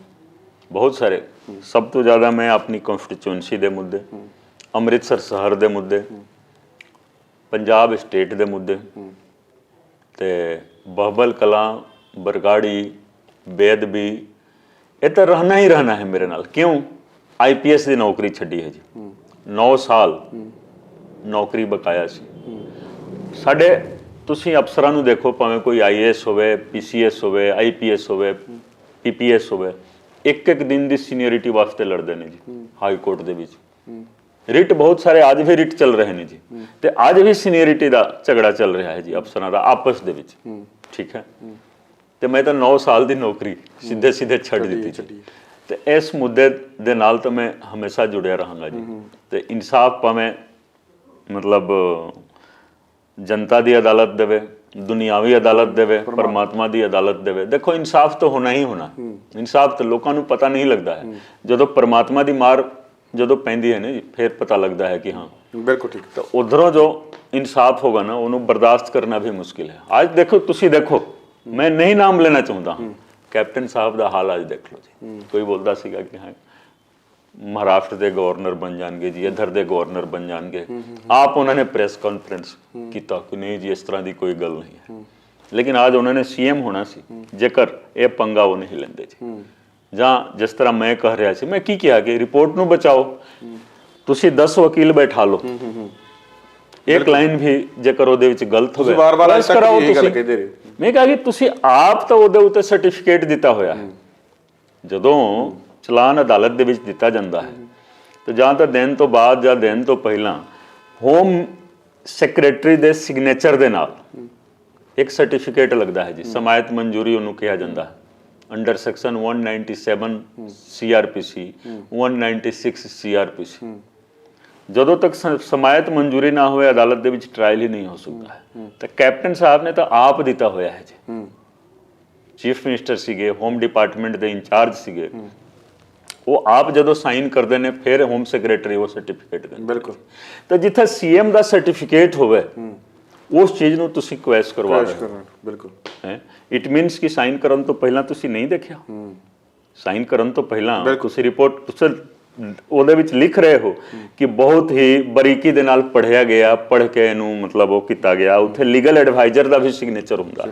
B: बहुत सारे। सब तो ज़्यादा मैं अपनी कॉन्स्टिट्यूएंसी दे मुद्दे, अमृतसर शहर दे मुद्दे, पंजाब स्टेट दे मुद्दे, ते बाइबल कलां बरगाड़ी बेदबी ये तो रहना ही रहना है मेरे नाल। क्यों? IPS की नौकरी छड्डी है जी, 9 साल ਨੌਕਰੀ ਬਕਾਇਆ ਸੀ ਸਾਡੇ। ਤੁਸੀਂ ਅਫਸਰਾਂ ਨੂੰ ਦੇਖੋ, ਭਾਵੇਂ ਕੋਈ IAS ਹੋਵੇ, PCS ਹੋਵੇ, IPS ਹੋਵੇ, PPS ਹੋਵੇ, ਇੱਕ ਦਿਨ ਦੀ ਸੀਨੀਅਰਿਟੀ ਵਾਸਤੇ ਲੜਦੇ ਨੇ ਜੀ ਹਾਈ ਕੋਰਟ ਦੇ ਵਿੱਚ। ਰਿਟ ਬਹੁਤ ਸਾਰੇ ਅੱਜ ਵੀ ਰਿਟ ਚੱਲ ਰਹੇ ਨੇ ਜੀ, ਤੇ ਅੱਜ ਵੀ ਸੀਨੀਅਰਿਟੀ ਦਾ ਝਗੜਾ ਚੱਲ ਰਿਹਾ ਹੈ ਜੀ ਅਫਸਰਾਂ ਦਾ ਆਪਸ ਦੇ ਵਿੱਚ। ਠੀਕ ਹੈ। ਤੇ ਮੈਂ ਤਾਂ 9 ਸਾਲ ਦੀ ਨੌਕਰੀ ਸਿੱਧੇ ਛੱਡ ਦਿੱਤੀ ਜੀ। ਤੇ ਇਸ ਮੁੱਦੇ ਦੇ ਨਾਲ ਤਾਂ ਮੈਂ ਹਮੇਸ਼ਾ ਜੁੜਿਆ ਰਹਾਂਗਾ ਜੀ। ਤੇ ਇਨਸਾਫ ਭਾਵੇਂ मतलब जनता की अदालत देवे, दुनियावी अदालत देवे, परमात्मा की अदालत देवे। देखो इंसाफ तो होना ही होना। इंसाफ तो लोगों को पता नहीं लगता है, जो परमात्मा की मार जो पैंदी है ना जी, फिर पता लगता है कि हाँ
A: बिल्कुल ठीक।
B: तो उधरों जो इंसाफ होगा ना उन्होंने बर्दाश्त करना भी मुश्किल है। आज देखो तुसी देखो, मैं नहीं नाम लेना चाहता, कैप्टन साहब का हाल आज देख लो जी। कोई बोलता सीगा कि हाँ महाराष्ट्र के गवर्नर बन जाएंगे जी, इधर के गवर्नर बन जाएंगे। आप उन्होंने प्रेस कॉन्फ्रेंस किया कि नहीं जी इस तरह की कोई गल नहीं है, लेकिन आज उन्होंने CM होना सी जेकर ये पंगा वो नहीं लेंदे जी। ਜਾਂ जिस तरह मैं कह रहा सी, मैं की किया कि रिपोर्ट ਨੂੰ बचाओ, ਤੁਸੀਂ 10 ਵਕੀਲ बैठा लो, एक लाइन भी जेकर ਉਹਦੇ ਵਿੱਚ ਗਲਤ ਹੋਵੇ
A: ਬਾਰ-ਬਾਰ ਅੱਜ ਤੱਕ ਇਹ ਗੱਲ ਕਹਿੰਦੇ ਰਹੇ।
B: ਮੈਂ ਕਿਹਾ ਕਿ ਤੁਸੀਂ ਆਪ ਤਾਂ ਉਹਦੇ ਉੱਤੇ ਸਰਟੀਫਿਕੇਟ ਦਿੱਤਾ ਹੋਇਆ ਹੈ। ਜਦੋਂ ਚਲਾਨ ਅਦਾਲਤ ਦੇ ਵਿੱਚ ਦਿੱਤਾ ਜਾਂਦਾ ਹੈ ਤੇ ਜਾਂ ਤਾਂ ਦੇਣ ਤੋਂ ਬਾਅਦ ਜਾਂ ਦੇਣ ਤੋਂ ਪਹਿਲਾਂ ਹੋਮ ਸੈਕਟਰੀ ਦੇ ਸਿਗਨੇਚਰ ਦੇ ਨਾਲ ਇੱਕ ਸਰਟੀਫਿਕੇਟ ਲੱਗਦਾ ਹੈ ਜੀ, ਸਮਾਇਤ ਮਨਜ਼ੂਰੀ ਉਹਨੂੰ ਕਿਹਾ ਜਾਂਦਾ ਹੈ, ਅੰਡਰ ਸੈਕਸ਼ਨ 197 CRPC 196 CRPC। ਜਦੋਂ ਤੱਕ ਸਮਾਇਤ ਮਨਜ਼ੂਰੀ ਨਾ ਹੋਵੇ ਅਦਾਲਤ ਦੇ ਵਿੱਚ ਟ੍ਰਾਇਲ ਹੀ ਨਹੀਂ ਹੋ ਸਕਦਾ ਹੈ। ਤਾਂ ਕੈਪਟਨ ਸਾਹਿਬ ਨੇ ਤਾਂ ਆਪ ਦਿੱਤਾ ਹੋਇਆ ਹੈ ਜੀ, ਚੀਫ ਮਿਨਿਸਟਰ ਸੀਗੇ, ਹੋਮ ਡਿਪਾਰਟਮੈਂਟ ਦੇ ਇੰਚਾਰਜ ਸੀਗੇ, ਉਹ ਆਪ ਜਦੋਂ ਸਾਈਨ ਕਰਦੇ ਨੇ ਫਿਰ ਹੋਮ ਸੈਕਟਰੀ ਉਹ ਸਰਟੀਫਿਕੇਟ ਦਿੰਦੇ।
A: ਬਿਲਕੁਲ।
B: ਤਾਂ ਜਿੱਥੇ CM ਦਾ ਸਰਟੀਫਿਕੇਟ ਹੋਵੇ ਉਸ ਚੀਜ਼ ਨੂੰ ਤੁਸੀਂ ਕੁਐਸ਼ ਕਰਵਾ ਰਹੇ ਹੋ।
A: ਬਿਲਕੁਲ
B: ਹੈ ਇਟ ਮੀਨਸ ਕਿ ਸਾਈਨ ਕਰਨ ਤੋਂ ਪਹਿਲਾਂ ਤੁਸੀਂ ਨਹੀਂ ਦੇਖਿਆ, ਸਾਈਨ ਕਰਨ ਤੋਂ ਪਹਿਲਾਂ ਤੁਸੀਂ ਰਿਪੋਰਟ ਤੁਸੀਂ ਉਹਦੇ ਵਿੱਚ ਲਿਖ ਰਹੇ ਹੋ ਕਿ ਬਹੁਤ ਹੀ ਬਰੀਕੀ ਦੇ ਨਾਲ ਪੜ੍ਹਿਆ ਗਿਆ, ਪੜ੍ਹ ਕੇ ਇਹਨੂੰ ਮਤਲਬ ਉਹ ਕੀਤਾ ਗਿਆ, ਉੱਥੇ ਲੀਗਲ ਐਡਵਾਈਜ਼ਰ ਦਾ ਵੀ ਸਿਗਨੇਚਰ ਹੁੰਦਾ,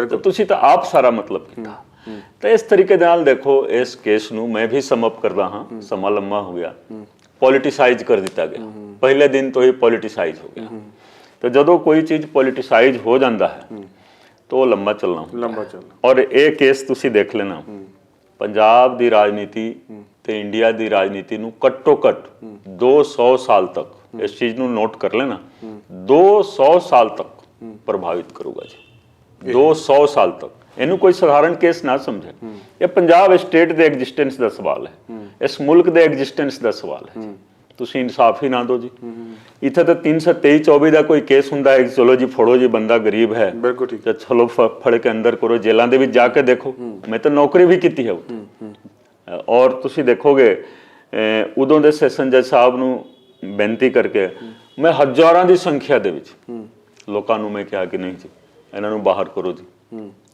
B: ਤਾਂ ਤੁਸੀਂ ਤਾਂ ਆਪ ਸਾਰਾ ਮਤਲਬ ਕੀਤਾ। ਤਾਂ ਇਸ ਤਰੀਕੇ ਦੇ ਨਾਲ ਦੇਖੋ ਇਸ ਕੇਸ ਨੂੰ ਮੈਂ ਵੀ ਸਮ ਅਪ ਕਰਦਾ ਹਾਂ, ਸਮਾਂ ਲੰਮਾ ਹੋ ਗਿਆ, ਪੋਲੀਟੀਸਾਈਜ਼ ਕਰ ਦਿੱਤਾ ਗਿਆ, ਪਹਿਲੇ ਦਿਨ ਤੋਂ ਹੀ ਪੋਲੀਟੀਸਾਈਜ਼ ਹੋ ਗਿਆ। ਤਾਂ ਜਦੋਂ ਕੋਈ ਚੀਜ਼ ਪੋਲੀਟੀਸਾਈਜ਼ ਹੋ ਜਾਂਦਾ ਹੈ ਤਾਂ ਉਹ ਲੰਬਾ ਚੱਲਣਾ। ਔਰ ਇਹ ਕੇਸ ਤੁਸੀਂ ਦੇਖ ਲੈਣਾ, ਪੰਜਾਬ ਦੀ ਰਾਜਨੀਤੀ ਤੇ ਇੰਡੀਆ ਦੀ ਰਾਜਨੀਤੀ ਨੂੰ ਘੱਟੋ ਘੱਟ 200 ਸਾਲ ਤੱਕ, ਇਸ ਚੀਜ਼ ਨੂੰ ਨੋਟ ਕਰ ਲੈਣਾ, 200 ਸਾਲ ਤੱਕ ਪ੍ਰਭਾਵਿਤ ਕਰੂਗਾ ਜੀ, 200 ਸਾਲ ਤੱਕ। ਇਹਨੂੰ ਕੋਈ ਸਧਾਰਨ ਕੇਸ ਨਾ ਸਮਝੇ, ਇਹ ਪੰਜਾਬ ਸਟੇਟ ਦੇ ਐਗਜ਼ਿਸਟੈਂਸ ਦਾ ਸਵਾਲ ਹੈ, ਇਸ ਮੁਲਕ ਦੇ ਐਗਜ਼ਿਸਟੈਂਸ ਦਾ ਸਵਾਲ ਹੈ। ਤੁਸੀਂ ਇਨਸਾਫ ਹੀ ਨਾ ਦਿਓ ਜੀ। ਇੱਥੇ ਤਾਂ 323-24 ਦਾ ਕੋਈ ਕੇਸ ਹੁੰਦਾ ਹੈ, ਚਲੋ ਜੀ ਫੜੋ ਜੀ, ਬੰਦਾ ਗਰੀਬ ਹੈ,
A: ਬਿਲਕੁਲ ਠੀਕ
B: ਹੈ, ਚਲੋ ਫੜ ਕੇ ਅੰਦਰ ਕਰੋ, ਜੇਲਾਂ ਦੇ ਵਿੱਚ ਜਾ ਕੇ ਦੇਖੋ। ਮੈਂ ਤਾਂ ਨੌਕਰੀ ਵੀ ਕੀਤੀ ਹੈ ਔਰ ਤੁਸੀਂ ਦੇਖੋਗੇ ਉਦੋਂ ਦੇ ਸੈਸ਼ਨ ਜੱਜ ਸਾਹਿਬ ਨੂੰ ਬੇਨਤੀ ਕਰਕੇ ਮੈਂ ਹਜ਼ਾਰਾਂ ਦੀ ਸੰਖਿਆ ਦੇ ਵਿੱਚ ਲੋਕਾਂ ਨੂੰ ਮੈਂ ਕਿਹਾ ਕਿ ਨਹੀਂ ਜੀ ਇਹਨਾਂ ਨੂੰ ਬਾਹਰ ਕਰੋ ਜੀ।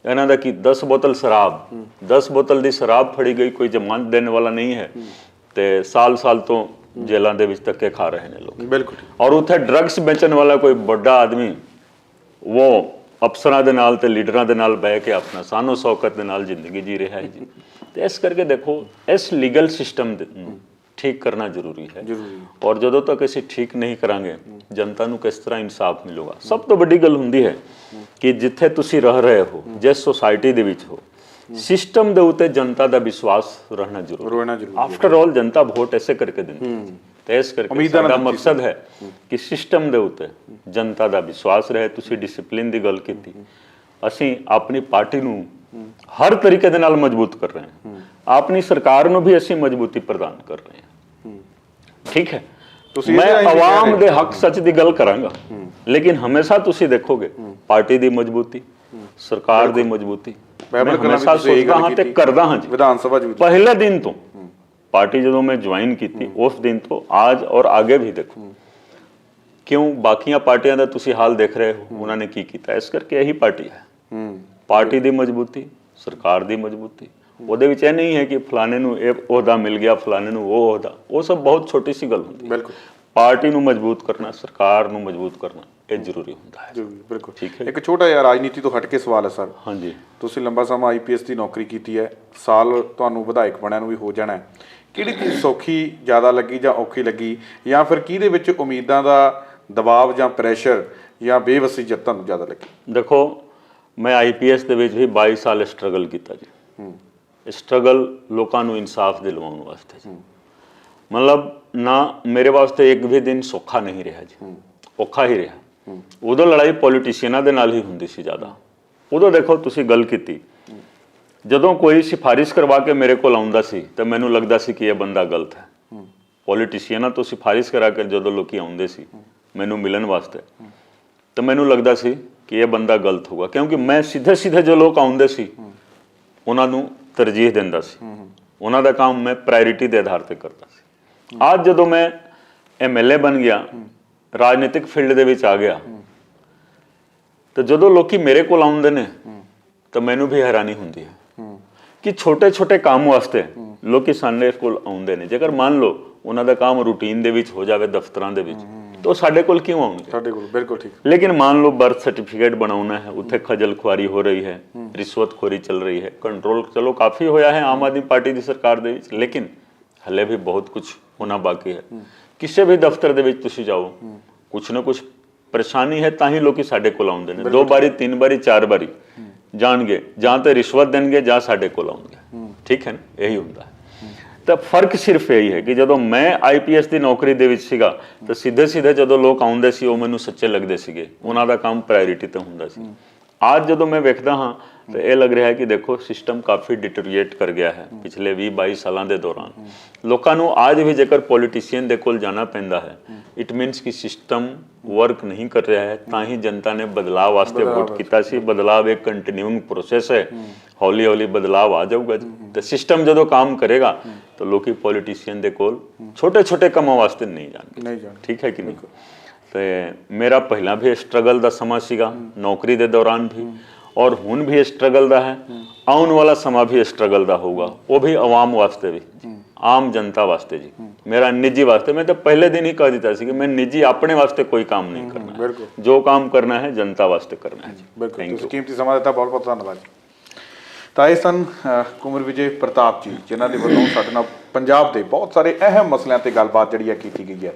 B: ਇਹਨਾਂ ਦਾ ਕੀ 10 ਬੋਤਲ ਸ਼ਰਾਬ, 10 ਬੋਤਲ ਦੀ ਸ਼ਰਾਬ ਫੜੀ ਗਈ, ਕੋਈ ਜ਼ਮਾਨਤ ਦੇਣ ਵਾਲਾ ਨਹੀਂ ਹੈ ਤੇ ਸਾਲ ਤੋਂ ਜੇਲਾਂ ਦੇ ਵਿੱਚ ਧੱਕੇ ਖਾ ਰਹੇ ਨੇ ਲੋਕ।
A: ਬਿਲਕੁਲ।
B: ਔਰ ਉੱਥੇ ਡਰੱਗਸ ਵੇਚਣ ਵਾਲਾ ਕੋਈ ਵੱਡਾ ਆਦਮੀ ਉਹ ਅਫਸਰਾਂ ਦੇ ਨਾਲ ਤੇ ਲੀਡਰਾਂ ਦੇ ਨਾਲ ਬਹਿ ਕੇ ਆਪਣਾ ਸਾਨੋ ਸ਼ੌਕਤ ਦੇ ਨਾਲ ਜ਼ਿੰਦਗੀ ਜੀ ਰਿਹਾ ਹੈ ਜੀ। ਤੇ ਇਸ ਕਰਕੇ ਦੇਖੋ ਇਸ ਲੀਗਲ ਸਿਸਟਮ ਨੂੰ ਠੀਕ ਕਰਨਾ ਜ਼ਰੂਰੀ ਹੈ। ਔਰ ਜਦੋਂ ਤੱਕ ਅਸੀਂ ਠੀਕ ਨਹੀਂ ਕਰਾਂਗੇ ਜਨਤਾ ਨੂੰ ਕਿਸ ਤਰ੍ਹਾਂ ਇਨਸਾਫ ਮਿਲੂਗਾ। ਸਭ ਤੋਂ ਵੱਡੀ ਗੱਲ ਹੁੰਦੀ ਹੈ ਕਿ ਜਿੱਥੇ ਤੁਸੀਂ ਰਹਿ ਰਹੇ ਹੋ, ਜਿਸ ਸੋਸਾਇਟੀ ਦੇ ਵਿੱਚ ਹੋ, ਸਿਸਟਮ ਦੇ ਉੱਤੇ ਜਨਤਾ ਦਾ ਵਿਸ਼ਵਾਸ ਰਹਿਣਾ ਜ਼ਰੂਰੀ ਹੈ। ਆਫਟਰ ਆਲ ਜਨਤਾ ਵੋਟ ਐਸੇ ਕਰਕੇ ਦਿੰਦੀ ਹੈ। ਤੇ ਇਸ ਕਰਕੇ ਸਾਡਾ ਮਕਸਦ ਹੈ ਕਿ ਸਿਸਟਮ ਦੇ ਉੱਤੇ ਜਨਤਾ ਦਾ ਵਿਸ਼ਵਾਸ ਰਹੇ। ਤੁਸੀਂ ਡਿਸਪਲਿਨ ਦੀ ਗੱਲ ਕੀਤੀ, ਅਸੀਂ ਆਪਣੀ ਪਾਰਟੀ ਨੂੰ ਹਰ ਤਰੀਕੇ ਦੇ ਨਾਲ ਮਜ਼ਬੂਤ ਕਰ ਰਹੇ ਹਾਂ, ਆਪਣੀ ਸਰਕਾਰ ਨੂੰ ਵੀ ਅਸੀਂ ਮਜ਼ਬੂਤੀ ਪ੍ਰਦਾਨ ਕਰ ਰਹੇ ਹਾਂ। ਠੀਕ ਹੈ, ਮੈਂ ਆਵਾਮ ਦੇ ਹੱਕ ਸੱਚ ਦੀ ਗੱਲ ਕਰਾਂਗਾ, ਲੇਕਿਨ ਹਮੇਸ਼ਾ ਤੁਸੀਂ ਦੇਖੋਗੇ ਪਾਰਟੀ ਦੀ ਮਜ਼ਬੂਤੀ, ਸਰਕਾਰ ਦੀ ਮਜ਼ਬੂਤੀ ਮੈਂ ਹਮੇਸ਼ਾ ਸੋਚਦਾ ਹਾਂ ਤੇ ਕਰਦਾ ਹਾਂ ਜੀ।
A: ਵਿਧਾਨ ਸਭਾ ਚ
B: ਪਹਿਲੇ ਦਿਨ ਤੋਂ ਪਾਰਟੀ ਜਦੋਂ ਮੈਂ ਜੁਆਇਨ ਕੀਤੀ ਉਸ ਦਿਨ ਤੋਂ ਅੱਜ ਔਰ ਅੱਗੇ ਵੀ ਦੇਖੋ ਕਿਉਂ ਬਾਕੀਆਂ ਪਾਰਟੀਆਂ ਦਾ ਤੁਸੀਂ ਹਾਲ ਦੇਖ ਰਹੇ ਹੋ, ਉਹਨਾਂ ਨੇ ਕੀ ਕੀਤਾ। ਇਸ ਕਰਕੇ ਇਹੀ ਪਾਰਟੀ ਹੈ, ਪਾਰਟੀ ਦੀ ਮਜ਼ਬੂਤੀ, ਸਰਕਾਰ ਦੀ ਮਜ਼ਬੂਤੀ। ਉਹਦੇ ਵਿੱਚ ਇਹ ਨਹੀਂ ਹੈ ਕਿ ਫਲਾਣੇ ਨੂੰ ਇਹ ਅਹੁਦਾ ਮਿਲ ਗਿਆ, ਫਲਾਣੇ ਨੂੰ ਉਹ ਅਹੁਦਾ, ਉਹ ਸਭ ਬਹੁਤ ਛੋਟੀ ਸੀ ਗੱਲ ਹੁੰਦੀ ਹੈ। ਪਾਰਟੀ ਨੂੰ ਮਜ਼ਬੂਤ ਕਰਨਾ, ਸਰਕਾਰ ਨੂੰ ਮਜ਼ਬੂਤ ਕਰਨਾ ਇਹ ਜ਼ਰੂਰੀ ਹੁੰਦਾ ਹੈ।
A: ਬਿਲਕੁਲ
B: ਠੀਕ ਹੈ।
A: ਇੱਕ ਛੋਟਾ ਜਿਹਾ ਰਾਜਨੀਤੀ ਤੋਂ ਹਟ ਕੇ ਸਵਾਲ ਹੈ ਸਰ।
B: ਹਾਂਜੀ,
A: ਤੁਸੀਂ ਲੰਬਾ ਸਮਾਂ IPS ਦੀ ਨੌਕਰੀ ਕੀਤੀ ਹੈ, ਸਾਲ ਤੁਹਾਨੂੰ ਵਿਧਾਇਕ ਬਣਿਆ ਨੂੰ ਵੀ ਹੋ ਜਾਣਾ ਹੈ। ਕਿਹੜੀ ਚੀਜ਼ ਸੌਖੀ ਜ਼ਿਆਦਾ ਲੱਗੀ ਜਾਂ ਔਖੀ ਲੱਗੀ, ਜਾਂ ਫਿਰ ਕਿਹਦੇ ਵਿੱਚ ਉਮੀਦਾਂ ਦਾ ਦਬਾਅ ਜਾਂ ਪ੍ਰੈਸ਼ਰ ਜਾਂ ਬੇਵਸੀ ਜਿੱਤ ਤੁਹਾਨੂੰ ਜ਼ਿਆਦਾ ਲੱਗੀ?
B: ਦੇਖੋ ਮੈਂ IPS ਦੇ ਵਿੱਚ ਵੀ 22 ਸਾਲ ਸਟਰਗਲ ਕੀਤਾ ਜੀ। ਸਟਰਗਲ ਲੋਕਾਂ ਨੂੰ ਇਨਸਾਫ ਦਿਲਵਾਉਣ ਵਾਸਤੇ ਜੀ। ਮਤਲਬ ਨਾ ਮੇਰੇ ਵਾਸਤੇ ਇੱਕ ਵੀ ਦਿਨ ਸੌਖਾ ਨਹੀਂ ਰਿਹਾ ਜੀ, ਔਖਾ ਹੀ ਰਿਹਾ। ਉਦੋਂ ਲੜਾਈ ਪੋਲੀਟੀਸ਼ੀਅਨਾਂ ਦੇ ਨਾਲ ਹੀ ਹੁੰਦੀ ਸੀ ਜ਼ਿਆਦਾ। ਉਦੋਂ ਦੇਖੋ ਤੁਸੀਂ ਗੱਲ ਕੀਤੀ, ਜਦੋਂ ਕੋਈ ਸਿਫਾਰਿਸ਼ ਕਰਵਾ ਕੇ ਮੇਰੇ ਕੋਲ ਆਉਂਦਾ ਸੀ ਤਾਂ ਮੈਨੂੰ ਲੱਗਦਾ ਸੀ ਕਿ ਇਹ ਬੰਦਾ ਗਲਤ ਹੈ। ਪੋਲੀਟੀਸ਼ੀਅਨਾਂ ਤੋਂ ਸਿਫਾਰਿਸ਼ ਕਰਾ ਕੇ ਜਦੋਂ ਲੋਕੀ ਆਉਂਦੇ ਸੀ ਮੈਨੂੰ ਮਿਲਣ ਵਾਸਤੇ ਤਾਂ ਮੈਨੂੰ ਲੱਗਦਾ ਸੀ ਕਿ ਇਹ ਬੰਦਾ ਗਲਤ ਹੋਊਗਾ, ਕਿਉਂਕਿ ਮੈਂ ਸਿੱਧੇ ਜੋ ਲੋਕ ਆਉਂਦੇ ਸੀ ਉਹਨਾਂ ਨੂੰ ਤਰਜੀਹ ਦਿੰਦਾ ਸੀ, ਉਹਨਾਂ ਦਾ ਕੰਮ ਮੈਂ ਪ੍ਰਾਇੋਰਿਟੀ ਦੇ ਆਧਾਰ ਤੇ ਕਰਦਾ ਸੀ। ਅੱਜ ਜਦੋਂ ਮੈਂ MLA ਬਣ ਗਿਆ, ਰਾਜਨੀਤਿਕ ਫੀਲਡ ਦੇ ਵਿੱਚ ਆ ਗਿਆ, ਤਾਂ ਜਦੋਂ ਲੋਕੀ ਮੇਰੇ ਕੋਲ ਆਉਂਦੇ ਨੇ ਤਾਂ ਮੈਨੂੰ ਵੀ ਹੈਰਾਨੀ ਹੁੰਦੀ ਹੈ ਕਿ ਛੋਟੇ ਕੰਮ ਵਾਸਤੇ ਲੋਕੀ ਸਾਡੇ ਕੋਲ ਆਉਂਦੇ ਨੇ। ਜੇਕਰ ਮੰਨ ਲਓ ਉਹਨਾਂ ਦਾ ਕੰਮ ਰੂਟੀਨ ਦੇ ਵਿੱਚ ਹੋ ਜਾਵੇ ਦਫ਼ਤਰਾਂ ਦੇ ਵਿੱਚ, ਤਾਂ ਸਾਡੇ ਕੋਲ ਕਿਉਂ ਆਉਣਗੇ? ਸਾਡੇ ਕੋਲ ਬਿਲਕੁਲ ਠੀਕ। ਲੇਕਿਨ ਮੰਨ ਲਓ ਬਰਥ ਸਰਟੀਫਿਕੇਟ ਬਣਾਉਣਾ ਹੈ, ਉੱਥੇ ਖਜਲ ਖੁਆਰੀ ਹੋ ਰਹੀ ਹੈ, ਰਿਸ਼ਵਤਖੋਰੀ ਚੱਲ ਰਹੀ ਹੈ। ਕੰਟਰੋਲ ਚਲੋ ਕਾਫੀ ਹੋਇਆ ਹੈ ਆਮ ਆਦਮੀ ਪਾਰਟੀ ਦੀ ਸਰਕਾਰ ਦੇ ਵਿੱਚ, ਲੇਕਿਨ ਹਲੇ ਵੀ ਬਹੁਤ ਕੁਝ ਹੋਣਾ ਬਾਕੀ ਹੈ। ਕਿਸੇ ਵੀ ਦਫ਼ਤਰ ਦੇ ਵਿੱਚ ਤੁਸੀਂ ਜਾਓ, ਕੁਛ ਨਾ ਕੁਛ ਪਰੇਸ਼ਾਨੀ ਹੈ, ਤਾਂ ਹੀ ਲੋਕੀ ਸਾਡੇ ਕੋਲ ਆਉਂਦੇ ਨੇ। 2 ਵਾਰੀ 3 ਵਾਰੀ 4 ਵਾਰੀ ਜਾਣਗੇ, ਜਾਂ ਤੇ ਰਿਸ਼ਵਤ ਦੇਣਗੇ ਜਾਂ ਸਾਡੇ ਕੋਲ ਆਉਣਗੇ। ਠੀਕ ਹੈ ਨਾ, ਇਹੀ ਹੁੰਦਾ ਹੈ। ਤਾਂ ਫਰਕ ਸਿਰਫ ਇਹੀ ਹੈ ਕਿ ਜਦੋਂ ਮੈਂ ਆਈਪੀਐਸ ਦੀ ਨੌਕਰੀ ਦੇ ਵਿੱਚ ਸੀਗਾ ਤਾਂ ਸਿੱਧੇ ਸਿੱਧੇ ਜਦੋਂ ਲੋਕ ਆਉਂਦੇ ਸੀ ਉਹ ਮੈਨੂੰ ਸੱਚੇ ਲੱਗਦੇ ਸੀਗੇ, ਉਹਨਾਂ ਦਾ ਕੰਮ ਪ੍ਰਾਇੋਰਿਟੀ ਤੇ ਹੁੰਦਾ ਸੀ। ਅੱਜ ਜਦੋਂ ਮੈਂ ਵੇਖਦਾ ਹਾਂ ਤਾਂ ਇਹ ਲੱਗ ਰਿਹਾ ਹੈ ਕਿ ਦੇਖੋ ਸਿਸਟਮ ਕਾਫੀ ਡਿਟਰੀਏਟ ਕਰ ਗਿਆ ਹੈ ਪਿਛਲੇ 20-22 ਸਾਲਾਂ ਦੇ ਦੌਰਾਨ। ਲੋਕਾਂ ਨੂੰ ਅੱਜ ਵੀ ਜੇਕਰ ਪੋਲੀਟੀਸ਼ੀਅਨ ਦੇ ਕੋਲ ਜਾਣਾ ਪੈਂਦਾ ਹੈ, ਇਟ ਮੀਨਸ ਕਿ ਸਿਸਟਮ ਵਰਕ ਨਹੀਂ ਕਰ ਰਿਹਾ ਹੈ। ਤਾਂ ਹੀ ਜਨਤਾ ਨੇ ਬਦਲਾਅ ਵਾਸਤੇ ਵੋਟ ਕੀਤਾ ਸੀ। ਬਦਲਾਅ ਇੱਕ ਕੰਟੀਨਿਊਇੰਗ ਪ੍ਰੋਸੈਸ ਹੈ, ਹੌਲੀ ਹੌਲੀ ਬਦਲਾਅ ਆ ਜਾਊਗਾ ਜੀ। ਤੇ ਸਿਸਟਮ ਜਦੋਂ ਕੰਮ ਕਰੇਗਾ ਤਾਂ ਲੋਕੀ ਪੋਲੀਟੀਸ਼ੀਅਨ ਦੇ ਕੋਲ ਛੋਟੇ ਛੋਟੇ ਕੰਮਾਂ ਵਾਸਤੇ ਨਹੀਂ ਜਾਣਗੇ। ਠੀਕ ਹੈ ਕਿ ਨਹੀਂ? ਤੇ ਮੇਰਾ ਪਹਿਲਾਂ ਵੀ ਸਟਰਗਲ ਦਾ ਸਮਾਂ ਸੀਗਾ ਨੌਕਰੀ ਦੇ ਦੌਰਾਨ ਵੀ, ਔਰ ਹੁਣ ਵੀ ਸਟਰਗਲ ਦਾ ਹੈ। ਆਉਣ ਵਾਲਾ ਸਮਾਂ ਵੀ ਸਟਰਗਲ ਦਾ ਹੋਊਗਾ, ਉਹ ਵੀ ਆਵਾਮ ਵਾਸਤੇ ਵੀ, ਆਮ ਜਨਤਾ ਵਾਸਤੇ ਜੀ। ਮੇਰਾ ਨਿੱਜੀ ਵਾਸਤੇ, ਮੈਂ ਤਾਂ ਪਹਿਲੇ ਦਿਨ ਹੀ ਕਹਿ ਦਿੱਤਾ ਸੀ ਕਿ ਮੈਂ ਨਿੱਜੀ ਆਪਣੇ ਵਾਸਤੇ ਕੋਈ ਕੰਮ ਨਹੀਂ ਕਰਨਾ ਹੈ, ਜੋ ਕੰਮ ਕਰਨਾ ਹੈ ਜਨਤਾ ਵਾਸਤੇ ਕਰਨਾ ਹੈ ਜੀ।
A: ਬਿਲਕੁਲ, ਤੁਸੀਂ ਕੀਮਤੀ ਸਮਾਂ ਦਿੱਤਾ, ਬਹੁਤ ਬਹੁਤ ਧੰਨਵਾਦ ਜੀ। ਤਾਂ ਇਹ ਸਨ ਕੁੰਵਰ ਵਿਜੇ ਪ੍ਰਤਾਪ ਜੀ, ਜਿਨ੍ਹਾਂ ਦੇ ਵੱਲੋਂ ਸਾਡੇ ਨਾਲ ਪੰਜਾਬ ਦੇ ਬਹੁਤ ਸਾਰੇ ਅਹਿਮ ਮਸਲਿਆਂ ਤੇ ਗੱਲਬਾਤ ਜਿਹੜੀ ਹੈ ਕੀਤੀ ਗਈ ਹੈ।